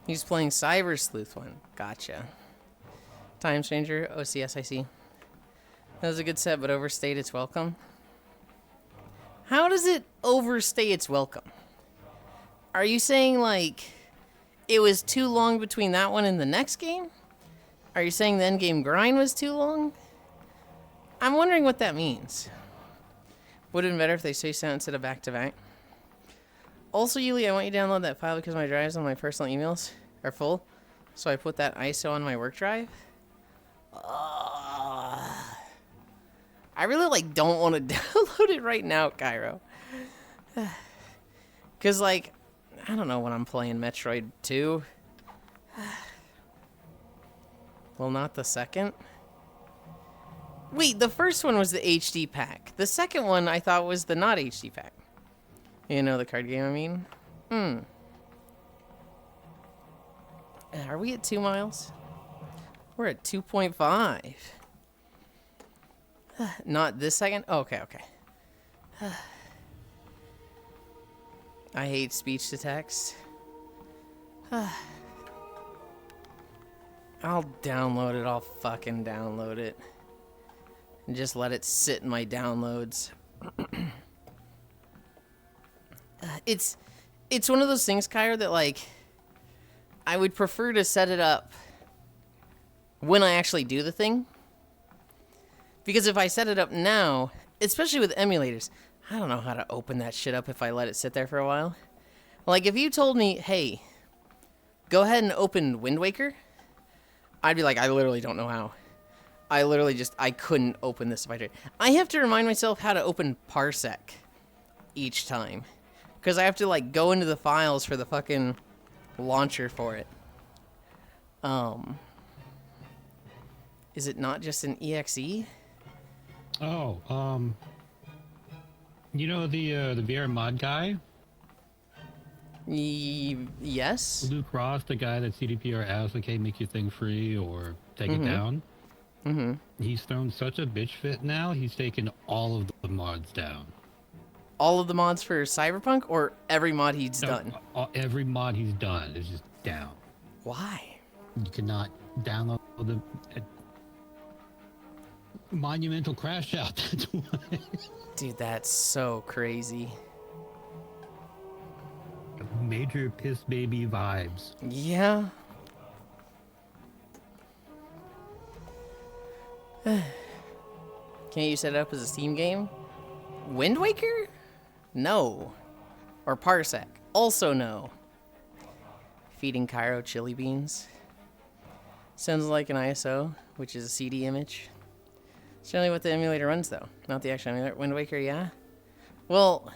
He's playing Cyber Sleuth one. Gotcha. Time Stranger, OCS, I see. That was a good set, but overstayed its welcome. How does it overstay its welcome? Are you saying, like, it was too long between that one and the next game? Are you saying the endgame grind was too long? I'm wondering what that means. Would have been better if they stay sent instead of back-to-back. Also, Yuli, I want you to download that file because my drives on my personal emails are full. So I put that ISO on my work drive. I really, like, don't want to download it right now, Cairo. Because, like, I don't know when I'm playing Metroid 2. Well, not the second. Wait, the first one was the HD pack. The second one I thought was the not HD pack. You know the card game I mean? Are we at 2 miles? We're at 2.5. Not this second? Oh, okay. I hate speech to text. I'll download it. I'll fucking download it. And just let it sit in my downloads. It's one of those things, Kyra, that, like, I would prefer to set it up when I actually do the thing. Because if I set it up now, especially with emulators, I don't know how to open that shit up if I let it sit there for a while. Like, if you told me, hey, go ahead and open Wind Waker, I'd be like, I literally don't know how. I couldn't open this if I tried. I have to remind myself how to open Parsec each time. Because I have to, like, go into the files for the fucking launcher for it. Is it not just an EXE? Oh, you know the VR mod guy? Yes. Luke Ross, the guy that CDPR asked, like, hey, make your thing free or take it down. Mm-hmm. He's thrown such a bitch fit now, he's taken all of the mods down. All of the mods for Cyberpunk, or every mod he's done? Every mod he's done is just down. Why? You cannot download the monumental crash out. That's why. Dude, that's so crazy. Major piss baby vibes. Yeah. Can't you set it up as a Steam game? Wind Waker? No. Or Parsec? Also no. Feeding Cairo chili beans. Sounds like an ISO, which is a CD image. It's generally what the emulator runs, though. Not the actual emulator. Wind Waker, yeah? Well,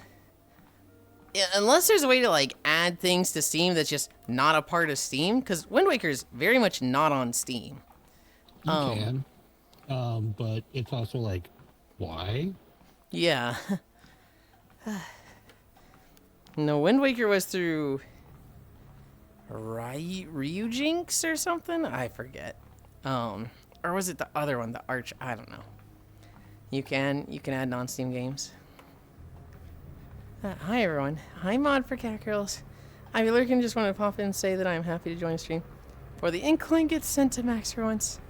yeah, unless there's a way to, like, add things to Steam that's just not a part of Steam, because Wind Waker's very much not on Steam. You can. But it's also like, why? Yeah. No, Wind Waker was through Ryujinx or something? I forget. Or was it the other one, the Arch? I don't know. You can add non-Steam games. Hi everyone. Hi Mod for Cat Girls. I've been lurking, just wanted to pop in and say that I'm happy to join the stream. Before the Incline gets sent to Max for once.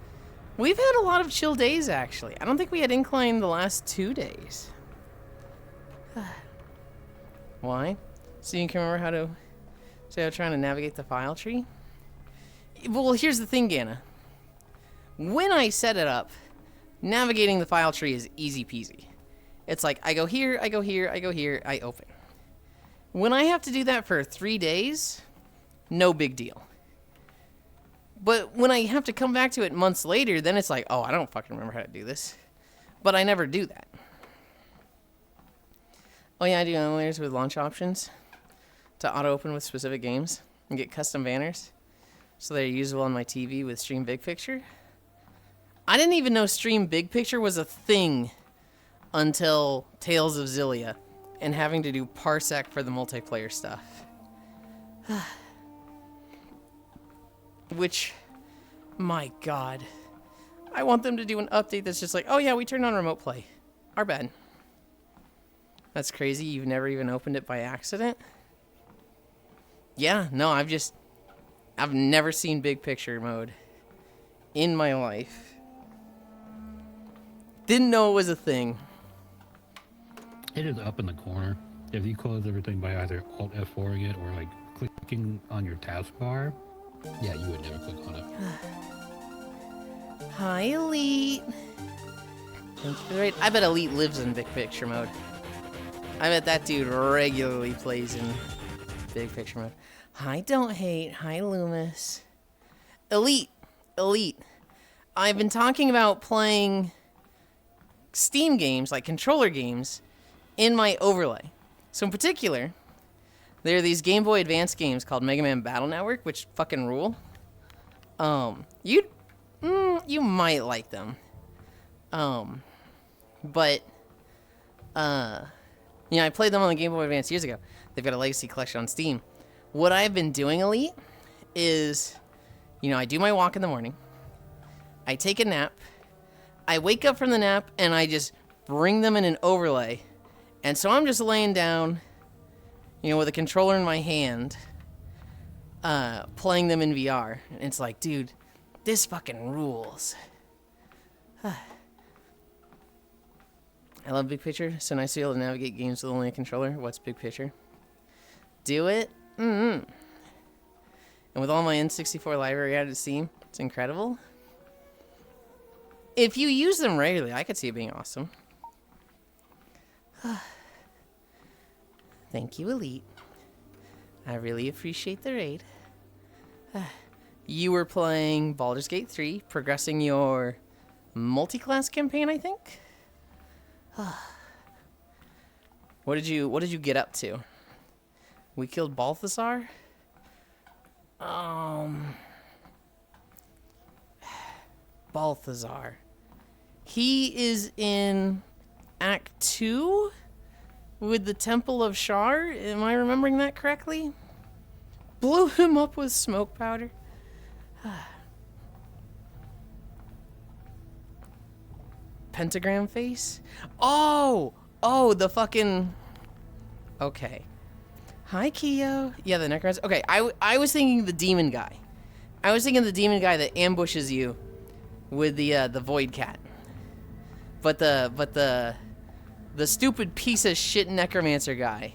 We've had a lot of chill days, actually. I don't think we had Incline the last 2 days. Why? So you can remember how to... So you're trying to navigate the file tree? Well, here's the thing, Ganna. When I set it up, navigating the file tree is easy peasy. It's like, I go here, I go here, I go here, I open. When I have to do that for 3 days, no big deal. But when I have to come back to it months later, then it's like, oh, I don't fucking remember how to do this. But I never do that. Oh yeah, I do emulators with launch options to auto-open with specific games and get custom banners so they're usable on my TV with Stream Big Picture. I didn't even know Stream Big Picture was a thing until Tales of Zillia and having to do Parsec for the multiplayer stuff. Which, my god. I want them to do an update that's just like, oh yeah, we turned on remote play. Our bad. That's crazy, you've never even opened it by accident? Yeah, no, I've never seen big picture mode in my life. Didn't know it was a thing. It is up in the corner. If you close everything by either Alt F4ing it or like clicking on your taskbar, yeah, you would never click on it. Hi, Elite. Thank you for the raid. I bet Elite lives in big picture mode. I bet that dude regularly plays in big picture mode. Hi, Don't Hate. Hi, Loomis. Elite. I've been talking about playing Steam games, like controller games, in my overlay. So in particular, there are these Game Boy Advance games called Mega Man Battle Network, which fucking rule. You might like them. But I played them on the Game Boy Advance years ago. They've got a legacy collection on Steam. What I've been doing, Elite, is, I do my walk in the morning. I take a nap. I wake up from the nap, and I just bring them in an overlay. And so I'm just laying down, with a controller in my hand, playing them in VR. And it's like, dude, this fucking rules. I love big picture. So nice to be able to navigate games with only a controller. What's big picture? Do it. And with all my N64 library added to Steam, it's incredible. If you use them regularly, I could see it being awesome. Thank you, Elite. I really appreciate the raid. You were playing Baldur's Gate 3, progressing your multi-class campaign, I think? What did you get up to? We killed Balthazar? Balthazar. He is in Act 2 with the Temple of Shar. Am I remembering that correctly? Blew him up with smoke powder. Pentagram face? Oh, the fucking... Okay. Hi, Keo. Yeah, the Necromancer. Okay, I was thinking the demon guy. I was thinking the demon guy that ambushes you with the Void Cat. But the stupid piece of shit Necromancer guy.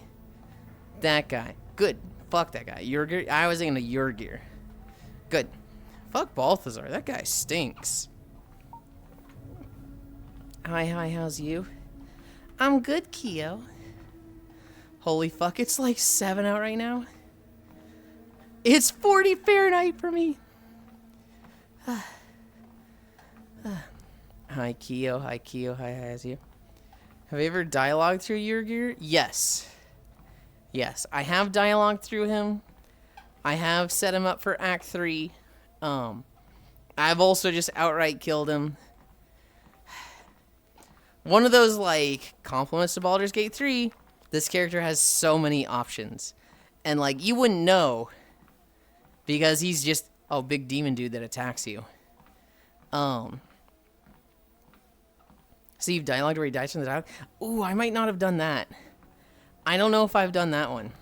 That guy. Good. Fuck that guy. Yurgir. I was thinking of Yurgir. Good. Fuck Balthazar. That guy stinks. Hi, how's you? I'm good, Keo. Holy fuck, it's like 7 out right now. It's 40 Fahrenheit for me. Hi, Keo. Hi, how's you? Have you ever dialogued through Yurgir? Yes. Yes, I have dialogued through him. I have set him up for Act 3. I've also just outright killed him. One of those, like, compliments to Baldur's Gate 3, this character has so many options. And, like, you wouldn't know because he's just a big demon dude that attacks you. So you've dialogued where he dies from the dialogue? Ooh, I might not have done that. I don't know if I've done that one.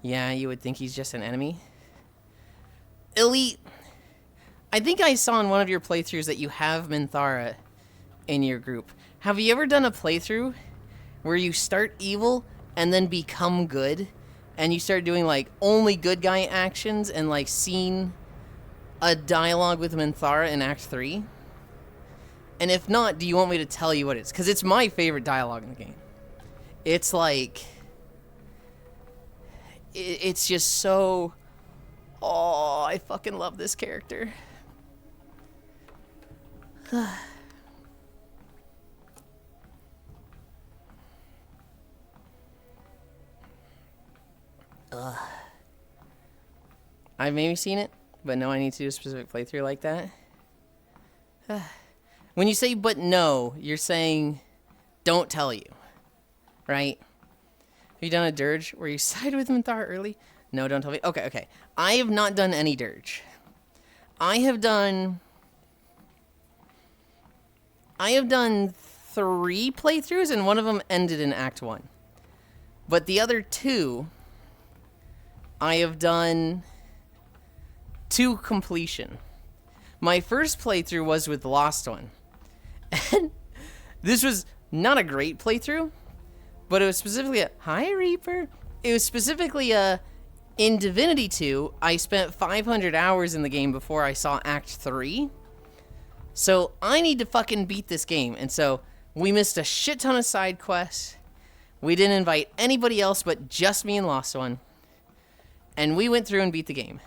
Yeah, you would think he's just an enemy. Elite. I think I saw in one of your playthroughs that you have Minthara in your group. Have you ever done a playthrough where you start evil and then become good? And you start doing, like, only good guy actions and, like, seen a dialogue with Minthara in Act 3? And if not, do you want me to tell you what it is? Because it's my favorite dialogue in the game. It's like... It's just so... Oh, I fucking love this character. I've maybe seen it, but no, I need to do a specific playthrough like that. When you say but no, you're saying don't tell you, right? Have you done a dirge where you side with Minthara early? No, don't tell me. Okay. I have not done any dirge. I have done 3 playthroughs, and one of them ended in Act 1. But the other 2, I have done to completion. My first playthrough was with the Lost One. And this was not a great playthrough, but it was specifically a... Hi, Reaper. It was specifically a... In Divinity 2, I spent 500 hours in the game before I saw Act 3. So I need to fucking beat this game. And so we missed a shit ton of side quests. We didn't invite anybody else but just me and Lost One. And we went through and beat the game.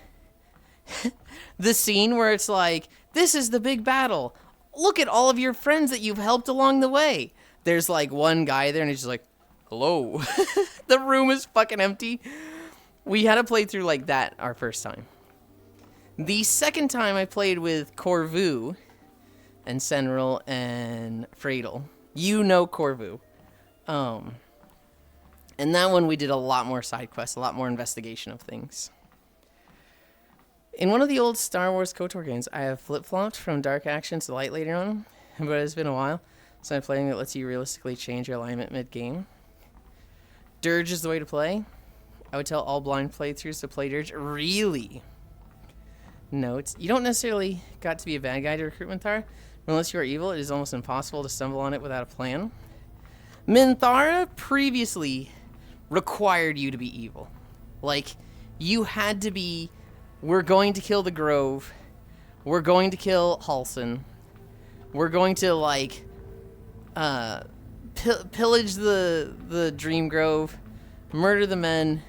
The scene where it's like, this is the big battle. Look at all of your friends that you've helped along the way. There's like one guy there and he's just like, hello. The room is fucking empty. We had a playthrough like that our first time. The second time I played with Corvu and Senril and Fradel. You know Corvu. And that one we did a lot more side quests, a lot more investigation of things. In one of the old Star Wars KOTOR games, I have flip-flopped from dark actions to light later on, but it's been a while, so I'm playing that lets you realistically change your alignment mid-game. Dirge is the way to play. I would tell all blind playthroughs to play Dirge. Really? Notes. You don't necessarily got to be a bad guy to recruit Minthara. Unless you are evil, it is almost impossible to stumble on it without a plan. Minthara previously required you to be evil. Like, you had to be... We're going to kill the Grove. We're going to kill Halsin. We're going to like pillage the Dream Grove, murder the men,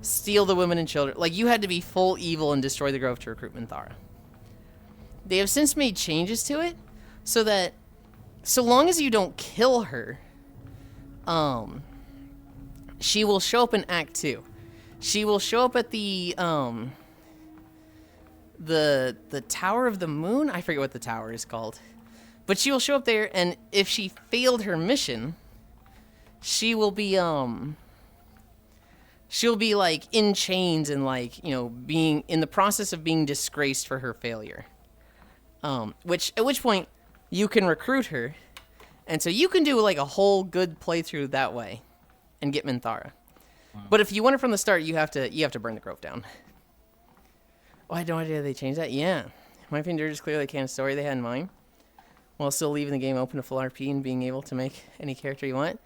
steal the women and children. Like, you had to be full evil and destroy the grove to recruit Minthara. They have since made changes to it so that so long as you don't kill her, she will show up in Act 2. She will show up at the Tower of the Moon. I forget what the tower is called. But she will show up there, and if she failed her mission, she'll be like in chains and like, you know, being in the process of being disgraced for her failure. At which point you can recruit her, and so you can do like a whole good playthrough that way and get Minthara. Wow. But if you want it from the start, you have to burn the grove down. Oh, I had no idea they changed that. Yeah, my opinion is clearly a kind of story they had in mind, while still leaving the game open to full RP and being able to make any character you want.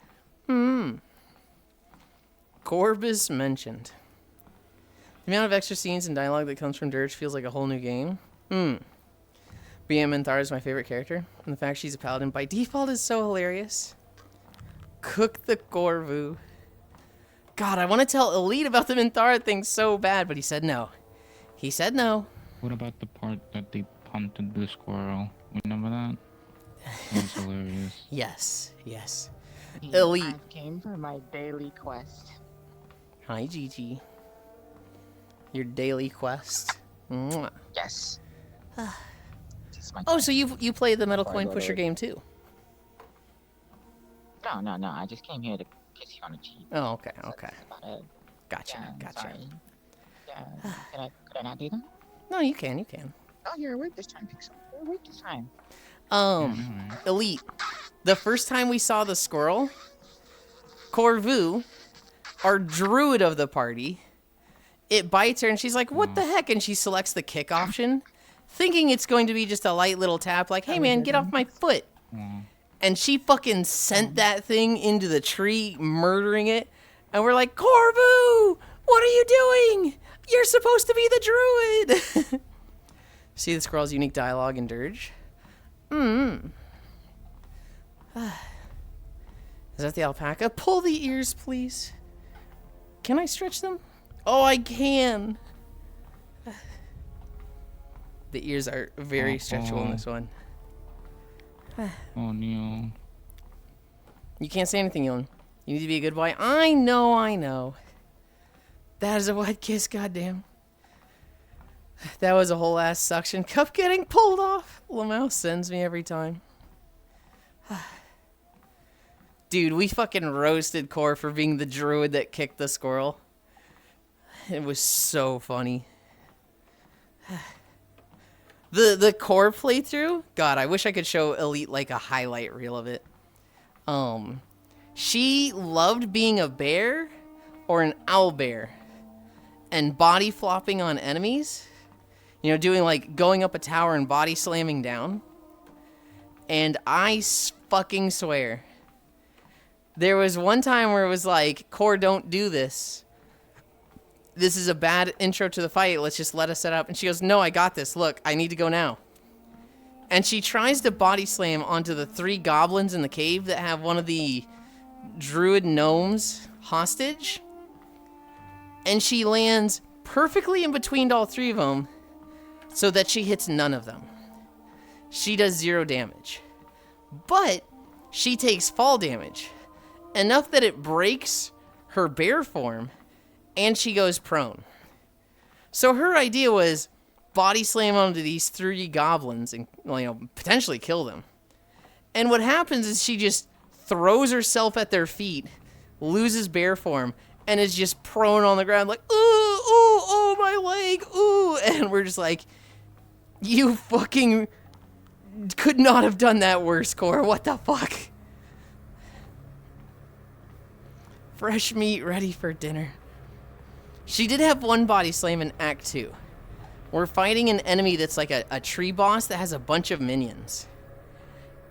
Corbus mentioned. The amount of extra scenes and dialogue that comes from Dirge feels like a whole new game. BM Minthara is my favorite character, and the fact she's a paladin by default is so hilarious. Cook the Corvu. God, I want to tell Elite about the Minthara thing so bad, but he said no. He said no. What about the part that they punted the squirrel? Remember that? That was hilarious. Yes, yes. Yeah, Elite. I came for my daily quest. Hi, Gigi. Your daily quest. Mwah. Yes. Oh, so you play the Metal Coin Pusher game too? No. I just came here to kiss you on the cheek. Oh, okay. That's about it. Gotcha. Sorry. Yeah. Could I not do that? No, you can. Oh, you're awake this time, Pixel. You're awake this time. Elite. The first time we saw the squirrel, Corvu, our druid of the party, it bites her and she's like, what the heck? And she selects the kick option, thinking it's going to be just a light little tap like, hey man, get off my foot. And she fucking sent that thing into the tree, murdering it. And we're like, Corvu, what are you doing? You're supposed to be the druid. See the squirrel's unique dialogue in Dirge? Is that the alpaca? Pull the ears, please. Can I stretch them? Oh, I can. The ears are very stretchable in this one. Oh, no. You can't say anything, Yulind. You need to be a good boy. I know. That is a wet kiss, goddamn. That was a whole ass suction cup getting pulled off. Lamau sends me every time. Dude, we fucking roasted Core for being the druid that kicked the squirrel. It was so funny. The Core playthrough, God, I wish I could show Elite like a highlight reel of it. She loved being a bear or an owlbear and body flopping on enemies. You know, doing like going up a tower and body slamming down. And I fucking swear, there was one time where it was like, Core, don't do this. This is a bad intro to the fight. Let's just let us set up. And she goes, no, I got this. Look, I need to go now. And she tries to body slam onto the 3 goblins in the cave that have one of the druid gnomes hostage. And she lands perfectly in between all 3 of them so that she hits none of them. She does 0 damage. But she takes fall damage. Enough that it breaks her bear form and she goes prone. So her idea was body slam onto these 3 goblins and, well, you know, potentially kill them. And what happens is she just throws herself at their feet, loses bear form, and is just prone on the ground like, ooh, oh, my leg, ooh. And we're just like, you fucking could not have done that worse, Core. What the fuck? Fresh meat ready for dinner. She did have one body slam in Act 2. We're fighting an enemy that's like a tree boss that has a bunch of minions.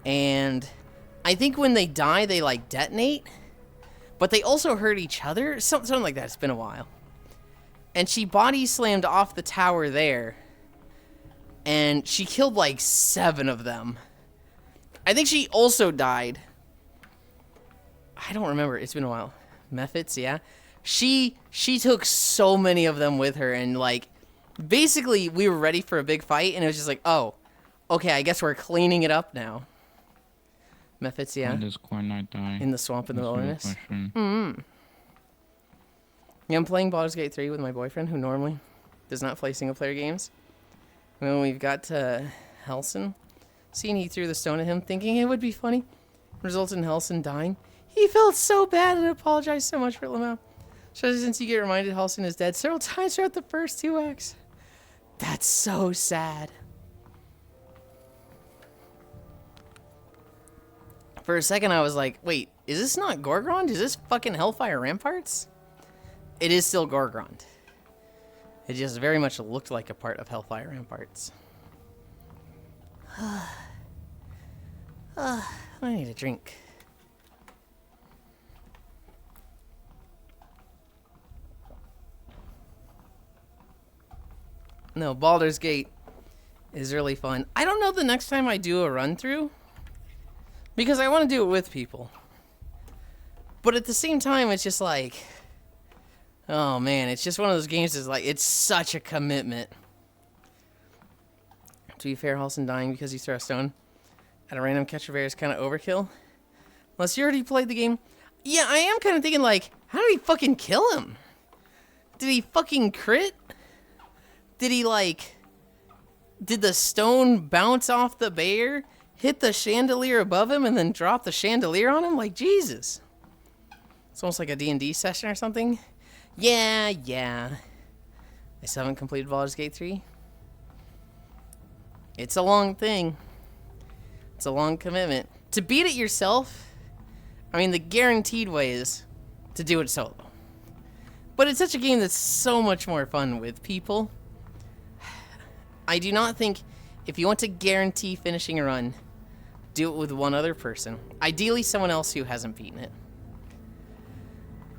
And I think when they die, they like detonate. But they also hurt each other. Something like that. It's been a while. And she body slammed off the tower there. And she killed like 7 of them. I think she also died. I don't remember. It's been a while. Mephits, yeah. She took so many of them with her, and like, basically we were ready for a big fight, and it was just like, oh, okay, I guess we're cleaning it up now. Mephits, yeah. When does Core Knight die? In the swamp in the That's a real wilderness. question. Yeah, I'm playing Baldur's Gate 3 with my boyfriend, who normally does not play single-player games. When we've got to Helson, seeing he threw the stone at him, thinking it would be funny, resulted in Helson dying. He felt so bad and apologized so much for Lamau. Especially since you get reminded Helson is dead several times throughout the first 2 acts. That's so sad. For a second, I was like, wait, is this not Gorgrond? Is this fucking Hellfire Ramparts? It is still Gorgrond. It just very much looked like a part of Hellfire Ramparts. I need a drink. No, Baldur's Gate is really fun. I don't know the next time I do a run-through, because I want to do it with people. But at the same time, it's just like, oh man, it's just one of those games that's like, it's such a commitment. To be fair, Halson dying because he threw a stone at a random catcher bear is kind of overkill. Unless you already played the game. Yeah, I am kind of thinking like, how did he fucking kill him? Did he fucking crit? Did he like, did the stone bounce off the bear, hit the chandelier above him, and then drop the chandelier on him? Like, Jesus. It's almost like a D&D session or something. Yeah. I still haven't completed Baldur's Gate 3. It's a long thing. It's a long commitment. To beat it yourself, I mean, the guaranteed way is to do it solo. But it's such a game that's so much more fun with people. I do not think, if you want to guarantee finishing a run, do it with one other person. Ideally, someone else who hasn't beaten it.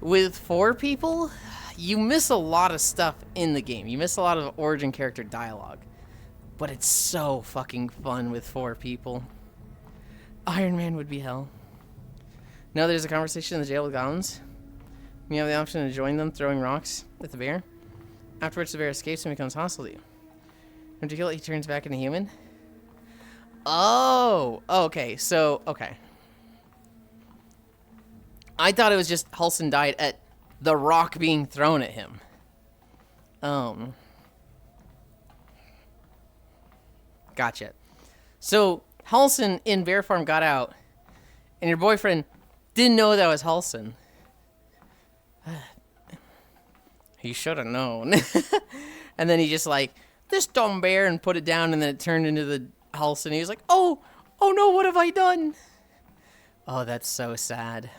With 4 people, you miss a lot of stuff in the game. You miss a lot of origin character dialogue. But it's so fucking fun with 4 people. Iron Man would be hell. Now there's a conversation in the jail with goblins. You have the option to join them throwing rocks at the bear. Afterwards, the bear escapes and becomes hostile to you. When you kill it, he turns back into human. Oh, okay. So, okay. I thought it was just Halson died at the rock being thrown at him. Gotcha. So, Halson in Bear Farm got out, and your boyfriend didn't know that was Halson. He should have known. And then he just like, this dumb bear, and put it down, and then it turned into the Halson. He was like, oh no, what have I done? Oh, that's so sad.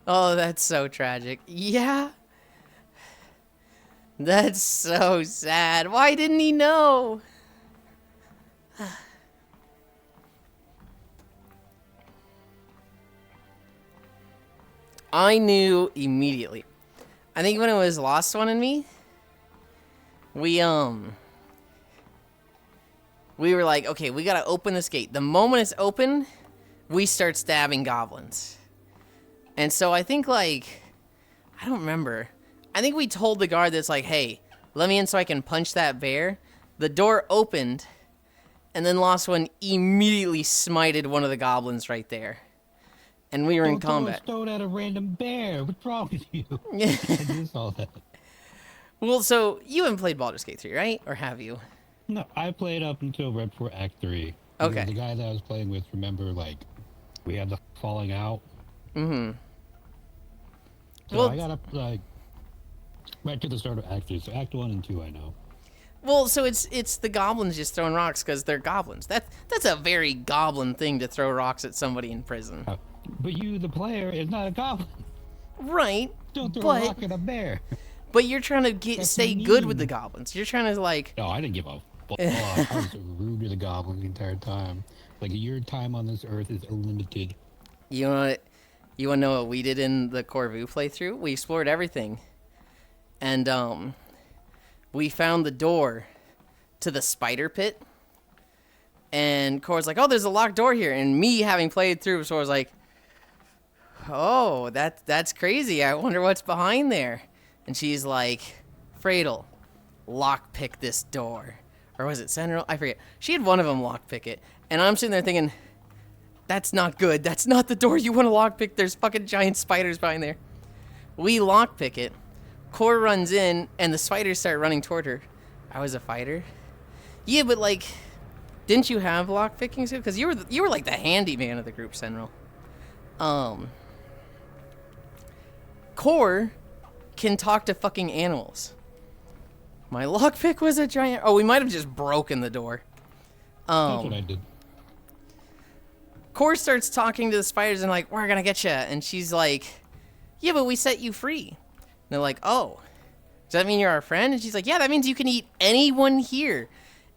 Oh, that's so tragic. Yeah. That's so sad. Why didn't he know? I knew immediately. I think when it was Lost One and me, we were like, okay, we gotta open this gate. The moment it's open, we start stabbing goblins. And so I think, like, I don't remember. I think we told the guard that's like, hey, let me in so I can punch that bear. The door opened, and then Lost One immediately smited one of the goblins right there. And we were in combat. Don't throw a stone at a random bear. What's wrong with you? I just saw that. Well, so you haven't played Baldur's Gate 3, right? Or have you? No, I played up until right before Act 3. Okay. The guy that I was playing with, remember, like, we had the falling out. Mm-hmm. So Well, I got up, like, right to the start of Act 3. So Act 1 and 2, I know. Well, so it's the goblins just throwing rocks because they're goblins. That's a very goblin thing to throw rocks at somebody in prison. But you, the player, is not a goblin. Right. Don't throw a rock at a bear. But you're trying to That's stay mean. good with the goblins. You're trying to, like... No, I didn't give a fuck. I was rude to the goblins the entire time. Like, your time on this earth is unlimited. You want to know what we did in the Corvu playthrough? We explored everything. And, we found the door to the spider pit. And Cora's like, oh, there's a locked door here. And me, having played through, Sora's like, oh, that's crazy. I wonder what's behind there. And she's like, Freydle, lockpick this door. Or was it Sentinel? I forget. She had one of them lockpick it. And I'm sitting there thinking, that's not good. That's not the door you want to lockpick. There's fucking giant spiders behind there. We lockpick it. Cora runs in, and the spiders start running toward her. I was a fighter. Yeah, but like, didn't you have lockpicking? Because you were like the handyman of the group, Sentinel. Core can talk to fucking animals. My lockpick was a giant. Oh, we might have just broken the door. That's what I did. Core starts talking to the spiders and like, we're gonna get you. And she's like, yeah, but we set you free. And they're like, oh, does that mean you're our friend? And she's like, yeah, that means you can eat anyone here.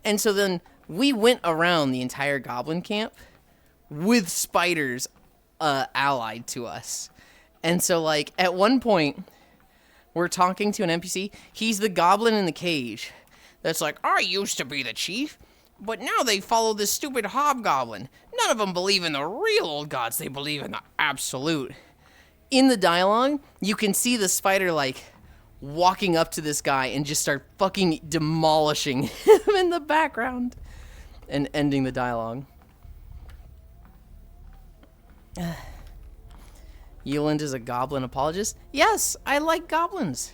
And so then we went around the entire goblin camp with spiders allied to us. And so like at one point, we're talking to an NPC. He's the goblin in the cage. That's like, I used to be the chief, but now they follow this stupid hobgoblin. None of them believe in the real old gods. They believe in the absolute. In the dialogue, you can see the spider like walking up to this guy and just start fucking demolishing him in the background and ending the dialogue. Yulind is a goblin apologist. Yes, I like goblins.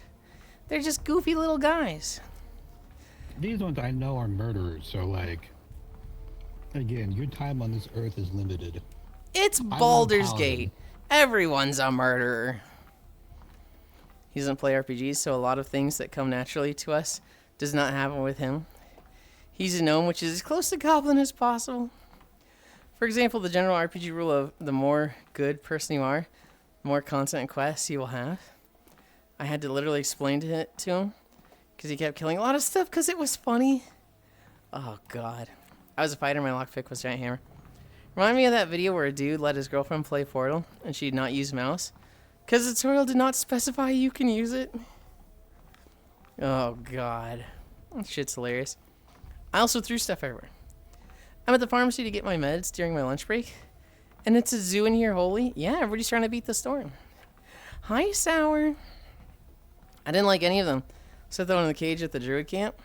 They're just goofy little guys. These ones I know are murderers, so like, again, your time on this earth is limited. It's Baldur's Gate. Everyone's a murderer. He doesn't play RPGs, so a lot of things that come naturally to us does not happen with him. He's a gnome, which is as close to goblin as possible. For example, the general RPG rule of the more good person you are, the more content and quests you will have. I had to literally explain it to him because he kept killing a lot of stuff because it was funny. Oh, God. I was a fighter. My lockpick was giant hammer. Remind me of that video where a dude let his girlfriend play Portal and she'd not use mouse because the tutorial did not specify you can use it. Oh, God. That shit's hilarious. I also threw stuff everywhere. I'm at the pharmacy to get my meds during my lunch break. And it's a zoo in here, holy. Yeah, everybody's trying to beat the storm. Hi, Sour. I didn't like any of them. Set that one in the cage at the druid camp.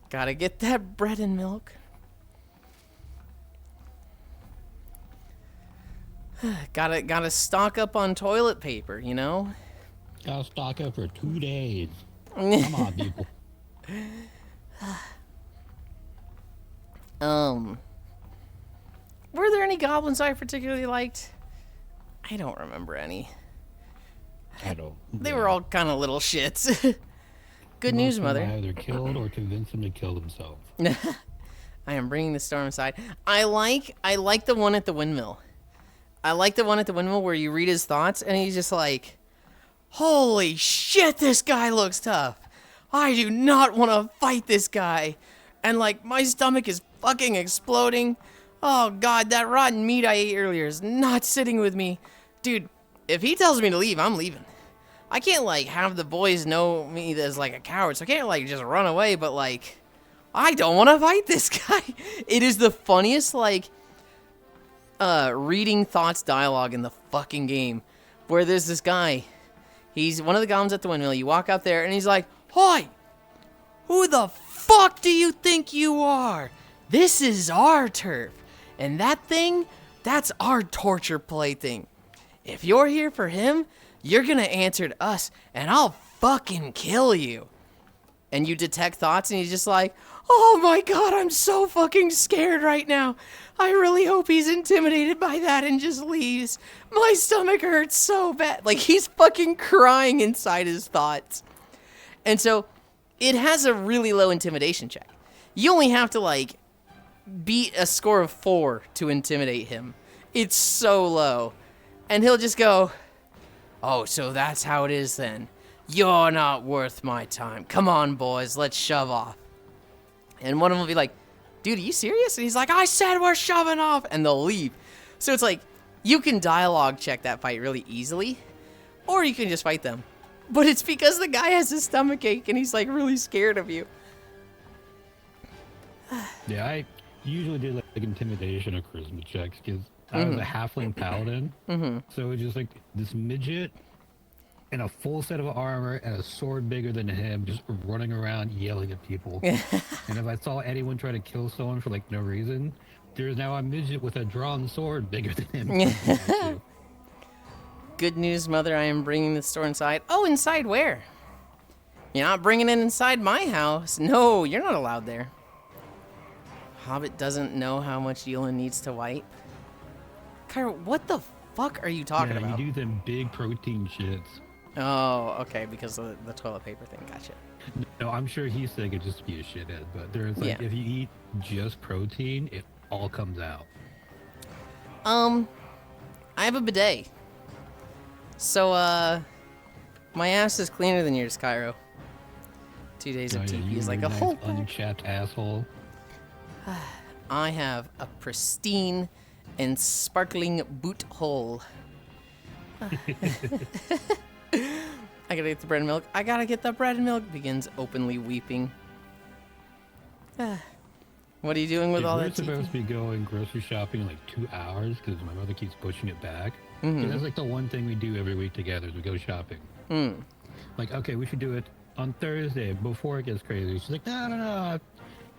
Gotta get that bread and milk. Gotta stock up on toilet paper, you know? Gotta stock up for 2 days. Come on, people. Were there any goblins I particularly liked? I don't remember any. I don't. They were all kind of little shits. Good news, Mother. I either killed or convinced them to kill themselves. I am bringing the storm aside. I like the one at the windmill. I like the one at the windmill where you read his thoughts and he's just like, holy shit, this guy looks tough. I do not want to fight this guy. And like, my stomach is fucking exploding. Oh God, that rotten meat I ate earlier is not sitting with me. Dude, if he tells me to leave, I'm leaving. I can't like have the boys know me as like a coward, so I can't like just run away, but like, I don't want to fight this guy. It is the funniest like reading thoughts dialogue in the fucking game, where there's this guy, he's one of the goblins at the windmill, you walk out there and he's like, hi, who the fuck do you think you are? This is our turf, and that thing, that's our torture plaything. If you're here for him, you're gonna answer to us, and I'll fucking kill you. And you detect thoughts, and he's just like, oh my God, I'm so fucking scared right now. I really hope he's intimidated by that and just leaves. My stomach hurts so bad. Like, he's fucking crying inside his thoughts. And so, it has a really low intimidation check. You only have to, like, beat a score of 4 to intimidate him. It's so low. And he'll just go, oh, so that's how it is then. You're not worth my time. Come on, boys, let's shove off. And one of them will be like, dude, are you serious? And he's like, I said we're shoving off. And they'll leave. So it's like, you can dialogue check that fight really easily, or you can just fight them. But it's because the guy has a stomach ache and he's like really scared of you. Yeah, I usually do like intimidation or charisma checks because I was a halfling paladin. So it's just like this midget in a full set of armor and a sword bigger than him, just running around yelling at people. And if I saw anyone try to kill someone for like no reason, there's now a midget with a drawn sword bigger than him. Good news, mother. I am bringing the store inside. Oh, inside where? You're not bringing it inside my house. No, you're not allowed there. Hobbit doesn't know how much Yulind needs to wipe. Kyra, what the fuck are you talking about? You do them big protein shits. Oh, okay, because of the toilet paper thing. Gotcha. No, I'm sure he's saying it just to be a shithead, but there's like, if you eat just protein, it all comes out. I have a bidet. So, my ass is cleaner than yours, Cairo. 2 days of TP is like a whole unchapped asshole. I have a pristine and sparkling boot hole. I gotta get the bread and milk. I gotta get the bread and milk. Begins openly weeping. What are you doing with all that TP? We're supposed to be going grocery shopping in like 2 hours because my mother keeps pushing it back. That's like the one thing we do every week together is we go shopping. Like, okay, we should do it on Thursday before it gets crazy. She's like, no.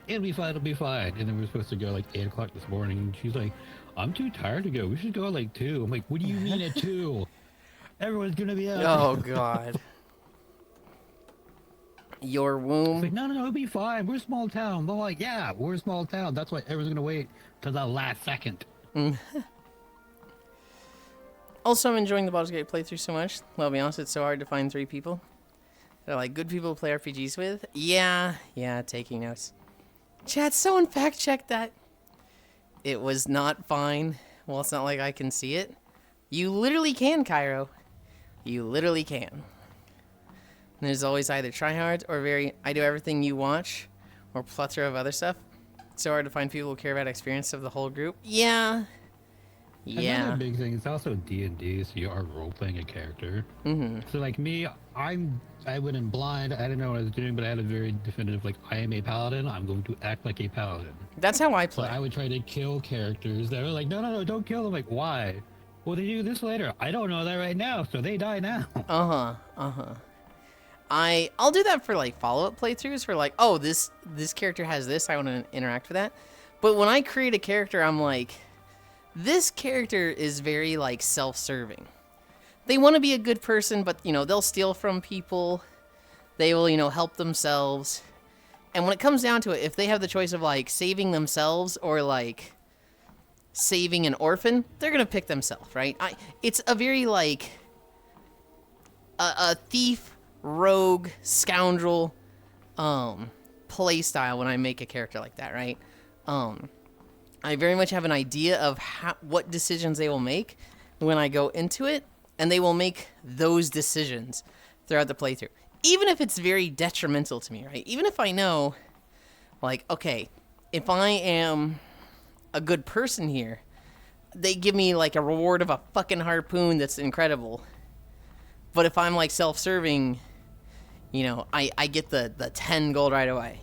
It'll be fine, And then we're supposed to go like 8 o'clock this morning. And she's like, I'm too tired to go. We should go at like 2. I'm like, what do you mean at 2? Everyone's going to be out. Oh, God. Your womb. It's like, no, it'll be fine. We're a small town. They're like, yeah, we're a small town. That's why everyone's going to wait till the last second. Also, I'm enjoying the Baldur's Gate playthrough so much. Well, I'll be honest, it's so hard to find 3 people. They're like good people to play RPGs with. Yeah, taking notes. Chat, someone fact checked that. It was not fine. Well, it's not like I can see it. You literally can, Cairo. You literally can. There's always either tryhards or I do everything you watch, or plethora of other stuff. It's so hard to find people who care about experience of the whole group. Yeah. Another big thing, it's also D&D, so you are role-playing a character. So like me, I went in blind, I didn't know what I was doing, but I had a very definitive, like, I am a paladin, I'm going to act like a paladin. That's how I play. So I would try to kill characters that were like, no, don't kill them. Like, why? Well, they do this later. I don't know that right now, so they die now. I'll do that for like follow-up playthroughs for like, oh, this character has this, I want to interact with that. But when I create a character, I'm like, this character is very like self-serving. They want to be a good person, but they'll steal from people. They will, help themselves. And when it comes down to it, if they have the choice of like saving themselves or like saving an orphan, they're gonna pick themselves, right? It's a very like a thief, rogue, scoundrel play style when I make a character like that, right? I very much have an idea of what decisions they will make when I go into it, and they will make those decisions throughout the playthrough. Even if it's very detrimental to me, right? Even if I know, like, okay, if I am a good person here, they give me, like, a reward of a fucking harpoon that's incredible. But if I'm, like, self-serving, I get the 10 gold right away.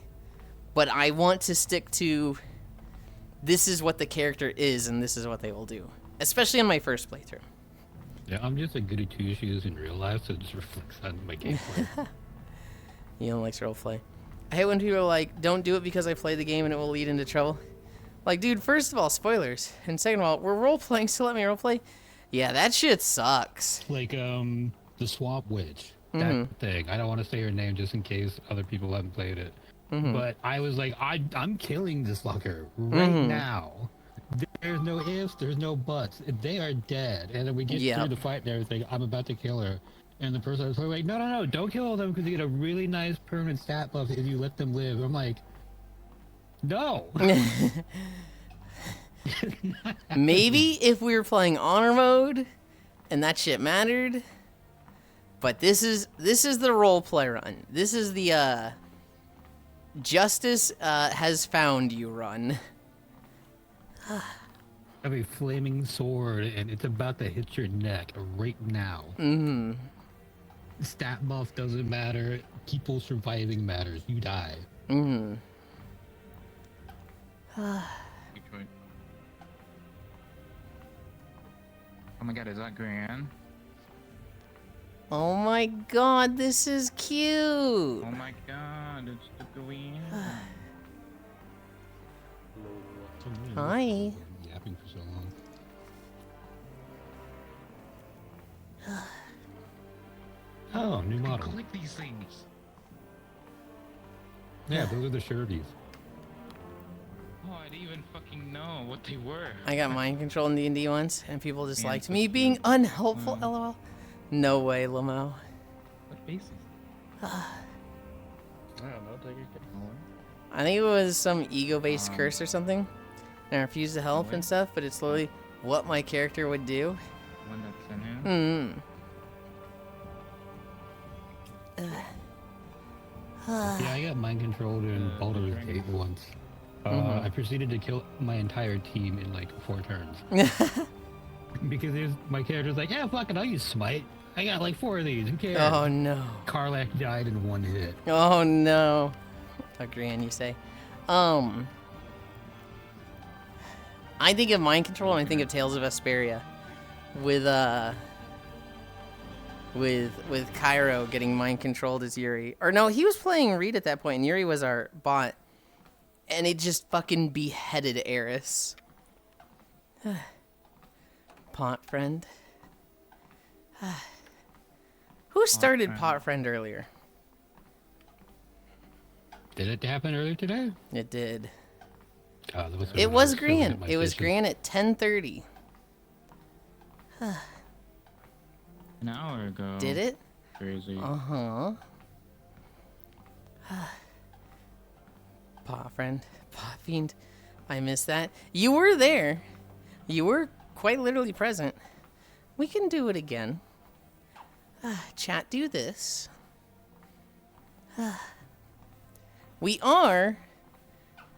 But I want to stick to, this is what the character is, and this is what they will do. Especially in my first playthrough. Yeah, I'm just a goody two-shoes in real life, so it just reflects on my gameplay. Yulind likes roleplay. I hate when people are like, don't do it because I played the game and it will lead into trouble. Like, dude, first of all, spoilers. And second of all, we're role-playing, so let me roleplay. Yeah, that shit sucks. Like, the Swamp Witch. That thing. I don't want to say her name just in case other people haven't played it. But I was like, I'm killing this fucker right now. There's no ifs, there's no buts. They are dead. And then we get through the fight and everything. I'm about to kill her. And the person was like, no, don't kill them because you get a really nice permanent stat buff if you let them live. I'm like, no. Maybe if we were playing honor mode and that shit mattered. But this is the roleplay run. This is the Justice has found you run. I have a flaming sword and it's about to hit your neck right now. Stat buff doesn't matter. People surviving matters. You die. Detroit. Oh my god, is that Gran? Oh my god, this is cute. Oh my god, it's the Gran. Hi. Yapping for so long. Oh, new I can model. collect these things. Yeah, those are the sureties. Oh, I didn't even fucking know what they were. I got mind control in D&D once, and people just Man, liked so me cute. being unhelpful, Wow. lol. No way, Lamo. What bases? I don't know, take a I think it was some ego-based curse or something. And I refused to help Really? and stuff, but it's literally what my character would do. One that's in him. Yeah, I got mind controlled in Baldur's Dragon. Gate once. I proceeded to kill my entire team in like 4 turns. Because my character's like, yeah, fuck it, I'll use Smite. I got like 4 of these, who cares? Oh no. Karlach died in 1 hit. Oh no. A grand, you say. I think of mind control and I think of Tales of Vesperia. With Cairo getting mind controlled as Yuri. Or no, he was playing Reed at that point, and Yuri was our bot. And it just fucking beheaded Eris. Pot friend. Who started friend. Pot friend earlier? Did it happen earlier today? It did. Oh, that was It was Gran. It was Gran at 10:30. An hour ago. Did it? Crazy. Uh-huh. Paw friend. Paw fiend. I missed that. You were there. You were quite literally present. We can do it again. Chat, do this. We are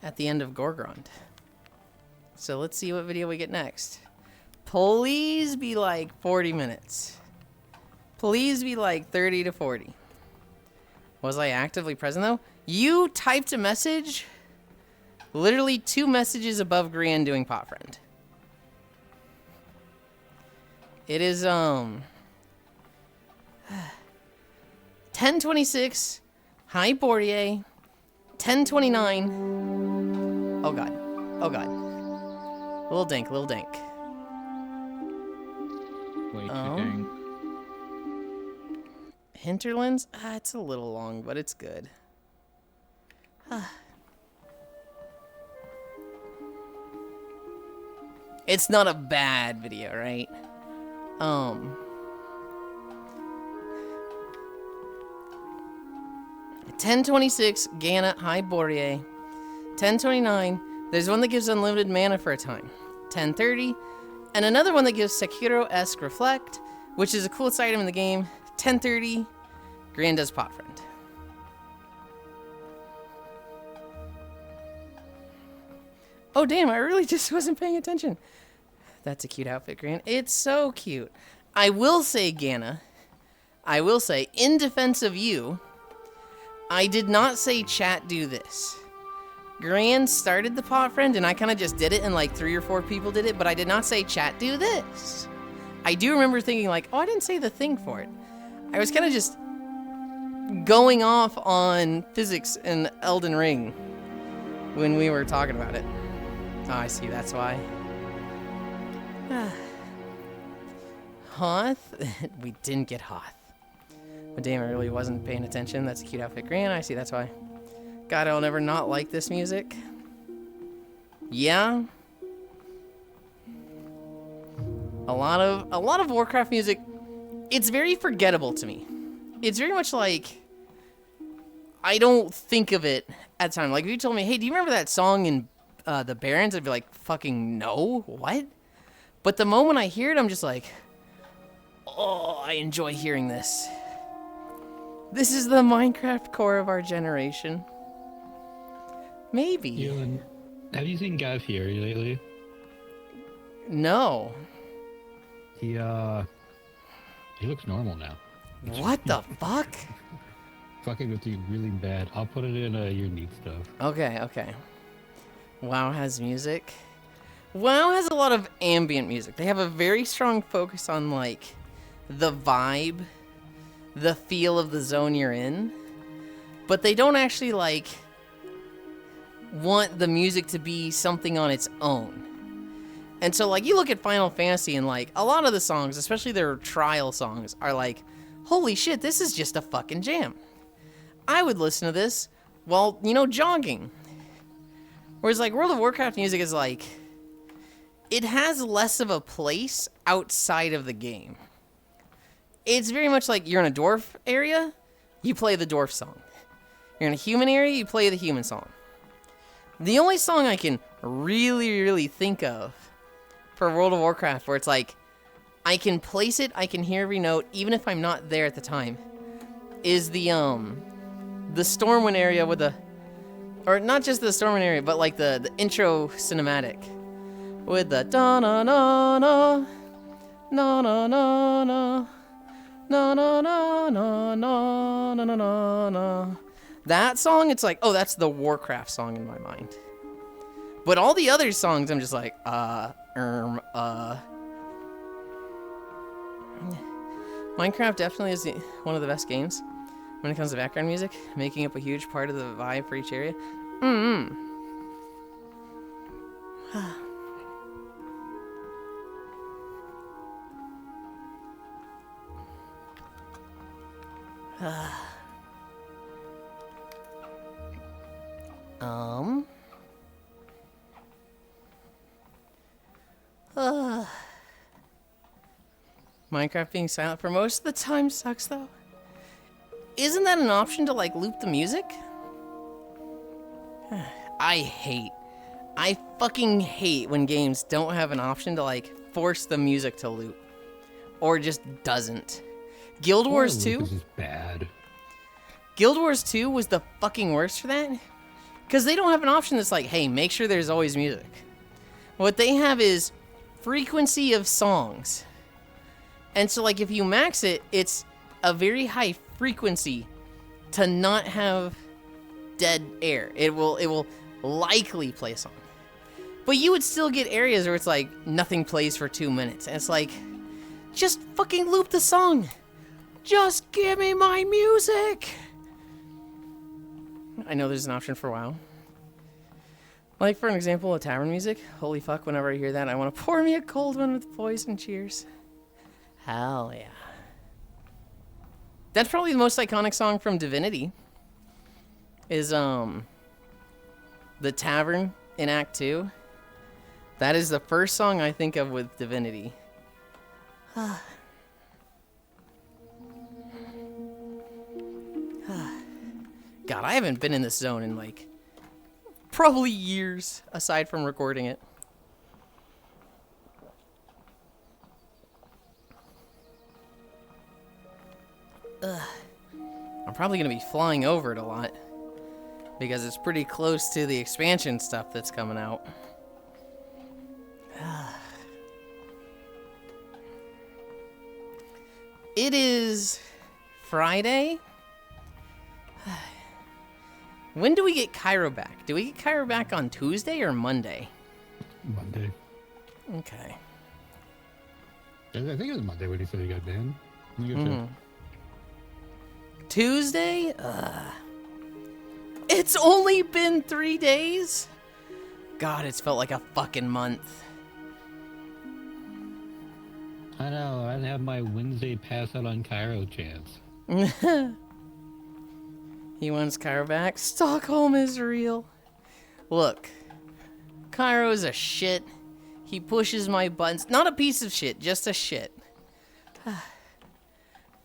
at the end of Gorgrond. So let's see what video we get next. Please be like 40 minutes. Please be like 30 to 40. Was I actively present though? You typed a message literally 2 messages above Gran doing pot friend. It is 10:26. Hi Bordier. 10:29. Oh god. Oh god. Little dink, little dink. Way too Oh. dang. Hinterlands? It's a little long, but it's good. It's not a bad video, right? 10:26, Gana, hi Bordier. 10:29, there's one that gives unlimited mana for a time. 10:30, and another one that gives Sekiro-esque Reflect, which is the coolest item in the game. 10:30, Gran does pot friend. Oh damn, I really just wasn't paying attention. That's a cute outfit, Gran. It's so cute. I will say, Gana, I will say, in defense of you, I did not say chat do this. Gran started the pot friend and I kind of just did it and like 3 or 4 people did it, but I did not say chat do this. I do remember thinking like, oh, I didn't say the thing for it. I was kind of just going off on physics in Elden Ring when we were talking about it. Oh, I see, that's why. Hoth? We didn't get Hoth. But damn, I really wasn't paying attention. That's a cute outfit. Gran, I see, that's why. God, I'll never not like this music. Yeah. A lot of Warcraft music, it's very forgettable to me. It's very much like, I don't think of it at the time. Like, if you told me, hey, do you remember that song in The Barrens? I'd be like, fucking no, what? But the moment I hear it, I'm just like, oh, I enjoy hearing this. This is the Minecraft core of our generation. Maybe. Yulind, have you seen Guy Fieri lately? No. He looks normal now. What the fuck? Fucking with you really bad. I'll put it in your neat stuff. Okay, okay. WoW has music. WoW has a lot of ambient music. They have a very strong focus on, like, the vibe, the feel of the zone you're in. But they don't actually, like, want the music to be something on its own. And so, like, you look at Final Fantasy and, like, a lot of the songs, especially their trial songs, are like, holy shit, this is just a fucking jam. I would listen to this while, you know, jogging. Whereas, like, World of Warcraft music is, like, it has less of a place outside of the game. It's very much like you're in a dwarf area, you play the dwarf song. You're in a human area, you play the human song. The only song I can really think of for World of Warcraft where it's like, I can place it, I can hear every note, even if I'm not there at the time, is the Stormwind area with the, or not just the Stormwind area, but like the intro cinematic with the da na na na na na na na na na na na na na na na. That song, it's like, oh, that's the Warcraft song in my mind. But all the other songs, I'm just like, Minecraft definitely is one of the best games when it comes to background music, making up a huge part of the vibe for each area. Minecraft being silent for most of the time sucks, though. Isn't that an option to, like, loop the music? I fucking hate when games don't have an option to, like, force the music to loop. Or just doesn't. Guild Wars 2? This is bad. Guild Wars 2 was the fucking worst for that. Because they don't have an option that's like, hey, make sure there's always music. What they have is frequency of songs. And so, like, if you max it, it's a very high frequency to not have dead air. It will likely play a song. But you would still get areas where it's like, nothing plays for 2 minutes. And it's like, just fucking loop the song. Just give me my music. I know there's an option for WoW. Like, for an example, of tavern music. Holy fuck, whenever I hear that, I want to pour me a cold one with poison cheers. Hell yeah. That's probably the most iconic song from Divinity. Is, the tavern in Act 2. That is the first song I think of with Divinity. God, I haven't been in this zone in, like, probably years, aside from recording it. I'm probably going to be flying over it a lot, because it's pretty close to the expansion stuff that's coming out. It is Friday. When do we get Cairo back? Do we get Cairo back on Tuesday or Monday? Monday. Okay. I think it was Monday when he said he got banned. Let me go check. Tuesday? It's only been 3 days? God, it's felt like a fucking month. I know, I have my Wednesday pass out on Cairo chance. He wants Cairo back? Stockholm is real. Look, Cairo's a shit. He pushes my buttons. Not a piece of shit, just a shit.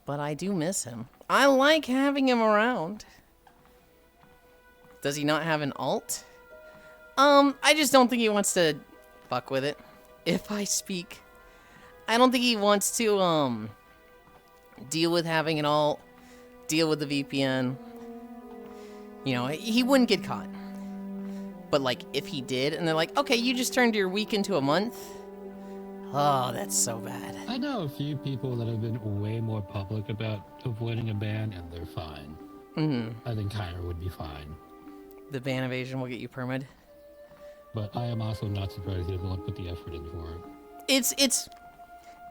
But I do miss him. I like having him around. Does he not have an alt? I just don't think he wants to fuck with it. If I speak. I don't think he wants to, deal with having an alt, deal with the VPN. You know, he wouldn't get caught. But, like, if he did, and they're like, okay, you just turned your week into a month. Oh, that's so bad. I know a few people that have been way more public about avoiding a ban, and they're fine. I think Cairo would be fine. The ban evasion will get you permid. But I am also not surprised he doesn't want to put the effort in for it.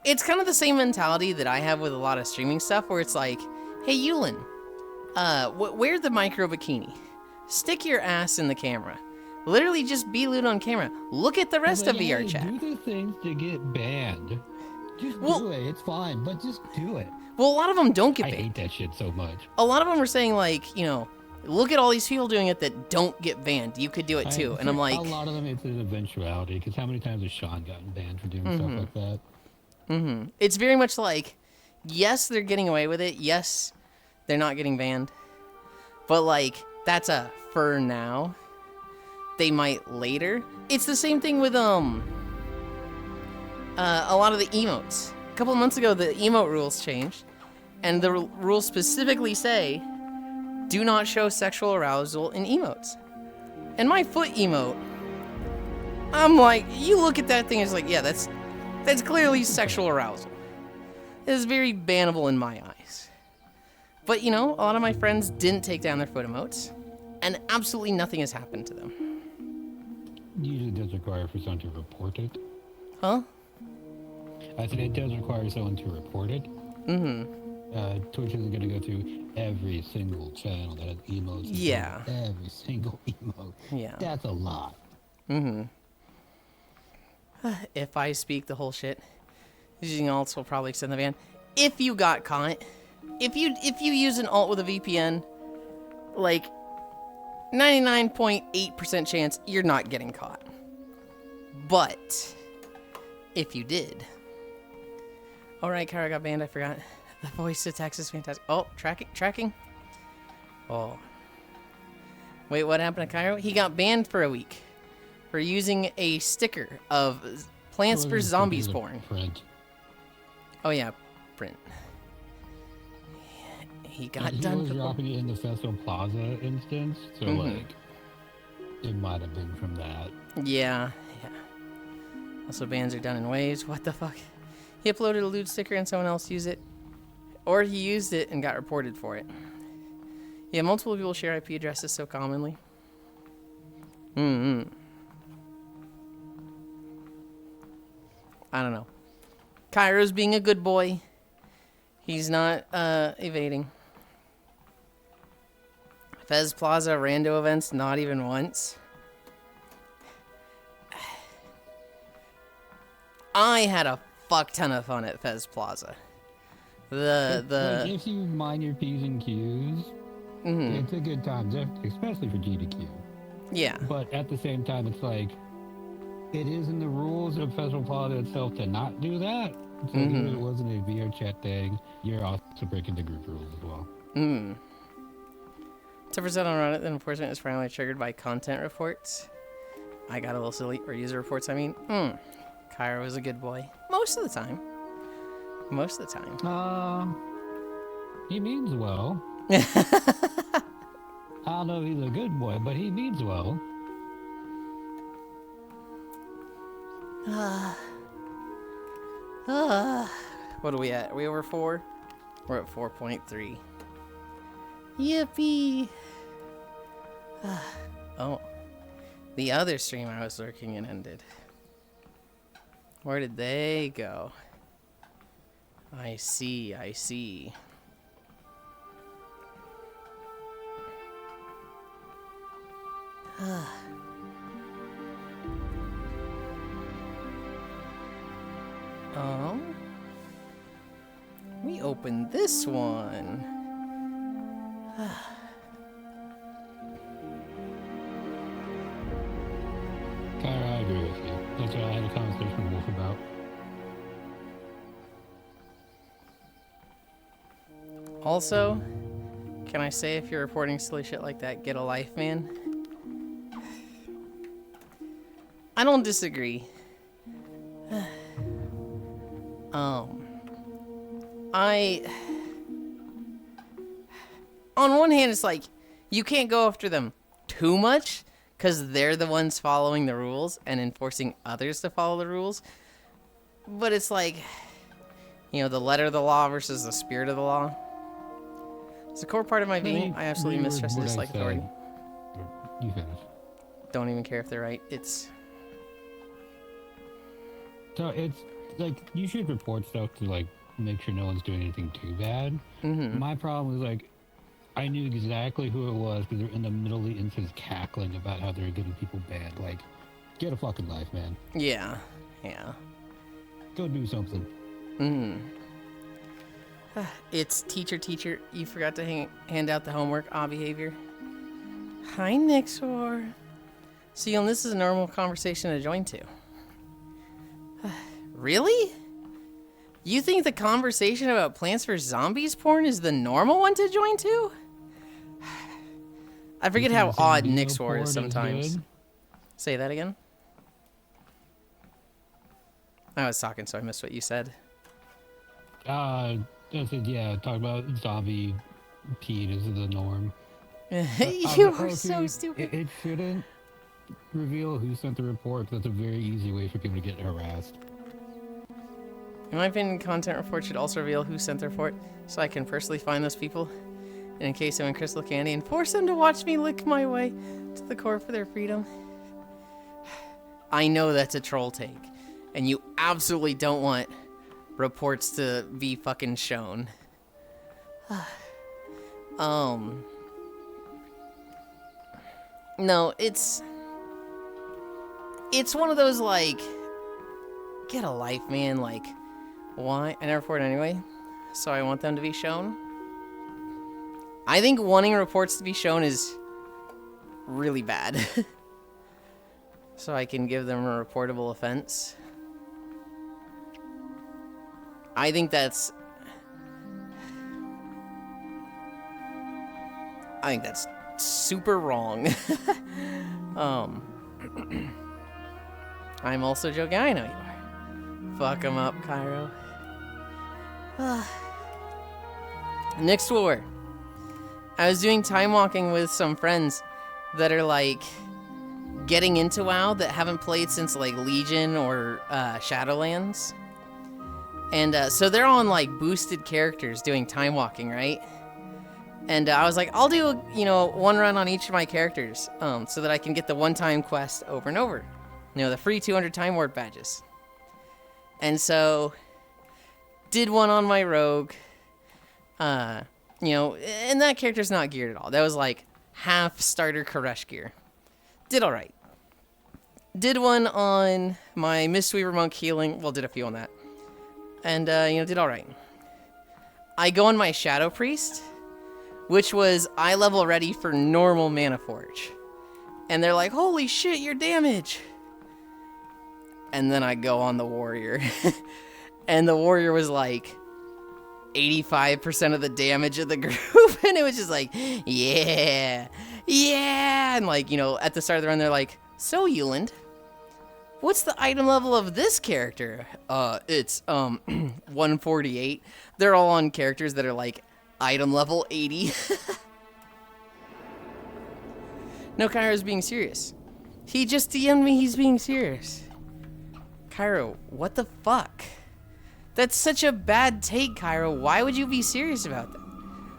It's kind of the same mentality that I have with a lot of streaming stuff, where it's like, hey, Yulind, wear the micro bikini. Stick your ass in the camera. Literally just be lewd on camera. Look at the rest of VR chat. Do the things to get banned. Just do it. It's fine, but just do it. Well, a lot of them don't get I banned. hate that shit so much. A lot of them are saying, like, you know, look at all these people doing it that don't get banned. You could do it too. And I'm like... A lot of them, it's an eventuality, because how many times has Sean gotten banned for doing stuff like that? It's very much like, yes, they're getting away with it. Yes, they're not getting banned. But, like, that's a for now. They might later. It's the same thing with, a lot of the emotes. A couple of months ago, the emote rules changed. And the rules specifically say, do not show sexual arousal in emotes. And my foot emote, I'm like, you look at that thing, it's like, yeah, that's clearly sexual arousal. It is very bannable in my eyes. But, you know, a lot of my friends didn't take down their foot emotes, and absolutely nothing has happened to them. Usually does require for someone to report it. Huh? I said it does require someone to report it. Twitch isn't going to go through every single channel that has emotes. Yeah. Every single emote. Yeah. That's a lot. If I speak the whole shit, using alts will probably extend the ban. If you got caught, if you use an alt with a VPN, like 99.8% chance you're not getting caught. But if you did, all right, Kara got banned. I forgot. The voice to text is fantastic. Oh, tracking. Oh, wait, what happened to Cairo? He got banned for a week for using a sticker of Plants vs. Zombies porn. Print. Oh yeah, print. He got He done. was dropping it in the Festival Plaza instance, so like, it might have been from that. Yeah. Also, bans are done in waves. What the fuck? He uploaded a lewd sticker and someone else used it, or he used it and got reported for it. Yeah, multiple people share IP addresses so commonly. I don't know. Cairo's being a good boy. He's not evading. Fez Plaza rando events, not even once. I had a fuck ton of fun at Fez Plaza. Like, if you mind your P's and Q's, it's a good time, especially for G to Q. Yeah. But at the same time, it's like, it is in the rules of Festival Plaza itself to not do that. So even if it wasn't a VR chat thing, you're also breaking the group rules as well. 10% on Reddit, the enforcement is primarily triggered by content reports. I got a little silly. Or user reports, I mean. Cairo is a good boy. Most of the time. Most of the time. He means well. I don't know if he's a good boy, but he means well. What are we at? Are we over 4? We're at 4.3. Yippee! Oh. The other stream I was lurking in ended. Where did they go? I see. We opened this one. Kyra, I agree with you. That's what I had a conversation with Wolf about. Also, can I say if you're reporting silly shit like that, get a life, man? I don't disagree. On one hand, it's like, you can't go after them too much, because they're the ones following the rules and enforcing others to follow the rules. But it's like, you know, the letter of the law versus the spirit of the law. It's a core part of my being. I absolutely mistrust and dislike authority. You finish. don't even care if they're right. It's... So it's like you should report stuff to like make sure no one's doing anything too bad. My problem is like I knew exactly who it was because they're in the middle of the instance cackling about how they're getting people banned. Like, get a fucking life, man. Yeah. Yeah. Go do something. It's teacher, you forgot to hand out the homework, behavior. Hi, Nixor. See, and this is a normal conversation to join to. Really? You think the conversation about Plants vs. Zombies porn is the normal one to join to? I forget how odd Nixor is sometimes. Say that again? I was talking, so I missed what you said. I said, yeah, talk about zombie peed is the norm. You are so stupid. It shouldn't reveal who sent the report. That's a very easy way for people to get harassed. In my opinion, content report should also reveal who sent the report, so I can personally find those people, and in case I'm in crystal candy, and force them to watch me lick my way to the core for their freedom. I know that's a troll take, and you absolutely don't want reports to be fucking shown. No, it's one of those, like, get a life, man, like, why? I never report anyway, so I want them to be shown. I think wanting reports to be shown is really bad. So I can give them a reportable offense. I think that's super wrong. I'm also joking. I know you are. Fuck them up, Cairo. Next war. I was doing time walking with some friends that are like getting into WoW that haven't played since like Legion or Shadowlands. And so they're on like boosted characters doing time walking, right? And I was like, I'll do, one run on each of my characters so that I can get the one-time quest over and over. The free 200 Time Warp badges. And so, did one on my rogue. And that character's not geared at all. That was like half starter Koresh gear. Did alright. Did one on my Mistweaver Monk healing. Well, did a few on that. And, did alright. I go on my Shadow Priest, which was eye level ready for normal Mana Forge. And they're like, holy shit, your damage. And then I go on the Warrior. And the Warrior was like 85% of the damage of the group. And it was just like, yeah. And like, at the start of the run, they're like, so Yulind, what's the item level of this character? It's 148. They're all on characters that are like item level 80. No, Cairo's being serious. He just DM'd me he's being serious. Cairo, what the fuck? That's such a bad take, Cairo. Why would you be serious about that?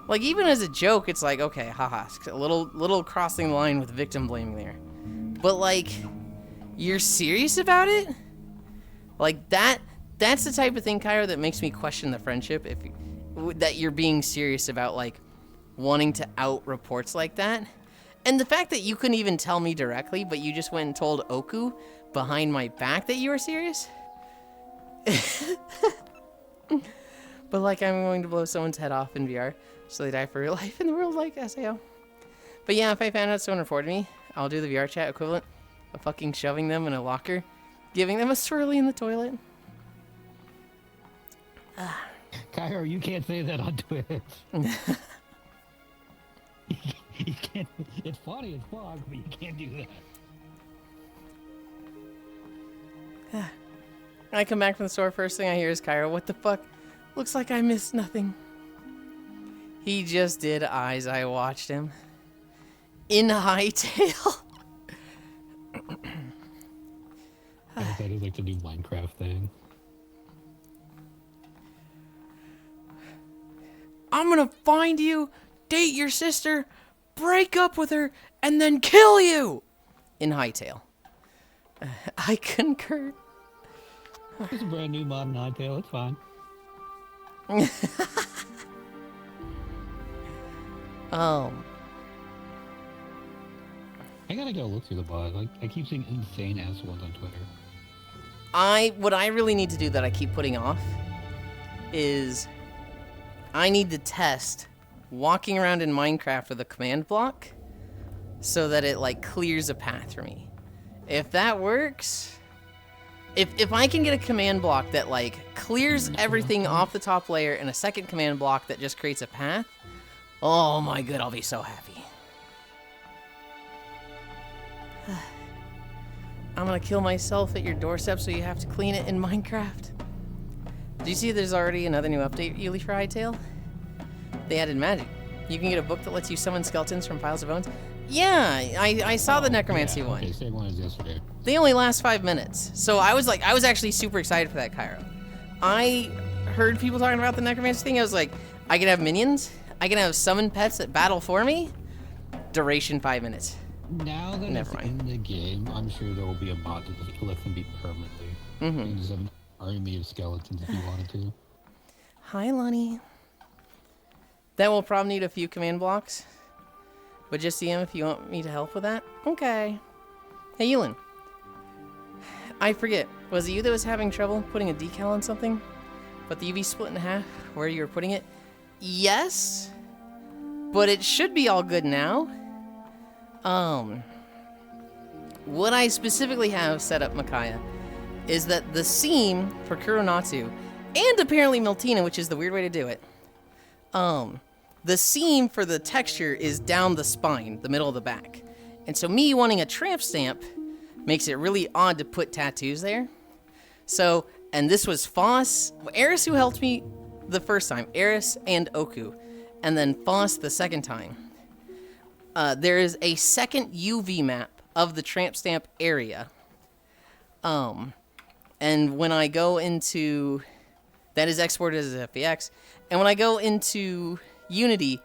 Like, even as a joke, it's like, okay, haha, a little crossing the line with victim blaming there. But like, you're serious about it? Like, that's the type of thing, Cairo, that makes me question the friendship. That you're being serious about, like, wanting to out reports like that. And the fact that you couldn't even tell me directly, but you just went and told Oku behind my back that you were serious? But like, I'm going to blow someone's head off in VR, so they die for real life in the world like SAO. But yeah, if I found out someone reported me, I'll do the VR chat equivalent of fucking shoving them in a locker, giving them a swirly in the toilet. Cairo, you can't say that on Twitch. You can't. It's funny as fuck, but you can't do that. I come back from the store, first thing I hear is Cairo, what the fuck? Looks like I missed nothing. He just did eyes, I watched him. In hightail. I thought it was like the new Minecraft thing. I'm gonna find you, date your sister, break up with her, and then kill you! in Hightail. I concur. It's a brand new mod in Hightail. It's fine. I gotta go look through the bots. Like, I keep seeing insane ass ones on Twitter. What I really need to do that I keep putting off is I need to test walking around in Minecraft with a command block so that it like clears a path for me. If that works, if I can get a command block that like clears everything off the top layer and a second command block that just creates a path, oh my god, I'll be so happy. I'm gonna kill myself at your doorstep so you have to clean it in Minecraft. Do you see there's already another new update, Yulind, for Hightail? They added magic. You can get a book that lets you summon skeletons from piles of bones. Yeah, I saw the necromancy one. Okay, same one as yesterday. They only last 5 minutes. So I was actually super excited for that, Cairo. I heard people talking about the necromancy thing. I was like, I can have minions. I can have summon pets that battle for me. Duration 5 minutes. Now that Never it's mind. in the game, I'm sure there will be a mod that just lets them be permanently. Mm-hmm. You can just have an army of skeletons if you wanted to. Hi, Lonnie. That will probably need a few command blocks. But just DM if you want me to help with that. Okay. Hey, Yulind. I forget. Was it you that was having trouble putting a decal on something? But the UV split in half where you were putting it? Yes. But it should be all good now. What I specifically have set up, Micaiah, is that the seam for Kuronatsu, and apparently Miltina, which is the weird way to do it, the seam for the texture is down the spine, the middle of the back. And so me wanting a tramp stamp makes it really odd to put tattoos there. So, and this was Foss, Eris who helped me the first time, Eris and Oku, and then Foss the second time. There is a second UV map of the tramp stamp area. And when I go into, that is exported as a FBX, and when I go into Unity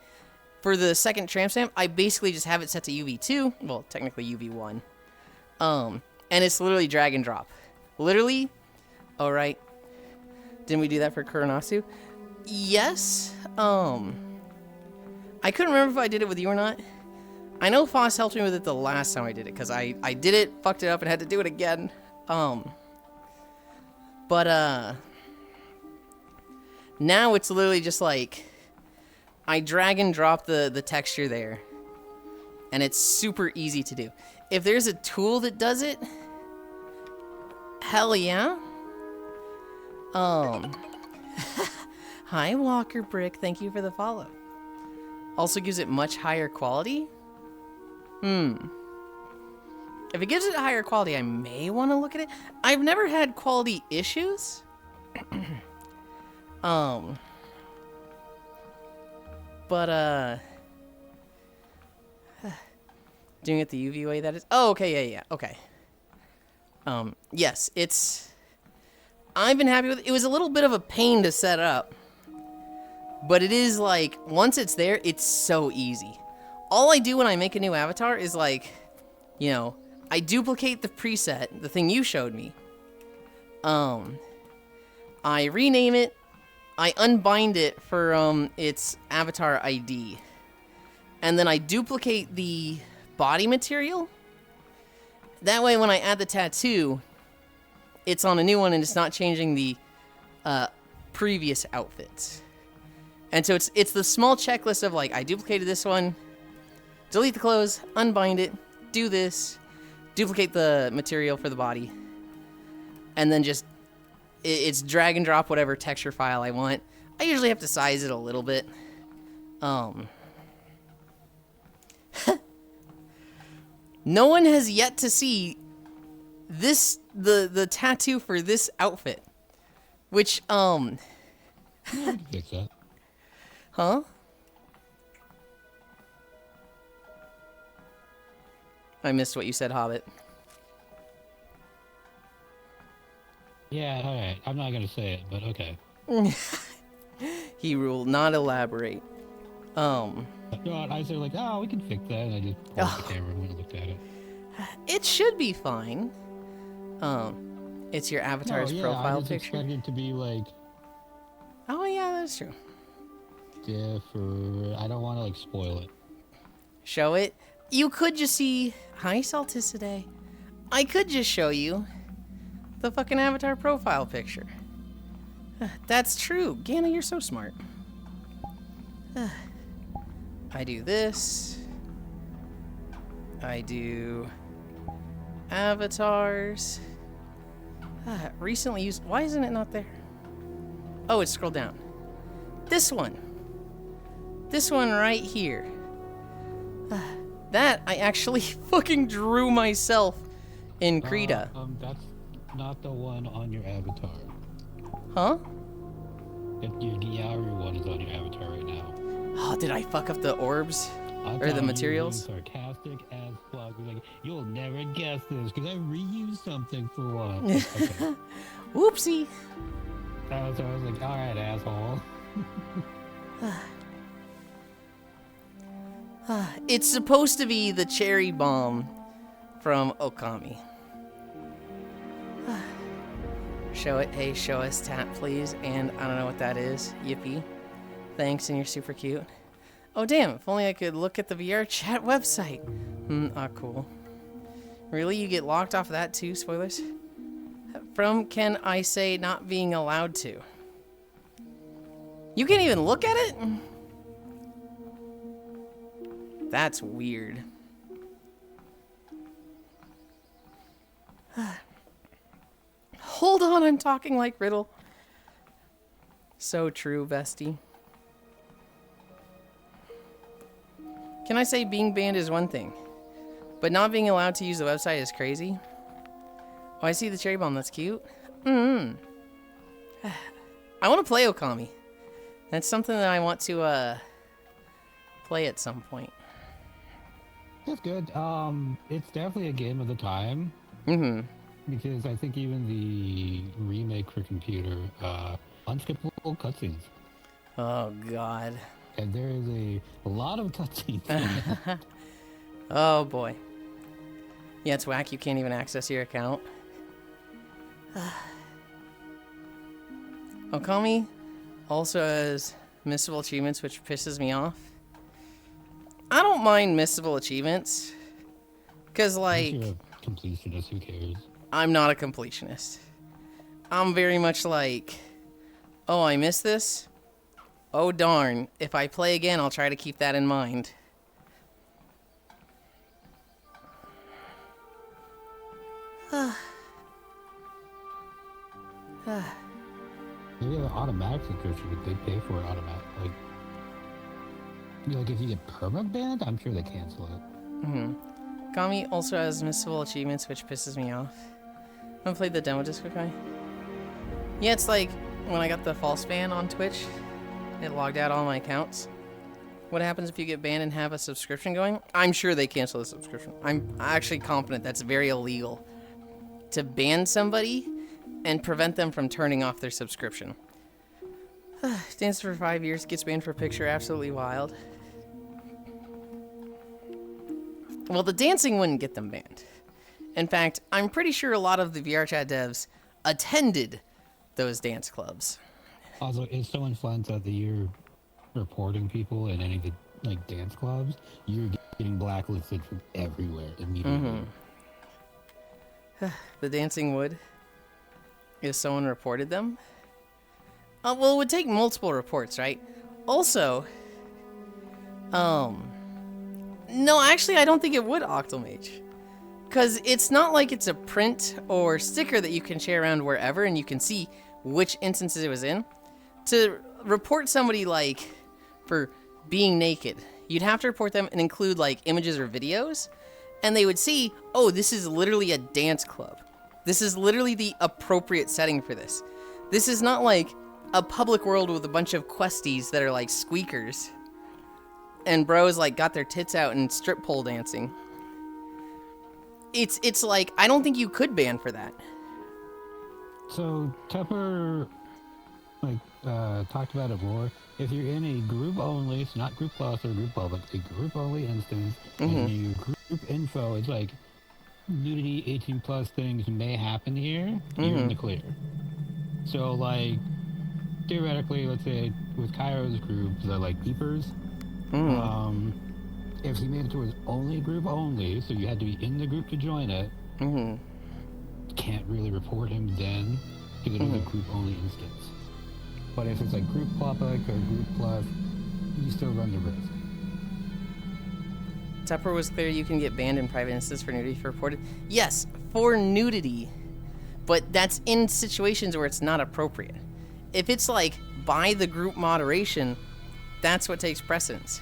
for the second tramp stamp, I basically just have it set to UV2, well, technically UV1. And it's literally drag and drop. Literally, all right. Didn't we do that for Kuronasu? Yes. I couldn't remember if I did it with you or not. I know Foss helped me with it the last time I did it, because I did it, fucked it up, and had to do it again. But now it's literally just like, I drag and drop the texture there, and it's super easy to do. If there's a tool that does it, hell yeah. Hi, Walker Brick, thank you for the follow. Also gives it much higher quality. If it gives it higher quality, I may want to look at it. I've never had quality issues. But doing it the UV way, that is. Oh, okay, yeah, okay. Yes, it's. I've been happy with it. It was a little bit of a pain to set up, but it is like once it's there, it's so easy. All I do when I make a new avatar is like, you know, I duplicate the preset, the thing you showed me. I rename it. I unbind it for its avatar ID. And then I duplicate the body material. That way when I add the tattoo, it's on a new one and it's not changing the previous outfits. And so it's the small checklist of like, I duplicated this one, delete the clothes, unbind it, do this, duplicate the material for the body, and then just, it's drag and drop whatever texture file I want. I usually have to size it a little bit. No one has yet to see this, the tattoo for this outfit, which, Fix that. huh? I missed what you said, Hobbit. Yeah, alright. I'm not gonna say it, but okay. He will not elaborate. No, I said like, oh, we can fix that, and I just pulled up the camera and went and looked at it. It should be fine. It's your avatar's I profile just picture. expect it to be like Oh yeah, that's true. different. I don't want to like spoil it. Show it. You could just see. Hi, Salticide. I could just show you the fucking avatar profile picture. That's true. Ganna, you're so smart. I do this. I do avatars. Recently used. Why isn't it not there? Oh, it's scrolled down. This one. This one right here. That I actually fucking drew myself in Krita. That's not the one on your avatar. Huh? Your Diaru one is on your avatar right now. Oh, did I fuck up the orbs? I Or thought the you were materials? being sarcastic as fuck. Like, you'll never guess this because I reused something for once. Okay. Whoopsie. So I was like, all right, asshole. It's supposed to be the cherry bomb from Okami. Show it. Hey, show us tap, please. And I don't know what that is. Yippee. Thanks, and you're super cute. Oh, damn. If only I could look at the VR chat website. Cool. Really? You get locked off of that too? Spoilers? From, can I say, not being allowed to? You can't even look at it? That's weird. Hold on, I'm talking like Riddle. So true, bestie. Can I say being banned is one thing, but not being allowed to use the website is crazy? Oh, I see the cherry bomb. That's cute. I want to play Okami. That's something that I want to play at some point. That's good. It's definitely a game of the time. Because I think even the remake for computer, unskippable cutscenes. Oh, God. And there is a lot of cutscenes. Oh, boy. Yeah, it's whack. You can't even access your account. Okami also has missable achievements, which pisses me off. I don't mind missable achievements. Because, like... You're a completionist, who cares? I'm not a completionist. I'm very much like, oh, I missed this? Oh, darn. If I play again, I'll try to keep that in mind. Maybe an automatic subscription, but they pay for it automatic. Like if you get perma banned, I'm sure they cancel it. Kami also has missable achievements, which pisses me off. I played the demo disc guy. Yeah, it's like when I got the false ban on Twitch, it logged out all my accounts. What happens if you get banned and have a subscription going? I'm sure they cancel the subscription. I'm actually confident that's very illegal to ban somebody and prevent them from turning off their subscription. Danced for 5 years, gets banned for picture, absolutely wild. Well, the dancing wouldn't get them banned. In fact, I'm pretty sure a lot of the VRChat devs attended those dance clubs. Also, it's so influential that you're reporting people in any of the dance clubs, you're getting blacklisted from everywhere immediately. The dancing would, if someone reported them. Well, it would take multiple reports, right? Also, no, actually, I don't think it would, Octomage. Because it's not like it's a print or sticker that you can share around wherever and you can see which instances it was in. To report somebody, like, for being naked, you'd have to report them and include, like, images or videos. And they would see, oh, this is literally a dance club. This is literally the appropriate setting for this. This is not, like, a public world with a bunch of questies that are, like, squeakers. And bros, like, got their tits out and strip pole dancing. It's like, I don't think you could ban for that. So, Tepper, talked about it more. If you're in a group only, so not group plus or group public, a group only instance, and your group info is like, nudity 18 plus things may happen here, you're in the clear. So, like, theoretically, let's say with Cairo's group, the like peepers, if he made it to his only group only, so you had to be in the group to join it, can't really report him then because it was a group only instance. But if it's like group public or group plus, you still run the risk. Tupper was clear you can get banned in private instances for nudity if reported. Yes, for nudity. But that's in situations where it's not appropriate. If it's like by the group moderation, that's what takes precedence.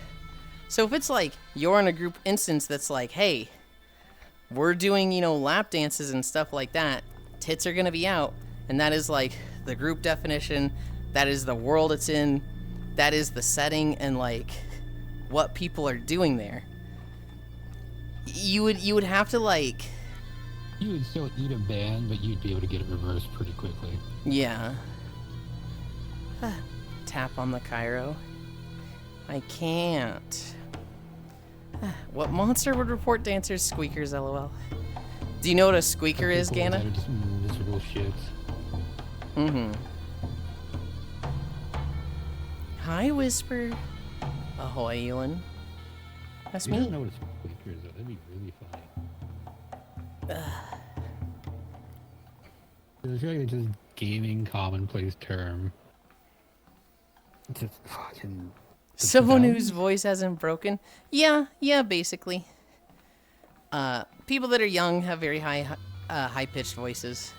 So if it's like you're in a group instance that's like, hey, we're doing, lap dances and stuff like that, tits are going to be out, and that is like the group definition, that is the world it's in, that is the setting and like what people are doing there. You would have to like... You would still eat a ban, but you'd be able to get it reversed pretty quickly. Yeah. Tap on the Cairo. I can't. What monster would report dancers? Squeakers, lol. Do you know what a squeaker is, People Gana? that are just miserable shits. Hi, Whisper. Ahoy, Yulind. That's You me. don't know what a squeaker is, though. That'd be really funny. I feel like it's just gaming commonplace term. It's just fucking... Someone whose voice hasn't broken? Yeah, basically. People that are young have very high-pitched voices.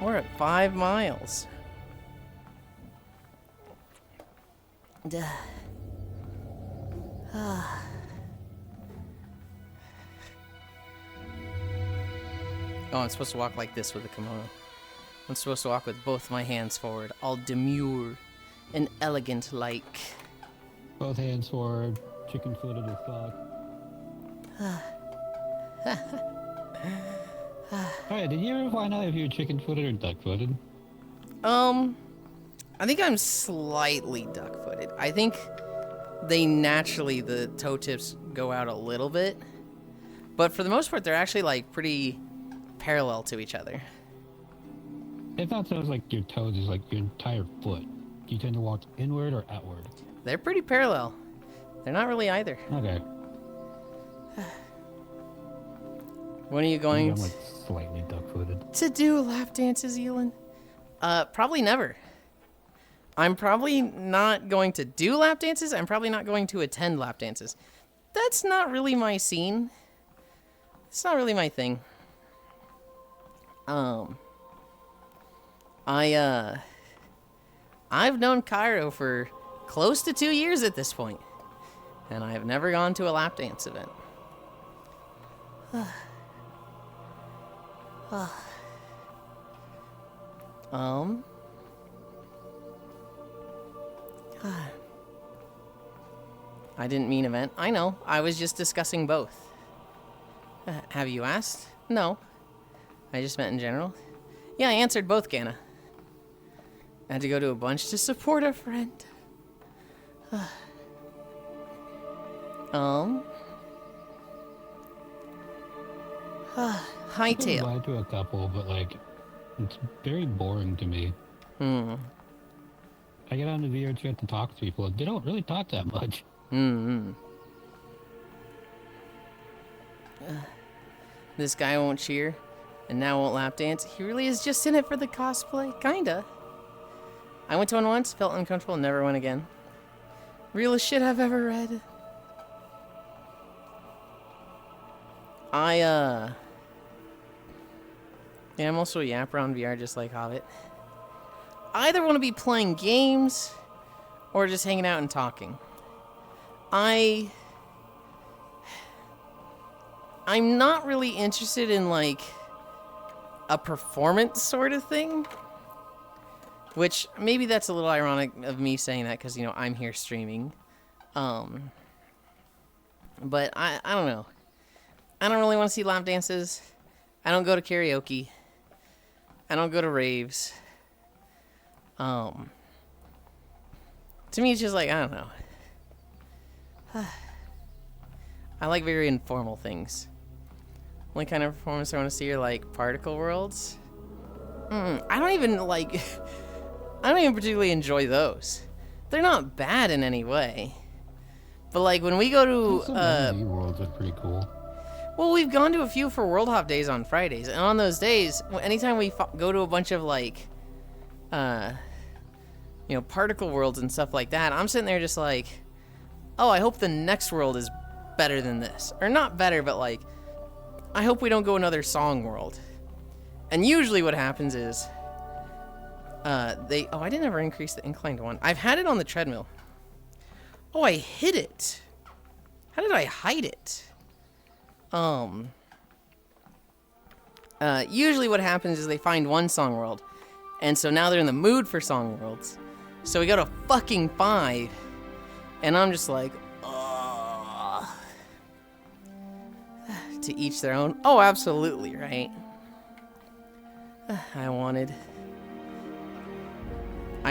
We're at 5 miles. Oh, I'm supposed to walk like this with a kimono. I'm supposed to walk with both my hands forward, all demure and elegant like. Both hands forward, chicken-footed as fuck. Alright, did you ever find out if you're chicken-footed or duck-footed? I think I'm slightly duck-footed. I think they naturally, the toe tips go out a little bit. But for the most part, they're actually like pretty parallel to each other. I thought so. It was like your toes is like your entire foot. Do you tend to walk inward or outward? They're pretty parallel. They're not really either. Okay. When are you I'm going like slightly duck-footed. to do lap dances, Yulind? Probably never. I'm probably not going to do lap dances. I'm probably not going to attend lap dances. That's not really my scene. It's not really my thing. I've known Cairo for close to 2 years at this point, and I have never gone to a lap dance event. I didn't mean event. I know. I was just discussing both. Have you asked? No. I just meant in general. Yeah, I answered both, Gana. I had to go to a bunch to support a friend. Hightail. I went to a couple, but like, it's very boring to me. I get on the VR chat to talk to people. They don't really talk that much. This guy won't cheer, and now won't lap dance. He really is just in it for the cosplay. Kinda. I went to one once, felt uncomfortable, and never went again. Realest shit I've ever read. Yeah, I'm also a yapper on VR just like Hobbit. I either want to be playing games or just hanging out and talking. I'm not really interested in like a performance sort of thing. Which maybe that's a little ironic of me saying that because, you know, I'm here streaming. But I don't know. I don't really want to see lap dances. I don't go to karaoke. I don't go to raves. To me, it's just like, I don't know. I like very informal things. Only kind of performance I want to see are like particle worlds. I don't even like. I don't even particularly enjoy those. They're not bad in any way. But like when we go Some to New worlds are pretty cool. well, we've gone to a few for World Hop days on Fridays, and on those days, anytime we go to a bunch of like, you know, particle worlds and stuff like that, I'm sitting there just like, oh, I hope the next world is better than this, or not better, but like, I hope we don't go another song world. And usually, what happens is, I didn't ever increase the inclined one. I've had it on the treadmill. Oh, I hit it. How did I hide it? Usually what happens is they find one song world, and so now they're in the mood for song worlds. So we go to fucking 5, and I'm just like, ugh. To each their own. Oh, absolutely, right? I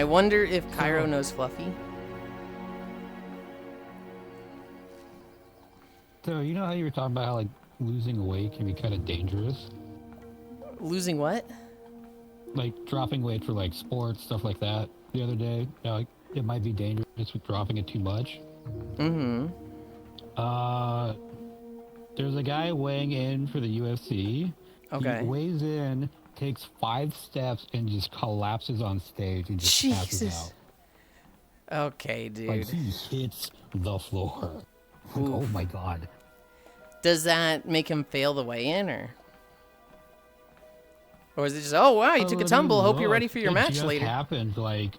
wonder if Cairo knows Fluffy. So you know how you were talking about how like losing weight can be kind of dangerous? Losing what? Like dropping weight for like sports, stuff like that the other day. You know, like, it might be dangerous with dropping it too much. Mm-hmm. There's a guy weighing in for the UFC. Okay. He weighs in, takes 5 steps, and just collapses on stage and just passes Jesus. out. Okay, dude. Like he hits the floor. Like, oh my god. Does that make him fail the weigh-in, or is it just, oh wow, you took a tumble, hope you're ready for your match later? It happened like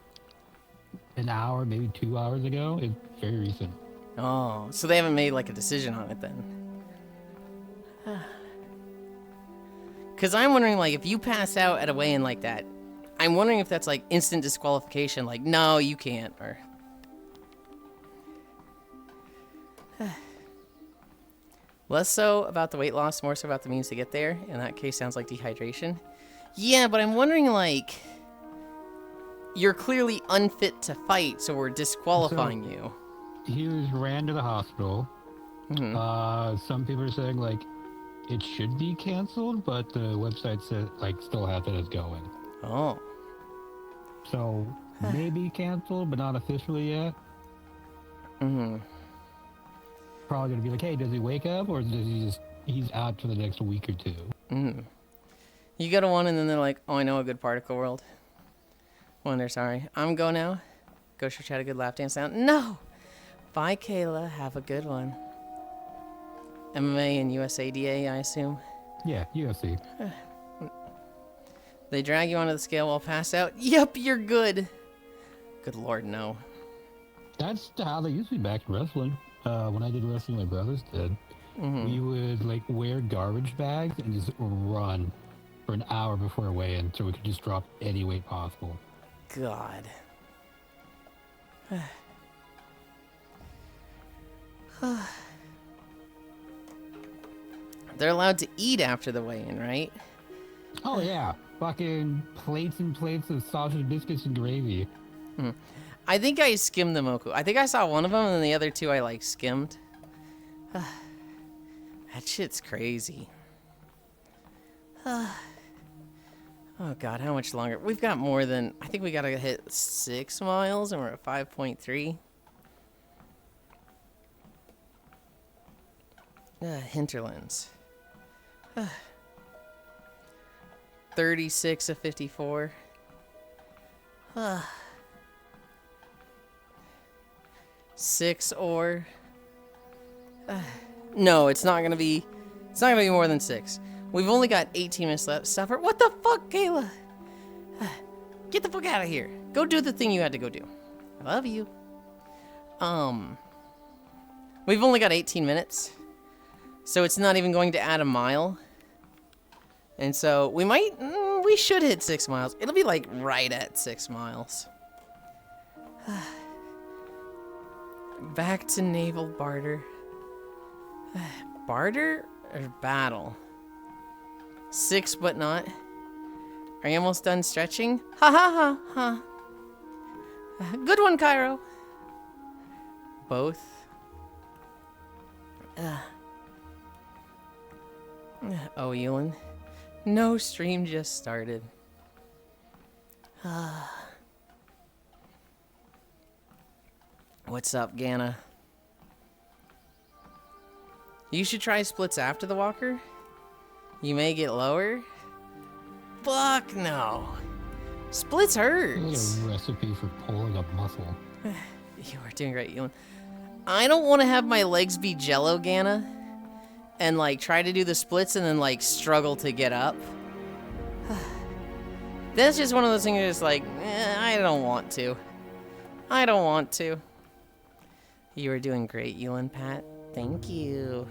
an hour, maybe 2 hours ago. It's very recent. Oh, so they haven't made like a decision on it then. Because I'm wondering, like, if you pass out at a weigh-in like that, I'm wondering if that's like instant disqualification, like, no, you can't, or... Less so about the weight loss, more so about the means to get there. In that case, sounds like dehydration. Yeah, but I'm wondering, like, you're clearly unfit to fight, so we're disqualifying you. He was ran to the hospital. Mm-hmm. Some people are saying like it should be canceled, but the website said like still has it as going. Oh. So maybe canceled, but not officially yet. Mm-hmm. Probably gonna be like, hey, does he wake up or does he's out for the next week or two? Mm-hmm. You go to one and then they're like, oh, I know a good particle world. Wonder, sorry. I'm go now. Go show Chad a good lap dance now. No! Bye, Kayla. Have a good one. MMA and USADA, I assume. Yeah, UFC. They drag you onto the scale while passed out. Yep, you're good. Good lord, no. That's how they used to be back in wrestling. When I did wrestling, my brothers did. Mm-hmm. We would like wear garbage bags and just run for an hour before a weigh-in, so we could just drop any weight possible. God. They're allowed to eat after the weigh-in, right? Oh yeah, fucking plates and plates of sausage, biscuits, and gravy. I think I skimmed the Moku. I think I saw one of them, and then the other two I, like, skimmed. That shit's crazy. Oh, God, how much longer? We've got more than... I think we gotta hit 6 miles, and we're at 5.3. Hinterlands. 36 of 54. 6 or... no, it's not gonna be... It's not gonna be more than 6. We've only got 18 minutes left. Suffer. What the fuck, Kayla? Get the fuck out of here. Go do the thing you had to go do. I love you. We've only got 18 minutes. So it's not even going to add a mile. And so we might... we should hit 6 miles. It'll be like right at 6 miles. Back to naval barter. Barter or battle? 6 but not. Are you almost done stretching? Ha ha ha ha. Good one, Cairo. Both. Oh, Yulind. No, stream just started. What's up, Ganna? You should try splits after the walker. You may get lower. Fuck no. Splits hurts. A recipe for pulling a muscle. You are doing great, Yulind. I don't want to have my legs be jello, Ganna, and like try to do the splits and then like struggle to get up. That's just one of those things that's like, I don't want to. I don't want to. You are doing great, Yulind, Pat. Thank you.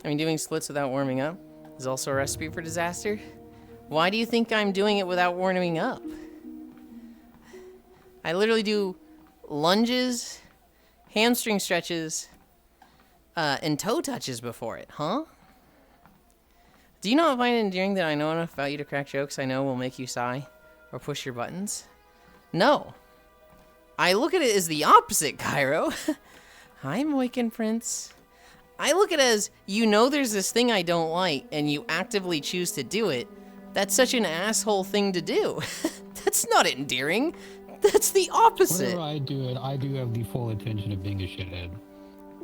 I mean, doing splits without warming up is also a recipe for disaster. Why do you think I'm doing it without warming up? I literally do lunges, hamstring stretches, and toe touches before it, huh? Do you not find it endearing that I know enough about you to crack jokes I know will make you sigh or push your buttons? No. I look at it as the opposite, Cairo. Hi, Moikin Prince. I look at it as, you know there's this thing I don't like, and you actively choose to do it. That's such an asshole thing to do. That's not endearing. That's the opposite. Whenever I do it, I do have the full intention of being a shithead.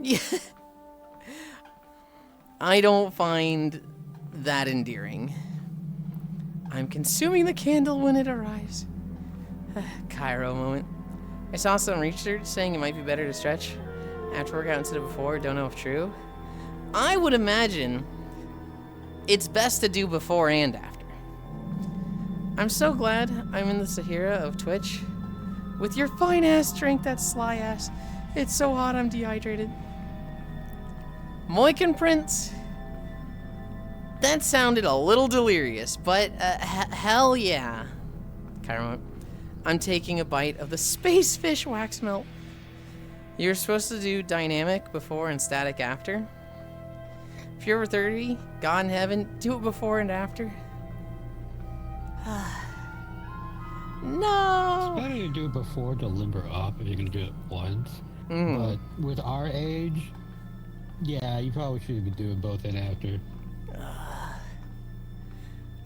Yeah. I don't find that endearing. I'm consuming the candle when it arrives. Cairo moment. I saw some research saying it might be better to stretch after workout instead of before. Don't know if true. I would imagine it's best to do before and after. I'm so glad I'm in the Sahara of Twitch. With your fine ass drink, that sly ass. It's so hot I'm dehydrated. Moikin Prince. That sounded a little delirious, but hell yeah. Cairo, I'm taking a bite of the space fish wax melt. You're supposed to do dynamic before and static after. If you're over 30, God in heaven, do it before and after. No. It's better to do it before to limber up if you're gonna do it once. But with our age, yeah, you probably should be doing both and after.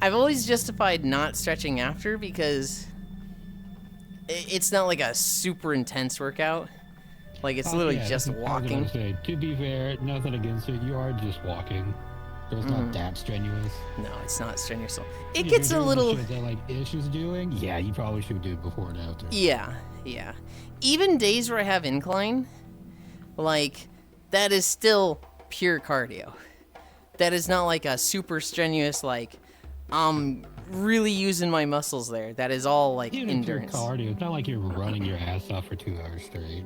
I've always justified not stretching after because it's not like a super intense workout. Like, it's literally just walking. Say, to be fair, nothing against it. You are just walking. So it's not that strenuous. No, it's not strenuous. It gets a little... Shit that, like, Ish is doing, yeah, you probably should do it before and after. Yeah, yeah. Even days where I have incline, like, that is still pure cardio. That is not like a super strenuous, like, I'm really using my muscles there. That is all, like, Even endurance. Pure cardio. It's not like you're running your ass off for 2 hours straight.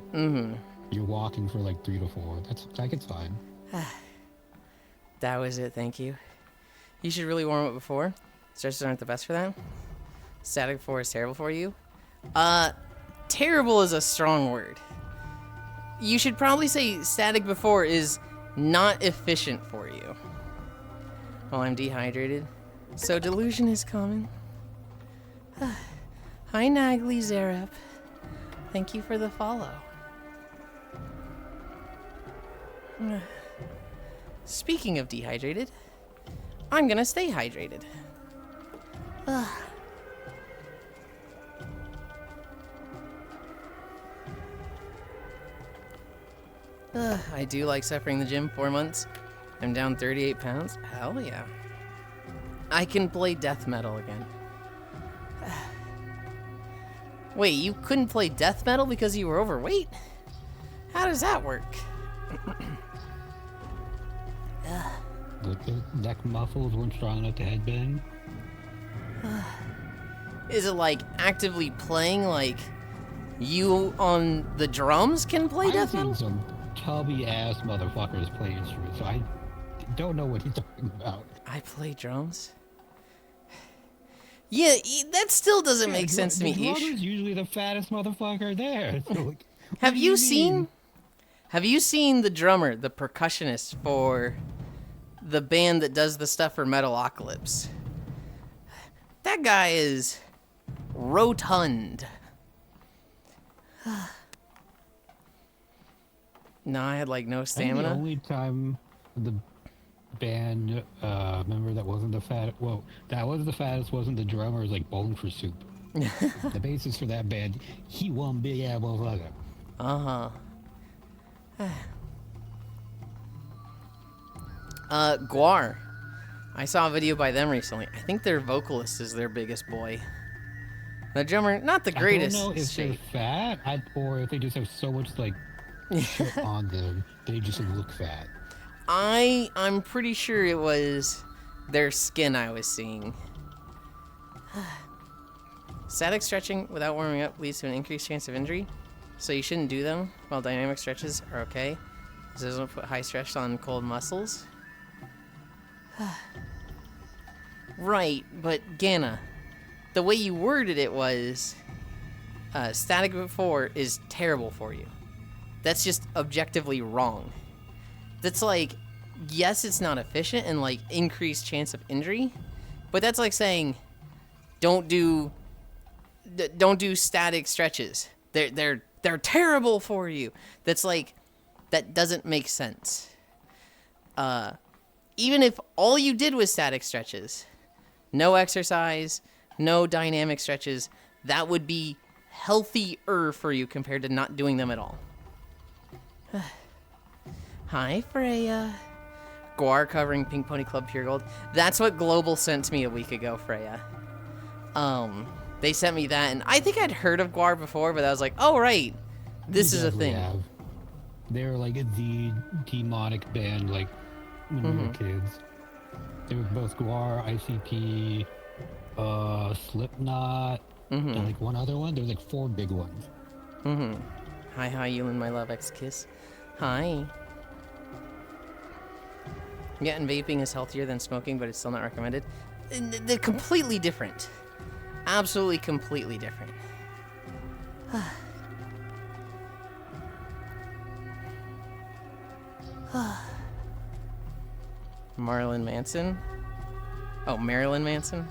You're walking for, like, 3 to 4. That gets fine. That was it, thank you. You should really warm up before. Stretches aren't the best for that. Static before is terrible for you. Terrible is a strong word. You should probably say static before is not efficient for you. Well, I'm dehydrated, so delusion is common. Hi, Nagli Zarep. Thank you for the follow. Speaking of dehydrated, I'm gonna stay hydrated. I do like suffering the gym 4 months. I'm down 38 pounds. Hell yeah. I can play death metal again. Wait, you couldn't play death metal because you were overweight? How does that work? The neck muffles weren't strong enough to headbang. Is it like actively playing, like you on the drums can play death metal? I've seen some tubby ass motherfuckers play instruments, so I don't know what he's talking about. I play drums? Yeah, that still doesn't make sense to me, The Ish. drummer's usually the fattest motherfucker there. So, like, Have you seen the drummer, the percussionist for the band that does the stuff for Metalocalypse? That guy is rotund. No, I had like no I think stamina. the only time the band member that wasn't the that was the fattest wasn't the drummer, it was like Bowling for Soup. The bassist for that band, he one big ass motherfucker. Uh-huh. Guar. I saw a video by them recently. I think their vocalist is their biggest boy. The drummer, not the greatest I don't know if shape. they're fat or if they just have so much like shit on them, they just look fat. I'm pretty sure it was their skin I was seeing. Static stretching without warming up leads to an increased chance of injury, so you shouldn't do them, while dynamic stretches are okay. This doesn't put high stress on cold muscles. Right, but Ganna, the way you worded it was, static before is terrible for you. That's just objectively wrong. That's like, yes, it's not efficient and like increased chance of injury, but that's like saying, don't do static stretches. They're terrible for you. That's like, that doesn't make sense. Even if all you did was static stretches, no exercise, no dynamic stretches, that would be healthier for you compared to not doing them at all. Hi, Freya. Guar covering Pink Pony Club Pure Gold. That's what Global sent to me a week ago, Freya. They sent me that, and I think I'd heard of Guar before, but I was like, oh, right. This is a Definitely thing. have. They're like the demonic band, like when we were kids. They were both Guar, ICP, Slipknot, and like one other one. There was like 4 big ones. Hi, Yulind, my love, ex-kiss. Hi. Yeah, and vaping is healthier than smoking, but it's still not recommended. They're completely different. Absolutely completely different. Marilyn Manson? Oh, Marilyn Manson?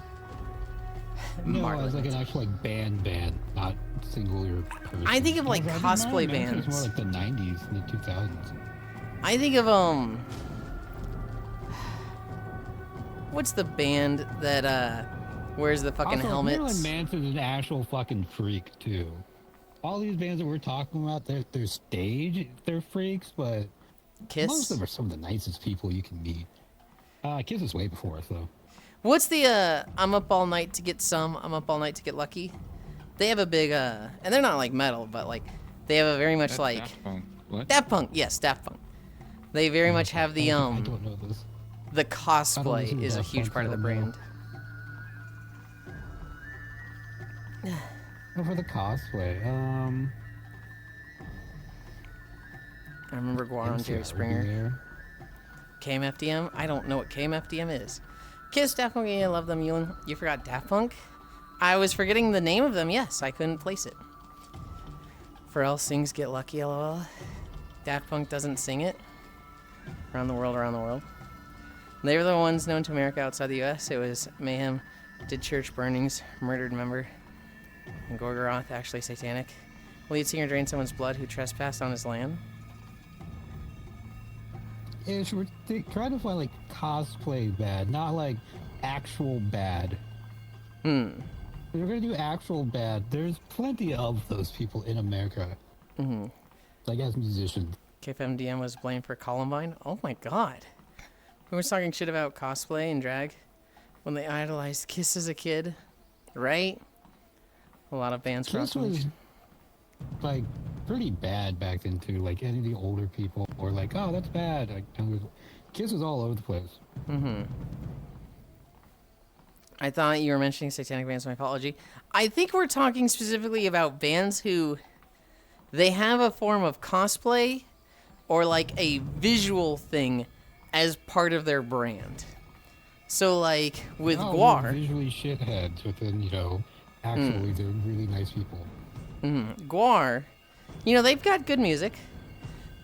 No, it was like an actual like band, not singular person. I think of like Well, cosplay Marilyn Manson was bands. more like the 90s and the 2000s. I think of what's the band that wears the fucking Also, helmets? Marilyn Manson's an actual fucking freak too. All these bands that we're talking about, they're stage, they're freaks, but Kiss. most of them are some of the nicest people you can meet. Kiss is way before us though. What's the I'm up all night to get some, I'm up all night to get lucky? They have a big and they're not like metal, but like they have a very much That's like Daft Punk. What? Daft Punk. Yes, Daft Punk. They very much have the I don't know this. the I don't cosplay listen to is a Daft huge Punk, part of I the don't know. brand. Oh, for the cosplay, I remember Guar on MC Jerry would be Springer. there. KMFDM? I don't know what KMFDM is. Kiss, Daft Punk, yeah, I love them. You forgot Daft Punk? I was forgetting the name of them, yes. I couldn't place it. Pharrell sings Get Lucky, lol. Daft Punk doesn't sing it. Around the world, around the world. They were the ones known to America outside the US. It was Mayhem, did church burnings, murdered member, and Gorgoroth, actually satanic. Lead singer drained someone's blood who trespassed on his land. Yeah, we're trying to find like cosplay bad, not like actual bad. If you're gonna do actual bad, there's plenty of those people in America. Like as musicians. KFMDM was blamed for Columbine. Oh my god. Who was talking shit about cosplay and drag when they idolized Kiss as a kid? Right? A lot of bands were Kiss also was like pretty bad back then too. Like any of the older people were like, "Oh, that's bad." Like, Kiss was all over the place. I thought you were mentioning satanic bands, my apology. I think we're talking specifically about bands who they have a form of cosplay or like a visual thing as part of their brand. So like with Oh, Guar, visually shitheads, but then actually they're really nice people. Guar, they've got good music,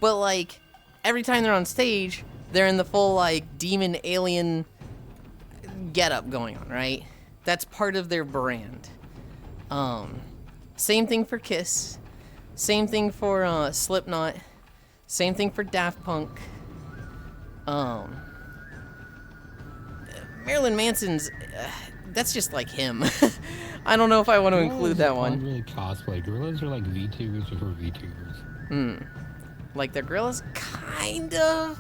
but like every time they're on stage, they're in the full like demon alien getup going on, right? That's part of their brand. Same thing for Kiss, same thing for Slipknot, Same thing for Daft Punk. Marilyn Manson's, that's just like him. I don't know if I want to include that one. Really cosplay. Gorillas are like VTubers before VTubers. Like they're gorillas? Kind of.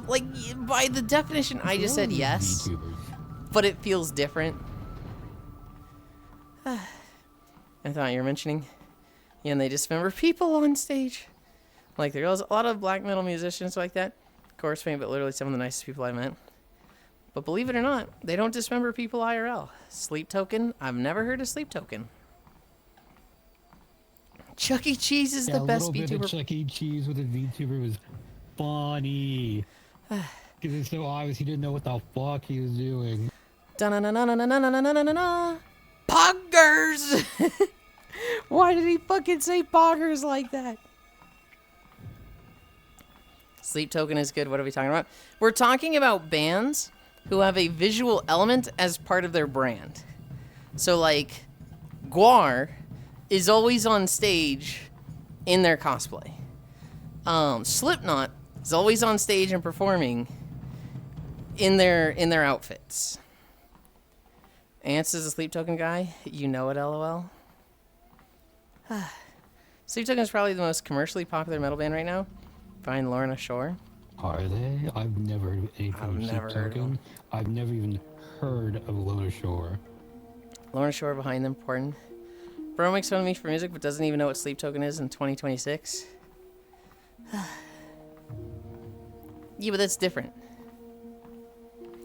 Like, by the definition, I just said yes. VTubers. But it feels different. I thought you were mentioning. Yeah, and they dismember people on stage. Like, there's a lot of black metal musicians like that. Of course, but literally some of the nicest people I met. But believe it or not, they don't dismember people IRL. Sleep Token, I've never heard of Sleep Token. Chuck E. Cheese is the best VTuber. A little bit of Chuck E. Cheese with a VTuber was funny. Because it's so obvious he didn't know what the fuck he was doing. Da-na-na-na-na-na-na-na-na-na-na. Poggers! Why did he fucking say poggers like that? Sleep Token is good. What are we talking about? We're talking about bands who have a visual element as part of their brand. So, like, Guar is always on stage in their cosplay. Slipknot is always on stage and performing in their outfits. Ants is a Sleep Token guy. You know it, LOL. Sleep Token is probably the most commercially popular metal band right now. Find Lorna Shore. Are they? I've never heard of anything of Sleep Token. I've never even heard of Lorna Shore. Lorna Shore behind them, pardon. Bro makes fun of me for music, but doesn't even know what Sleep Token is in 2026. Yeah, but that's different.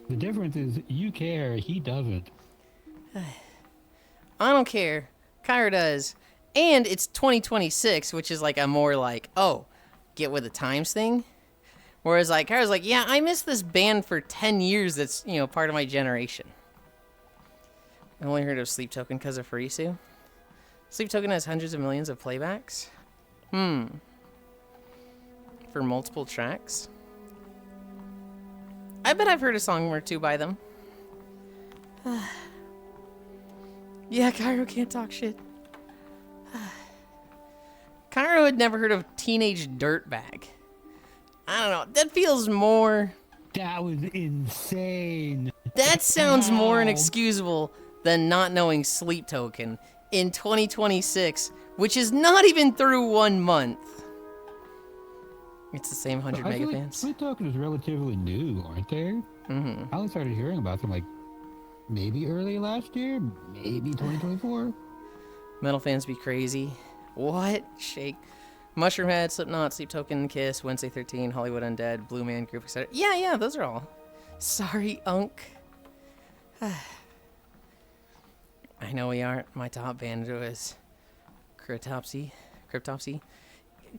The difference is you care, he doesn't. I don't care. Kyra does. And it's 2026, which is like a more like, oh, get with the times thing. Whereas like Kyra's like, yeah, I missed this band for 10 years that's, you know, part of my generation. I only heard of Sleep Token because of Farisu. Sleep Token has hundreds of millions of playbacks. For multiple tracks. I bet I've heard a song or two by them. Yeah, Cairo can't talk shit. Cairo had never heard of Teenage Dirtbag. I don't know. That feels more... That was insane. That sounds more inexcusable than not knowing Sleep Token in 2026, which is not even through 1 month. It's the same 100 mega like fans. Sleep Token is relatively new, aren't they? I only started hearing about them like maybe early last year, maybe 2024. Metal fans be crazy. What? Shake. Mushroomhead, Slipknot, Sleep Token, Kiss, Wednesday 13, Hollywood Undead, Blue Man Group, etc. Yeah, those are all. Sorry, Unk. I know we aren't. My top band was Cryptopsy.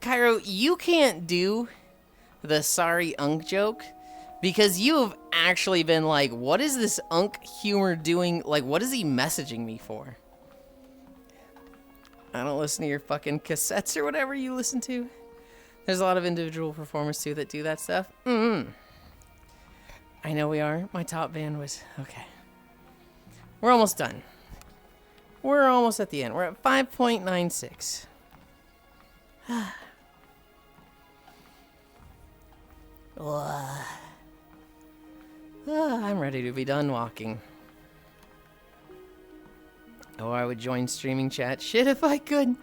Cairo, you can't do the sorry Unk joke because you have actually been like, what is this Unk humor doing? Like, what is he messaging me for? I don't listen to your fucking cassettes or whatever you listen to. There's a lot of individual performers too that do that stuff. I know we are. My top band was... Okay. We're almost done. We're almost at the end. We're at 5.96. I'm ready to be done walking. Oh, I would join streaming chat. Shit, if I could.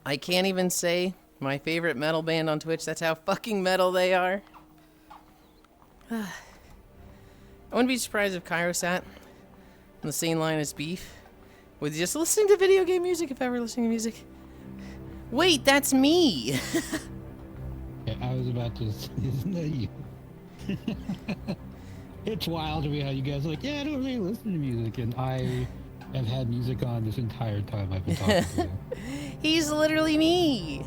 I can't even say my favorite metal band on Twitch. That's how fucking metal they are. I wouldn't be surprised if Cairo sat on the same line as Beef with just listening to video game music, if ever listening to music. Wait, that's me! I was about to say, isn't that you? It's wild to me how you guys are like, yeah, I don't really listen to music, and I have had music on this entire time I've been talking to you. He's literally me!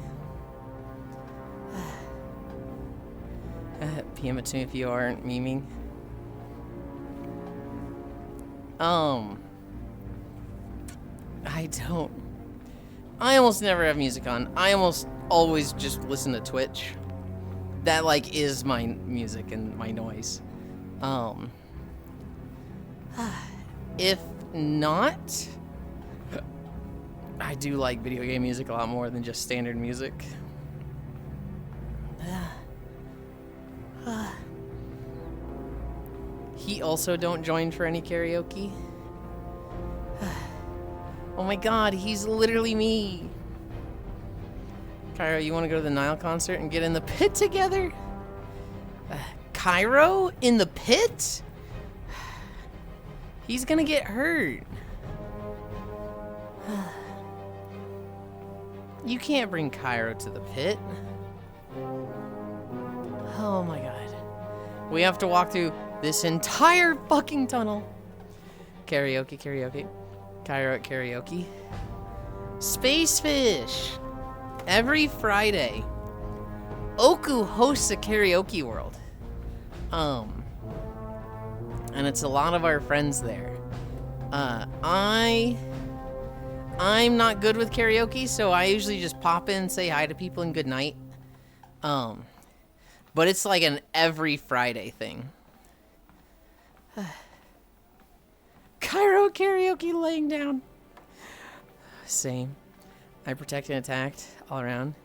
PM it to me if you aren't memeing. I almost never have music on. I almost always just listen to Twitch. That, like, is my music and my noise. If not, I do like video game music a lot more than just standard music. He also don't join for any karaoke. Oh my god, he's literally me. Cairo, you want to go to the Nile concert and get in the pit together? Cairo? In the pit? He's gonna get hurt. You can't bring Cairo to the pit. Oh my god. We have to walk through this entire fucking tunnel. Karaoke, karaoke. Cairo at karaoke. Space Fish. Every Friday, Oku hosts a karaoke world. And it's a lot of our friends there. I'm not good with karaoke, so I usually just pop in, say hi to people, and good night. But it's like an every Friday thing. Cairo karaoke laying down. Same. I protect and attacked all around.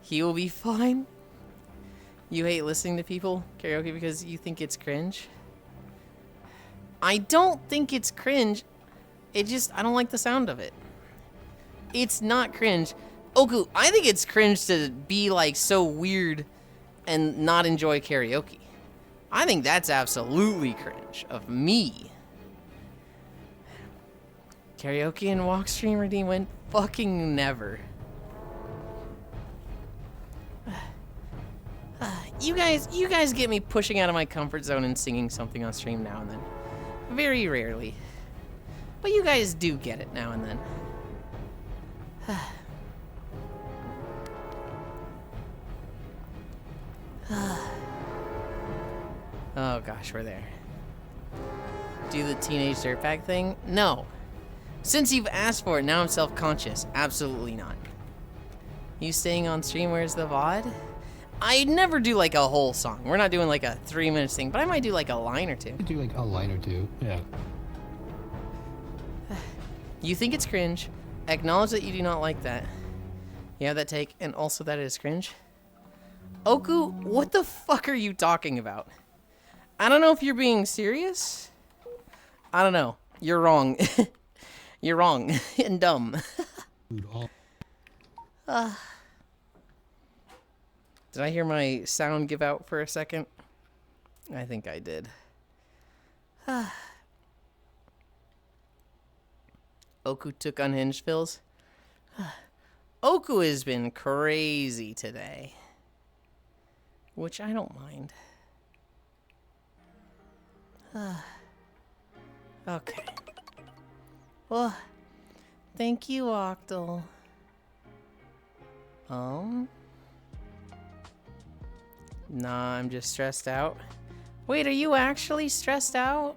He will be fine. You hate listening to people karaoke because you think it's cringe? I don't think it's cringe. I don't like the sound of it. It's not cringe. Oku, I think it's cringe to be like so weird and not enjoy karaoke. I think that's absolutely cringe of me. Karaoke and walk stream redeem went fucking never. You guys get me pushing out of my comfort zone and singing something on stream now and then. Very rarely. But you guys do get it now and then. Oh gosh, we're there. Do the teenage dirtbag thing? No. Since you've asked for it, now I'm self-conscious. Absolutely not. You staying on stream? Where's the VOD? I never do like a whole song. We're not doing like a 3 minutes thing, but I might do like a line or two. I could do like a line or two, yeah. You think it's cringe. Acknowledge that you do not like that. You have that take, and also that it is cringe. Oku, what the fuck are you talking about? I don't know if you're being serious. I don't know. You're wrong. You're wrong and dumb. Did I hear my sound give out for a second? I think I did. Oku took unhinged fills. Oku has been crazy today, which I don't mind. Okay. Well, thank you, Octal. Nah, I'm just stressed out. Wait, are you actually stressed out?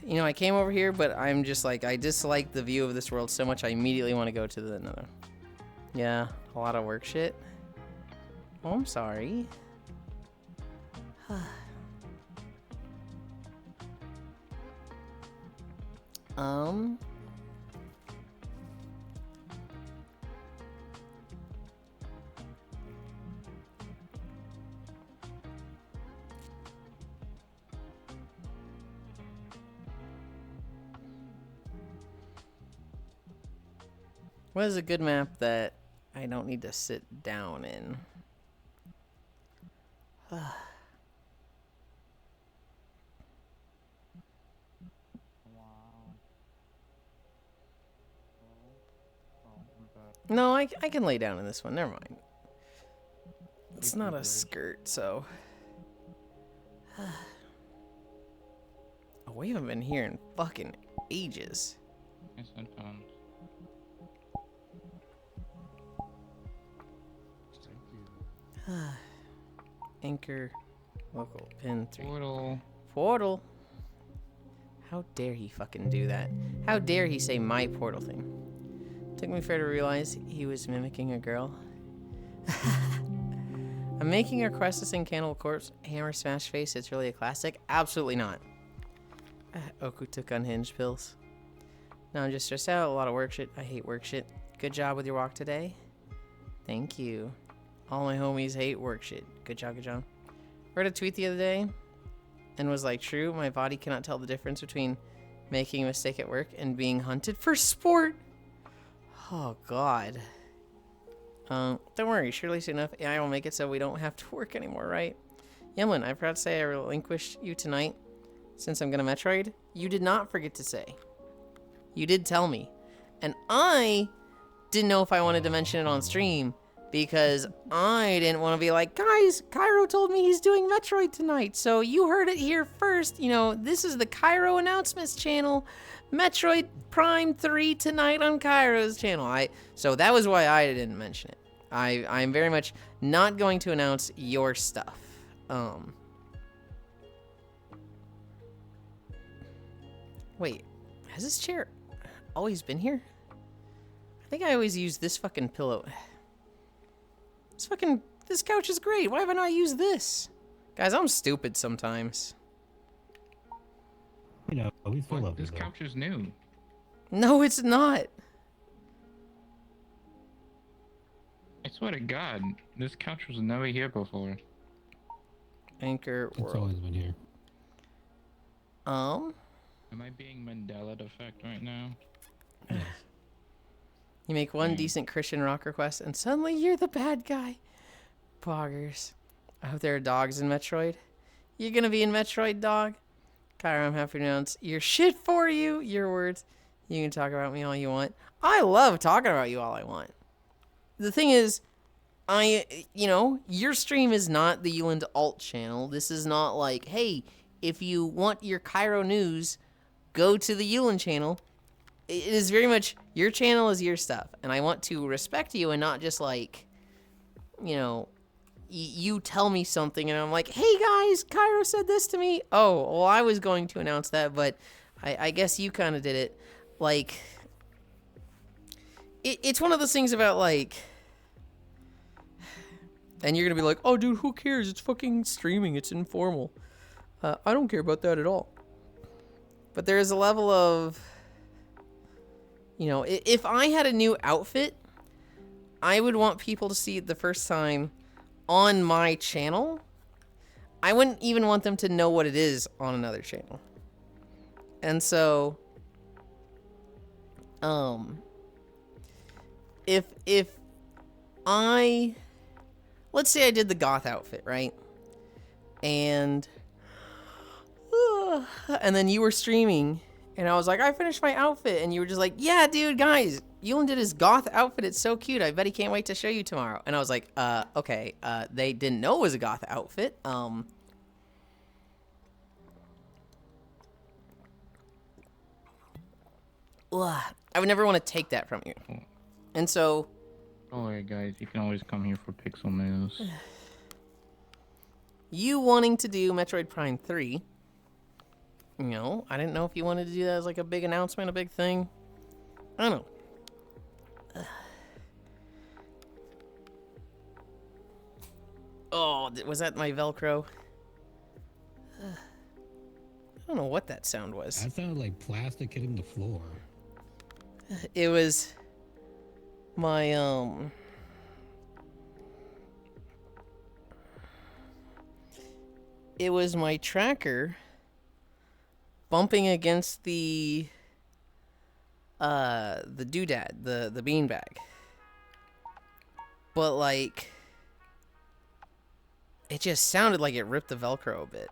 You know, I came over here, but I'm just like, I dislike the view of this world so much I immediately want to go to the another. Yeah, a lot of work shit. Oh, I'm sorry. What is a good map that I don't need to sit down in? No, I can lay down in this one. Never mind. It's not a skirt, so. Oh, we haven't been here in fucking ages. Yes, I don't. Anchor, local, pin 3. Portal. Portal. How dare he fucking do that? How dare he say my portal thing? Took me fair to realize he was mimicking a girl. I'm making a request to sing Cannibal Corpse, Hammer Smash Face. It's really a classic. Absolutely not. Oku took unhinged pills. No, I'm just stressed out. A lot of work shit. I hate work shit. Good job with your walk today. Thank you. All my homies hate work shit. Good job, good job. Read a tweet the other day and was like, true, my body cannot tell the difference between making a mistake at work and being hunted for sport. Oh, God. Don't worry. Surely soon enough, AI will make it so we don't have to work anymore, right? Yulind, I forgot to say I relinquished you tonight since I'm going to Metroid. You did not forget to say. You did tell me. And I didn't know if I wanted to mention it on stream because I didn't want to be like, guys, Cairo told me he's doing Metroid tonight. So you heard it here first. You know, this is the Cairo announcements channel. Metroid Prime 3 tonight on Cairo's channel. So that was why I didn't mention it. I'm very much not going to announce your stuff. Wait, has this chair always been here? I think I always use this fucking pillow. This couch is great. Why have I not used this? Guys, I'm stupid sometimes. You know, we still love This you, though. couch is new. No, it's not. I swear to God, this couch was never here before. Anchor It's World. always been here. Am I being Mandela effect right now? Yes. You make one decent Christian rock request, and suddenly you're the bad guy. Poggers. I hope there are dogs in Metroid. You're gonna be in Metroid, dog? Kyra, I'm happy to announce your shit for you. Your words. You can talk about me all you want. I love talking about you all I want. The thing is, your stream is not the Yulind alt channel. This is not like, hey, if you want your Cairo news, go to the Yulind channel. It is very much, your channel is your stuff. And I want to respect you and not just like, you tell me something and I'm like, hey guys, Cairo said this to me. Oh, well, I was going to announce that, but I guess you kind of did it. Like, it's one of those things about like, and you're going to be like, oh dude, who cares? It's fucking streaming. It's informal. I don't care about that at all. But there is a level of, if I had a new outfit, I would want people to see it the first time on my channel. I wouldn't even want them to know what it is on another channel. And so, if let's say I did the goth outfit, right? And then you were streaming and I was like, I finished my outfit. And you were just like, yeah, dude, guys, Yulind did his goth outfit. It's so cute. I bet he can't wait to show you tomorrow. And I was like, okay. They didn't know it was a goth outfit. I would never want to take that from you. And so, Don't worry, guys. You can always come here for pixel news. you wanting to do Metroid Prime 3, I didn't know if you wanted to do that as like a big announcement, a big thing. I don't know. Oh, was that my Velcro? I don't know what that sound was. That sounded like plastic hitting the floor. It was my, it was my tracker bumping against the doodad, the beanbag. But like, it just sounded like it ripped the Velcro a bit.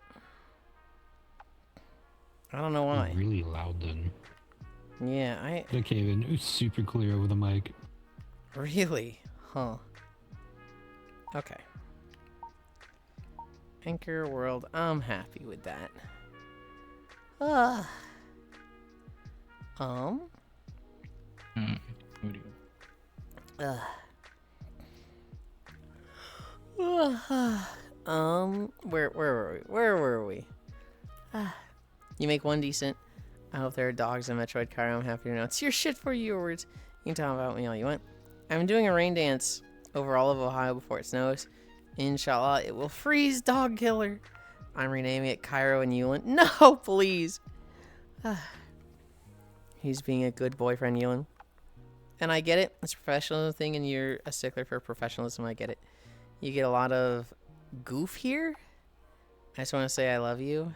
I don't know why. Really loud then. Yeah, That came in. It was super clear over the mic. Really? Huh. Okay. Anchor World, I'm happy with that. What do you... Where were we? You make one decent. I hope there are dogs in Metroid Cairo. I'm happy to know. It's your shit for you, words. You can talk about me all you want. I'm doing a rain dance over all of Ohio before it snows. Inshallah, it will freeze Dog Killer. I'm renaming it Cairo and Yulind. No, please. He's being a good boyfriend, Yulind. And I get it. It's a professional thing, and you're a stickler for professionalism. I get it. You get a lot of goof here. I just want to say I love you.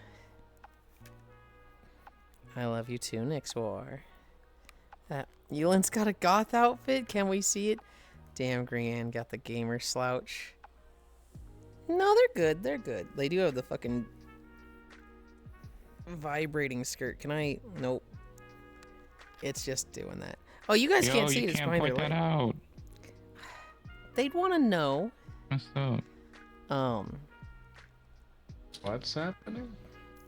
I love you too, Nyx War. Yulind's got a goth outfit. Can we see it? Damn, Grianne got the gamer slouch. No, they're good. They're good. They do have the fucking vibrating skirt. Can I? Nope. It's just doing that. Oh, you guys can't see it. It's behind point their that leg. out. They'd want to know. Messed up. What's happening?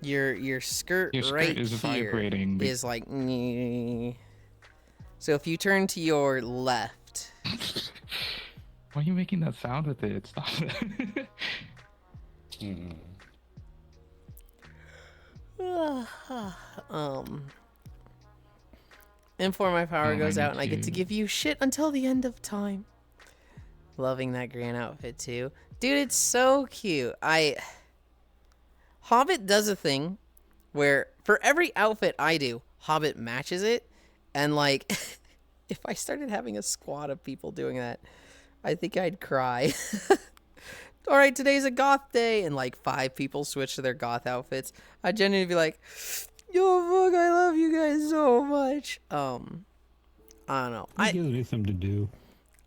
Your skirt, Your skirt right is here vibrating. is like. So if you turn to your left. Why are you making that sound with it? Stop it. And for my power Oh, goes I out, need and I get to to- give you shit until the end of time. Loving that grand outfit too, dude. It's so cute. Hobbit does a thing where for every outfit I do, Hobbit matches it, and like, if I started having a squad of people doing that, I think I'd cry. All right, today's a goth day, and like 5 people switch to their goth outfits. I'd genuinely be like, yo, fuck, I love you guys so much. I don't know. It gives me something to do.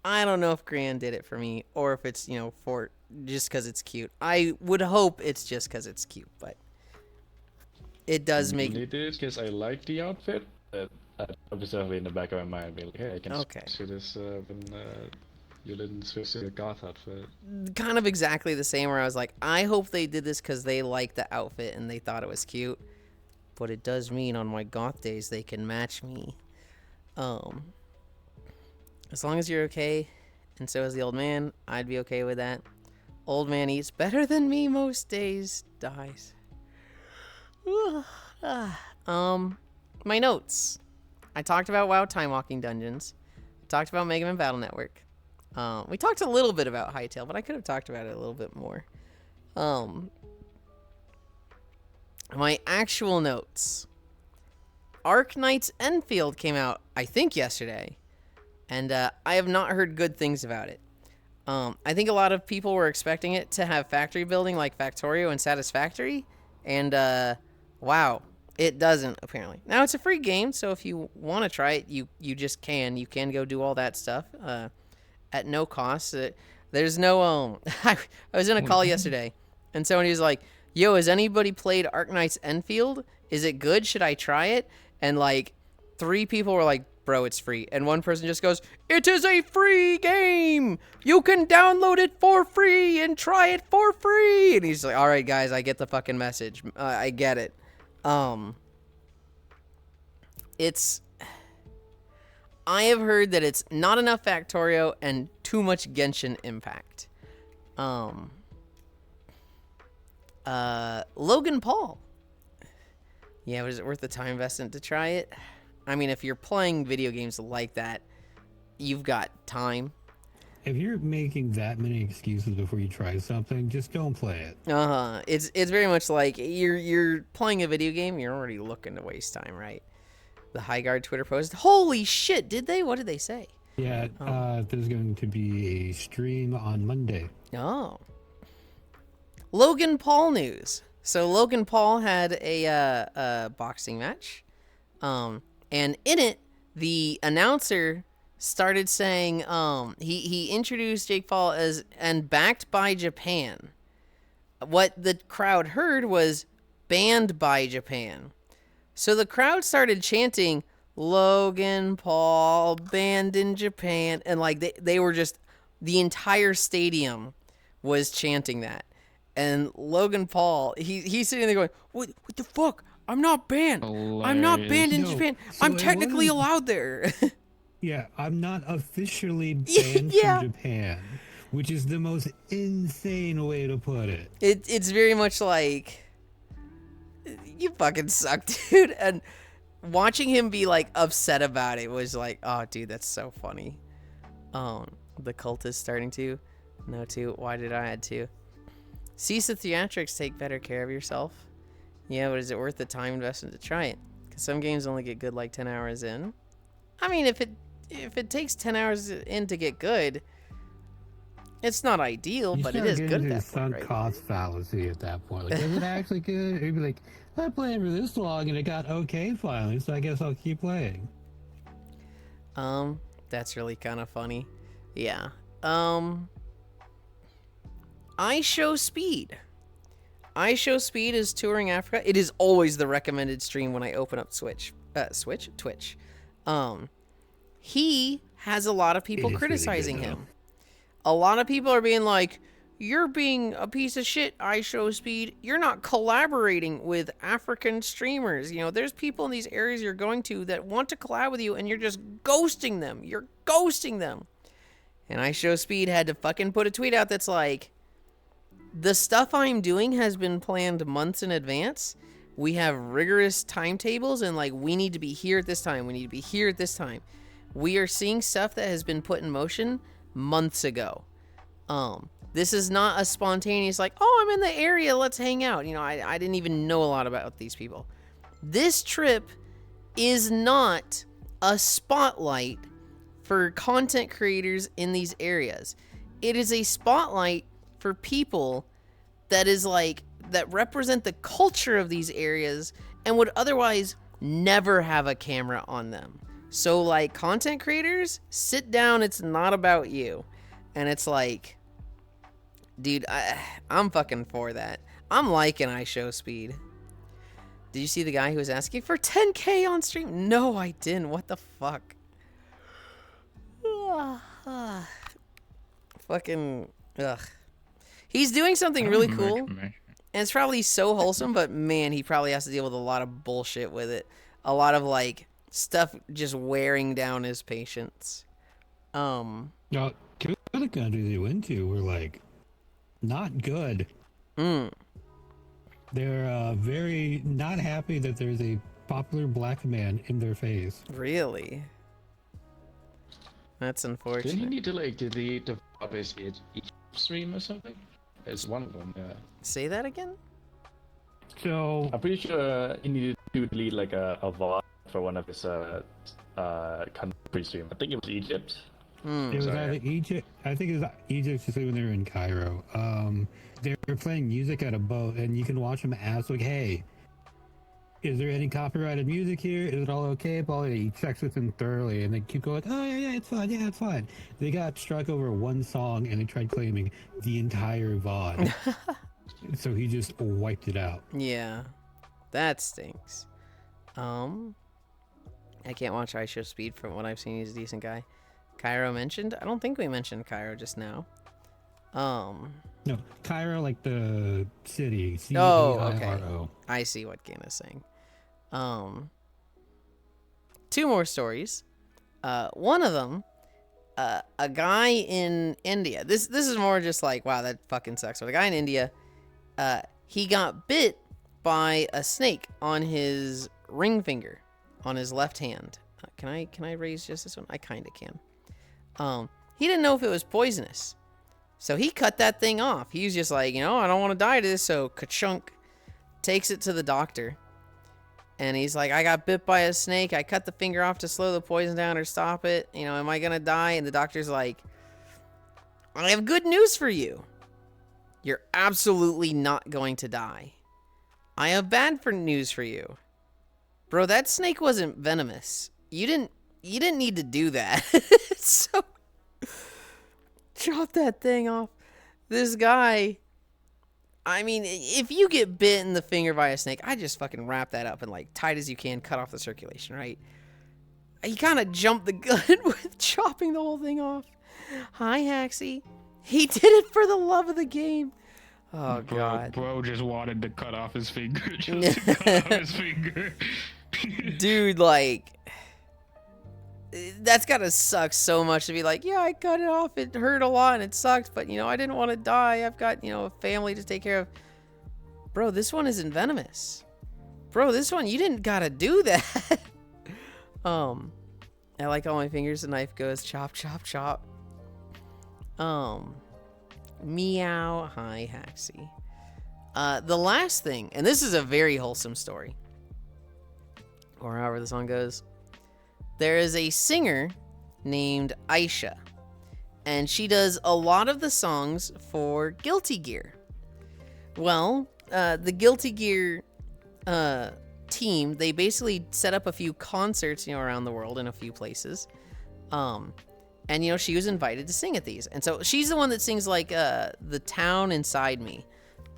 I don't know if Gran did it for me, or if it's, for just because it's cute. I would hope it's just because it's cute, but it does make. It is because I like the outfit. But obviously, in the back of my mind, be like, hey, I can Okay. see this when you didn't switch to the goth outfit. Kind of exactly the same, where I was like, I hope they did this because they liked the outfit and they thought it was cute. But it does mean on my goth days they can match me. As long as you're okay, and so is the old man, I'd be okay with that. Old man eats better than me most days. Dies. My notes. I talked about WoW Time Walking Dungeons. I talked about Mega Man Battle Network. We talked a little bit about Hytale, but I could have talked about it a little bit more. My actual notes. Arc Knights Enfield came out, I think, yesterday. And I have not heard good things about it. I think a lot of people were expecting it to have factory building like Factorio and Satisfactory. And, wow, it doesn't, apparently. Now, it's a free game, so if you want to try it, you just can. You can go do all that stuff at no cost. There's no... I was in a call yesterday, and somebody was like, yo, has anybody played Arc Knights Enfield? Is it good? Should I try it? And, like, 3 people were like, bro, it's free. And one person just goes, it is a free game. You can download it for free and try it for free. And he's like, all right, guys, I get the fucking message. I get it. I have heard that it's not enough Factorio and too much Genshin Impact. Logan Paul. Yeah, was it worth the time investment to try it? I mean, if you're playing video games like that, you've got time. If you're making that many excuses before you try something, just don't play it. It's very much like you're playing a video game. You're already looking to waste time, right? The High Guard Twitter post. Holy shit! Did they? What did they say? Yeah, there's going to be a stream on Monday. Oh. Logan Paul news. So Logan Paul had a boxing match. And in it, the announcer started saying, he introduced Jake Paul as, and backed by Japan. What the crowd heard was banned by Japan. So the crowd started chanting, Logan Paul banned in Japan. And like, they were just, the entire stadium was chanting that. And Logan Paul, he's sitting there going, what the fuck? I'm not banned. I'm not banned in No, Japan. so I'm it technically wasn't- allowed there. Yeah, I'm not officially banned Yeah. from Japan, which is the most insane way to put it. It's very much like, you fucking suck, dude. And watching him be like upset about it was like, oh, dude, that's so funny. The cult is starting to. No 2. Why did I add 2? Cease the theatrics. Take better care of yourself. Yeah, but is it worth the time investment to try it? Because some games only get good like 10 hours in. I mean, if it takes 10 hours in to get good, it's not ideal, but it is good at that sunk point, right? cost fallacy at that point. Like, is it actually good? You'd be like, I played for this long and it got okay finally, so I guess I'll keep playing. That's really kind of funny. Yeah. I Show Speed. I Show Speed is touring Africa. It is always the recommended stream when I open up Twitch. He has a lot of people criticizing him. A lot of people are being like, you're being a piece of shit, I Show Speed. You're not collaborating with African streamers. You know, there's people in these areas you're going to that want to collab with you, and you're just ghosting them. You're ghosting them. And I Show Speed had to fucking put a tweet out that's like, the stuff I'm doing has been planned months in advance. We have rigorous timetables, and like, we need to be here at this time. We need to be here at this time. We are seeing stuff that has been put in motion months ago. This is not a spontaneous like, oh, I'm in the area, let's hang out. You know, I didn't even know a lot about these people. This trip is not a spotlight for content creators in these areas. It is a spotlight for people that is like, that represent the culture of these areas and would otherwise never have a camera on them. So like, content creators, sit down, it's not about you. And it's like, dude, I'm fucking for that. I'm liking I Show Speed. Did you see the guy who was asking for 10K on stream? No, I didn't. What the fuck? Fucking, ugh. He's doing something really cool, and it's probably so wholesome, but man, he probably has to deal with a lot of bullshit with it. A lot of, like, stuff just wearing down his patience. Now, two of the countries he went to were, like, not good. They're very not happy that there's a popular black man in their face. Really? That's unfortunate. Didn't he need to, like, delete the obvious each stream or something? It's one of them, yeah. Say that again? So I'm pretty sure he needed to delete, like, a VOD for one of his country stream. I think it was Egypt. it was either Egypt. I think it was Egypt, especially when they were in Cairo. They were playing music at a boat, and you can watch them ask, like, "Hey, is there any copyrighted music here? Is it all okay?" But he checks with them thoroughly, and they keep going, "Oh yeah, it's fine. Yeah, it's fine." They got struck over one song, and they tried claiming the entire VOD. So he just wiped it out. Yeah, that stinks. I can't watch I Show Speed. From what I've seen, he's a decent guy. Cairo mentioned? I don't think we mentioned Cairo just now. No, Cairo, like the city. Oh, okay. C-A-I-R-O. I see what Gane is saying. Two more stories. One of them, a guy in India. This is more just like, wow, that fucking sucks. But a guy in India, he got bit by a snake on his ring finger, on his left hand. Can I raise just this one? I kind of can. He didn't know if it was poisonous, so he cut that thing off. He was just like, I don't want to die to this, so ka-chunk. Takes it to the doctor, and he's like, I got bit by a snake. I cut the finger off to slow the poison down or stop it. Am I gonna die? And the doctor's like, I have good news for you. You're absolutely not going to die. I have bad news for you. Bro, that snake wasn't venomous. You didn't need to do that. So, chop that thing off. This guy, I mean, if you get bit in the finger by a snake, I just fucking wrap that up and, like, tight as you can, cut off the circulation, right? He kind of jumped the gun with chopping the whole thing off. Hi, Haxie. He did it for the love of the game. Oh, God. Bro just wanted to cut off his finger. Just to cut off his finger. Dude, like, that's gotta suck so much to be like, yeah, I cut it off. It hurt a lot and it sucked, but, I didn't want to die. I've got, a family to take care of. Bro, this one isn't venomous. Bro, this one, you didn't gotta do that. I like how my fingers, the knife goes chop, chop, chop. Meow. Hi, Haxie. The last thing, and this is a very wholesome story, or however the song goes. There is a singer named Aisha, and she does a lot of the songs for Guilty Gear. Well, the Guilty Gear team, they basically set up a few concerts, around the world in a few places. And, she was invited to sing at these. And so she's the one that sings, like, The Town Inside Me.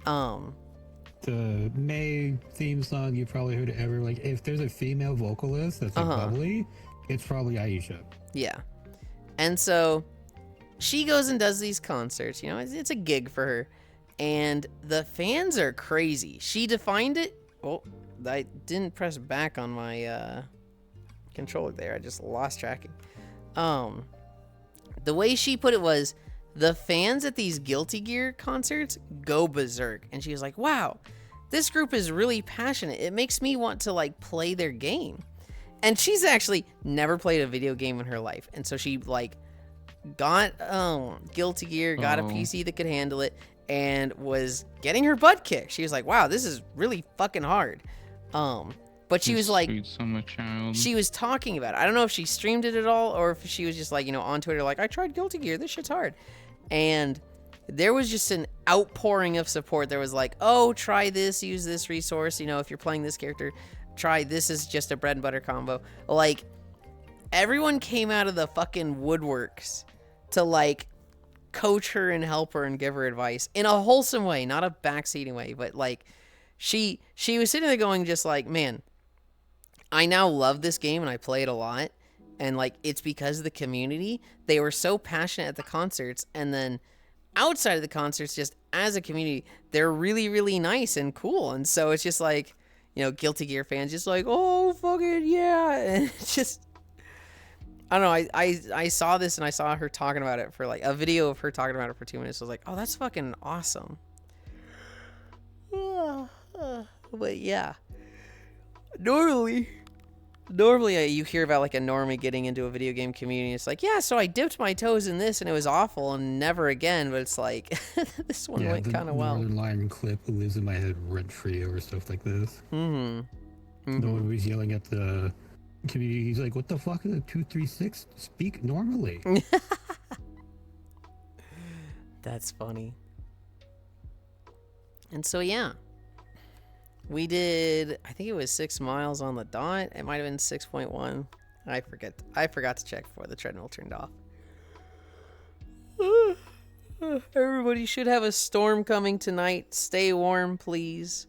The May theme song you probably heard ever. Like, if there's a female vocalist that's like bubbly, it's probably Aisha. Yeah. And so she goes and does these concerts. It's a gig for her. And the fans are crazy. She defined it. Oh, I didn't press back on my controller there. I just lost tracking. The way she put it was, the fans at these Guilty Gear concerts go berserk. And she was like, wow, this group is really passionate. It makes me want to, like, play their game. And she's actually never played a video game in her life. And so she, like, got Guilty Gear, got a PC that could handle it, and was getting her butt kicked. She was like, wow, this is really fucking hard. But she was like, she was talking about it. I don't know if she streamed it at all, or if she was just like, on Twitter, like, I tried Guilty Gear, this shit's hard. And there was just an outpouring of support. There was like, oh, try this, use this resource. If you're playing this character, try this is just a bread and butter combo. Like, everyone came out of the fucking woodworks to, like, coach her and help her and give her advice in a wholesome way, not a backseating way. But, like, she was sitting there going just like, man, I now love this game and I play it a lot. And, like, it's because of the community. They were so passionate at the concerts. And then outside of the concerts, just as a community, they're really, really nice and cool. And so it's just like, Guilty Gear fans just like, oh, fucking yeah. And it's just, I don't know. I saw this and I saw her talking about it for, like, a video of her talking about it for 2 minutes. I was like, oh, that's fucking awesome. But yeah. Normally you hear about, like, a normie getting into a video game community. It's like, yeah, so I dipped my toes in this and it was awful and never again. But it's like, this one went kind of well. Northern Lion clip who lives in my head rent-free over stuff like this. Mm-hmm. No one was yelling at the community. He's like, what the fuck is a 236? Speak normally. That's funny. And so, yeah. We did, I think it was 6 miles on the dot. It might have been 6.1. I forgot to check before the treadmill turned off. Everybody should have a storm coming tonight. Stay warm, please.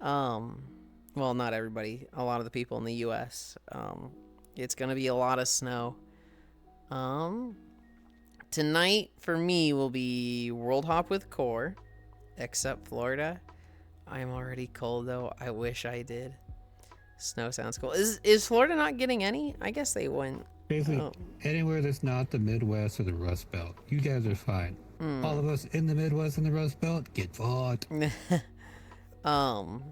Well, not everybody. A lot of the people in the U.S. It's going to be a lot of snow. Tonight, for me, will be World Hop with Core, except Florida. I'm already cold, though. I wish I did. Snow sounds cool. Is Florida not getting any? I guess they wouldn't. Basically, anywhere that's not the Midwest or the Rust Belt, you guys are fine. All of us in the Midwest and the Rust Belt, get fucked. World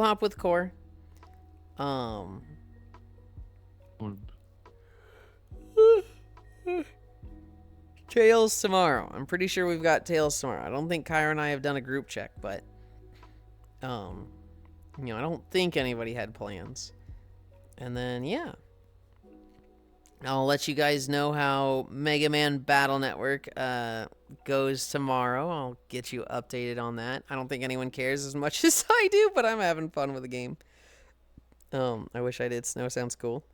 Hop with Core. Tails tomorrow. I'm pretty sure we've got Tails tomorrow. I don't think Kyra and I have done a group check, but I don't think anybody had plans. And then yeah, I'll let you guys know how Mega Man Battle Network goes tomorrow. I'll get you updated on that. I don't think anyone cares as much as I do, but I'm having fun with the game. I wish I did. Snow sounds cool.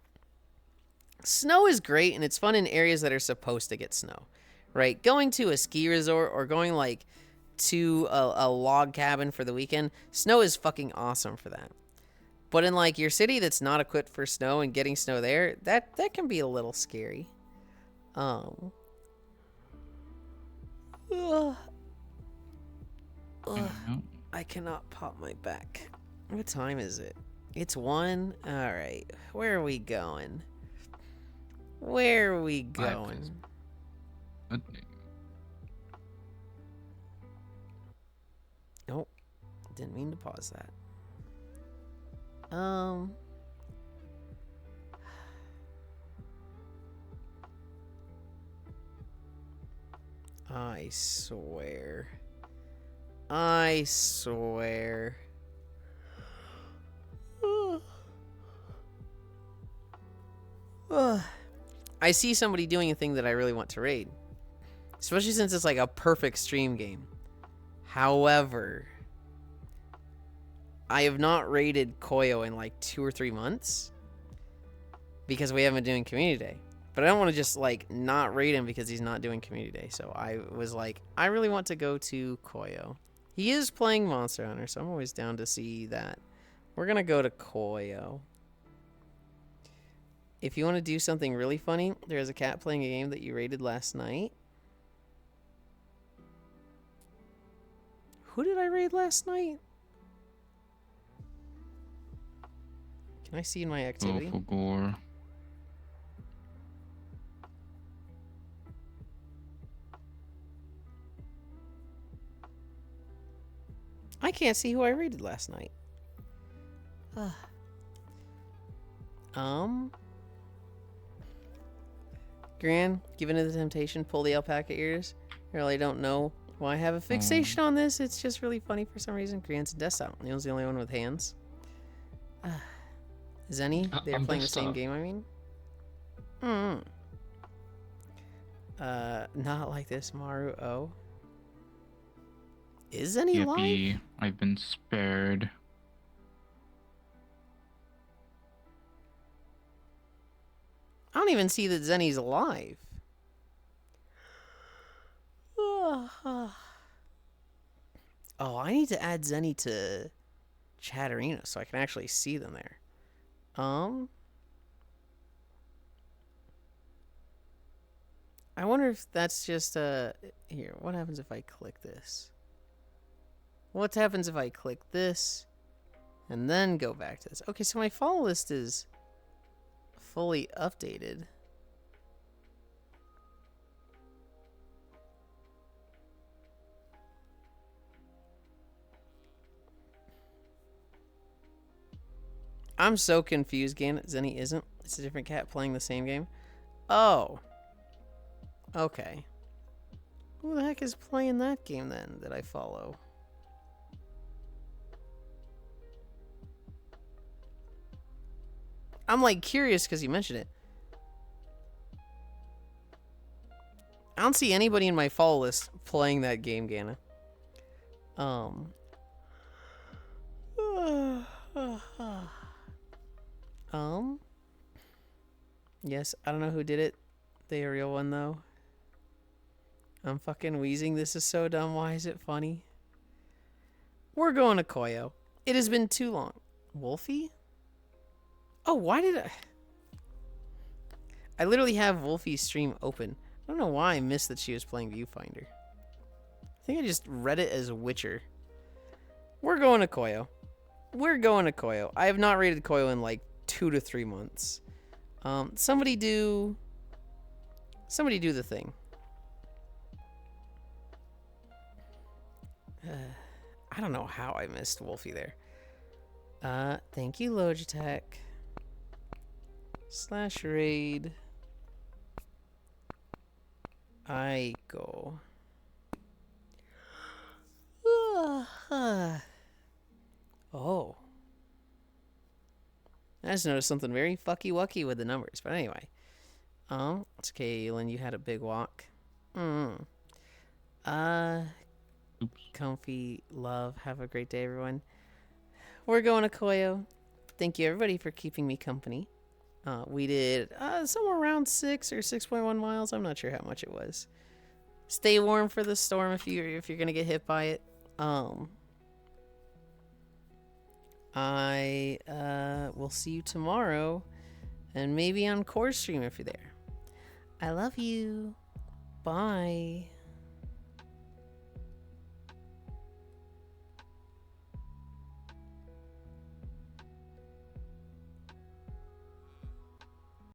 Snow is great, and it's fun in areas that are supposed to get snow. Right, going to a ski resort or going, like, to a log cabin for the weekend, snow is fucking awesome for that. But in, like, your city that's not equipped for snow and getting snow there, that can be a little scary. I cannot pop my back. What time is it? It's 1? All right, where are we going? Where are we going? Nope. Didn't mean to pause that. I swear. I swear. I see somebody doing a thing that I really want to raid. Especially since it's like a perfect stream game. However, I have not raided Koyo in like 2 or 3 months. Because we haven't been doing community day. But I don't want to just like not raid him because he's not doing community day. So I was like, I really want to go to Koyo. He is playing Monster Hunter, so I'm always down to see that. We're going to go to Koyo. If you want to do something really funny, there's a cat playing a game that you raided last night. Who did I raid last night? Can I see in my activity? Go for gore. I can't see who I raided last night. Gran, given to the temptation, pull the alpaca ears. I really don't know why I have a fixation on this. It's just really funny for some reason. Gran's a death out. Neil's the only one with hands. Zenny, they're I'm playing the death same out. game, I mean. Not like this, Maru. Oh. Is Zenny live? Yippee, I've been spared. I don't even see that Zenny's alive. Oh, I need to add Zenny to Chatterino so I can actually see them there. I wonder if that's just here, what happens if I click this? What happens if I click this and then go back to this? Okay, so my follow list is fully updated. I'm so confused, Gan. Zenny isn't. It's a different cat playing the same game. Oh. Okay. Who the heck is playing that game then that I follow? I'm like curious because you mentioned it. I don't see anybody in my follow list playing that game, Gana. Yes, I don't know who did it. The real one though. I'm fucking wheezing. This is so dumb. Why is it funny? We're going to Koyo. It has been too long. Wolfie? Oh, why did I literally have Wolfie's stream open. I don't know why I missed that she was playing Viewfinder. I think I just read it as Witcher. We're going to Koyo. We're going to Koyo. I have not rated Koyo in like 2 to 3 months. Somebody do the thing. I don't know how I missed Wolfie there. Thank you, Logitech. /raid. I go. Oh. I just noticed something very fucky wucky with the numbers. But anyway. It's okay, Yulind. You had a big walk. Comfy love. Have a great day, everyone. We're going to Koyo. Thank you, everybody, for keeping me company. We did somewhere around 6 or 6.1 miles. I'm not sure how much it was. Stay warm for the storm if you're gonna get hit by it. I will see you tomorrow, and maybe on Core Stream if you're there. I love you. Bye.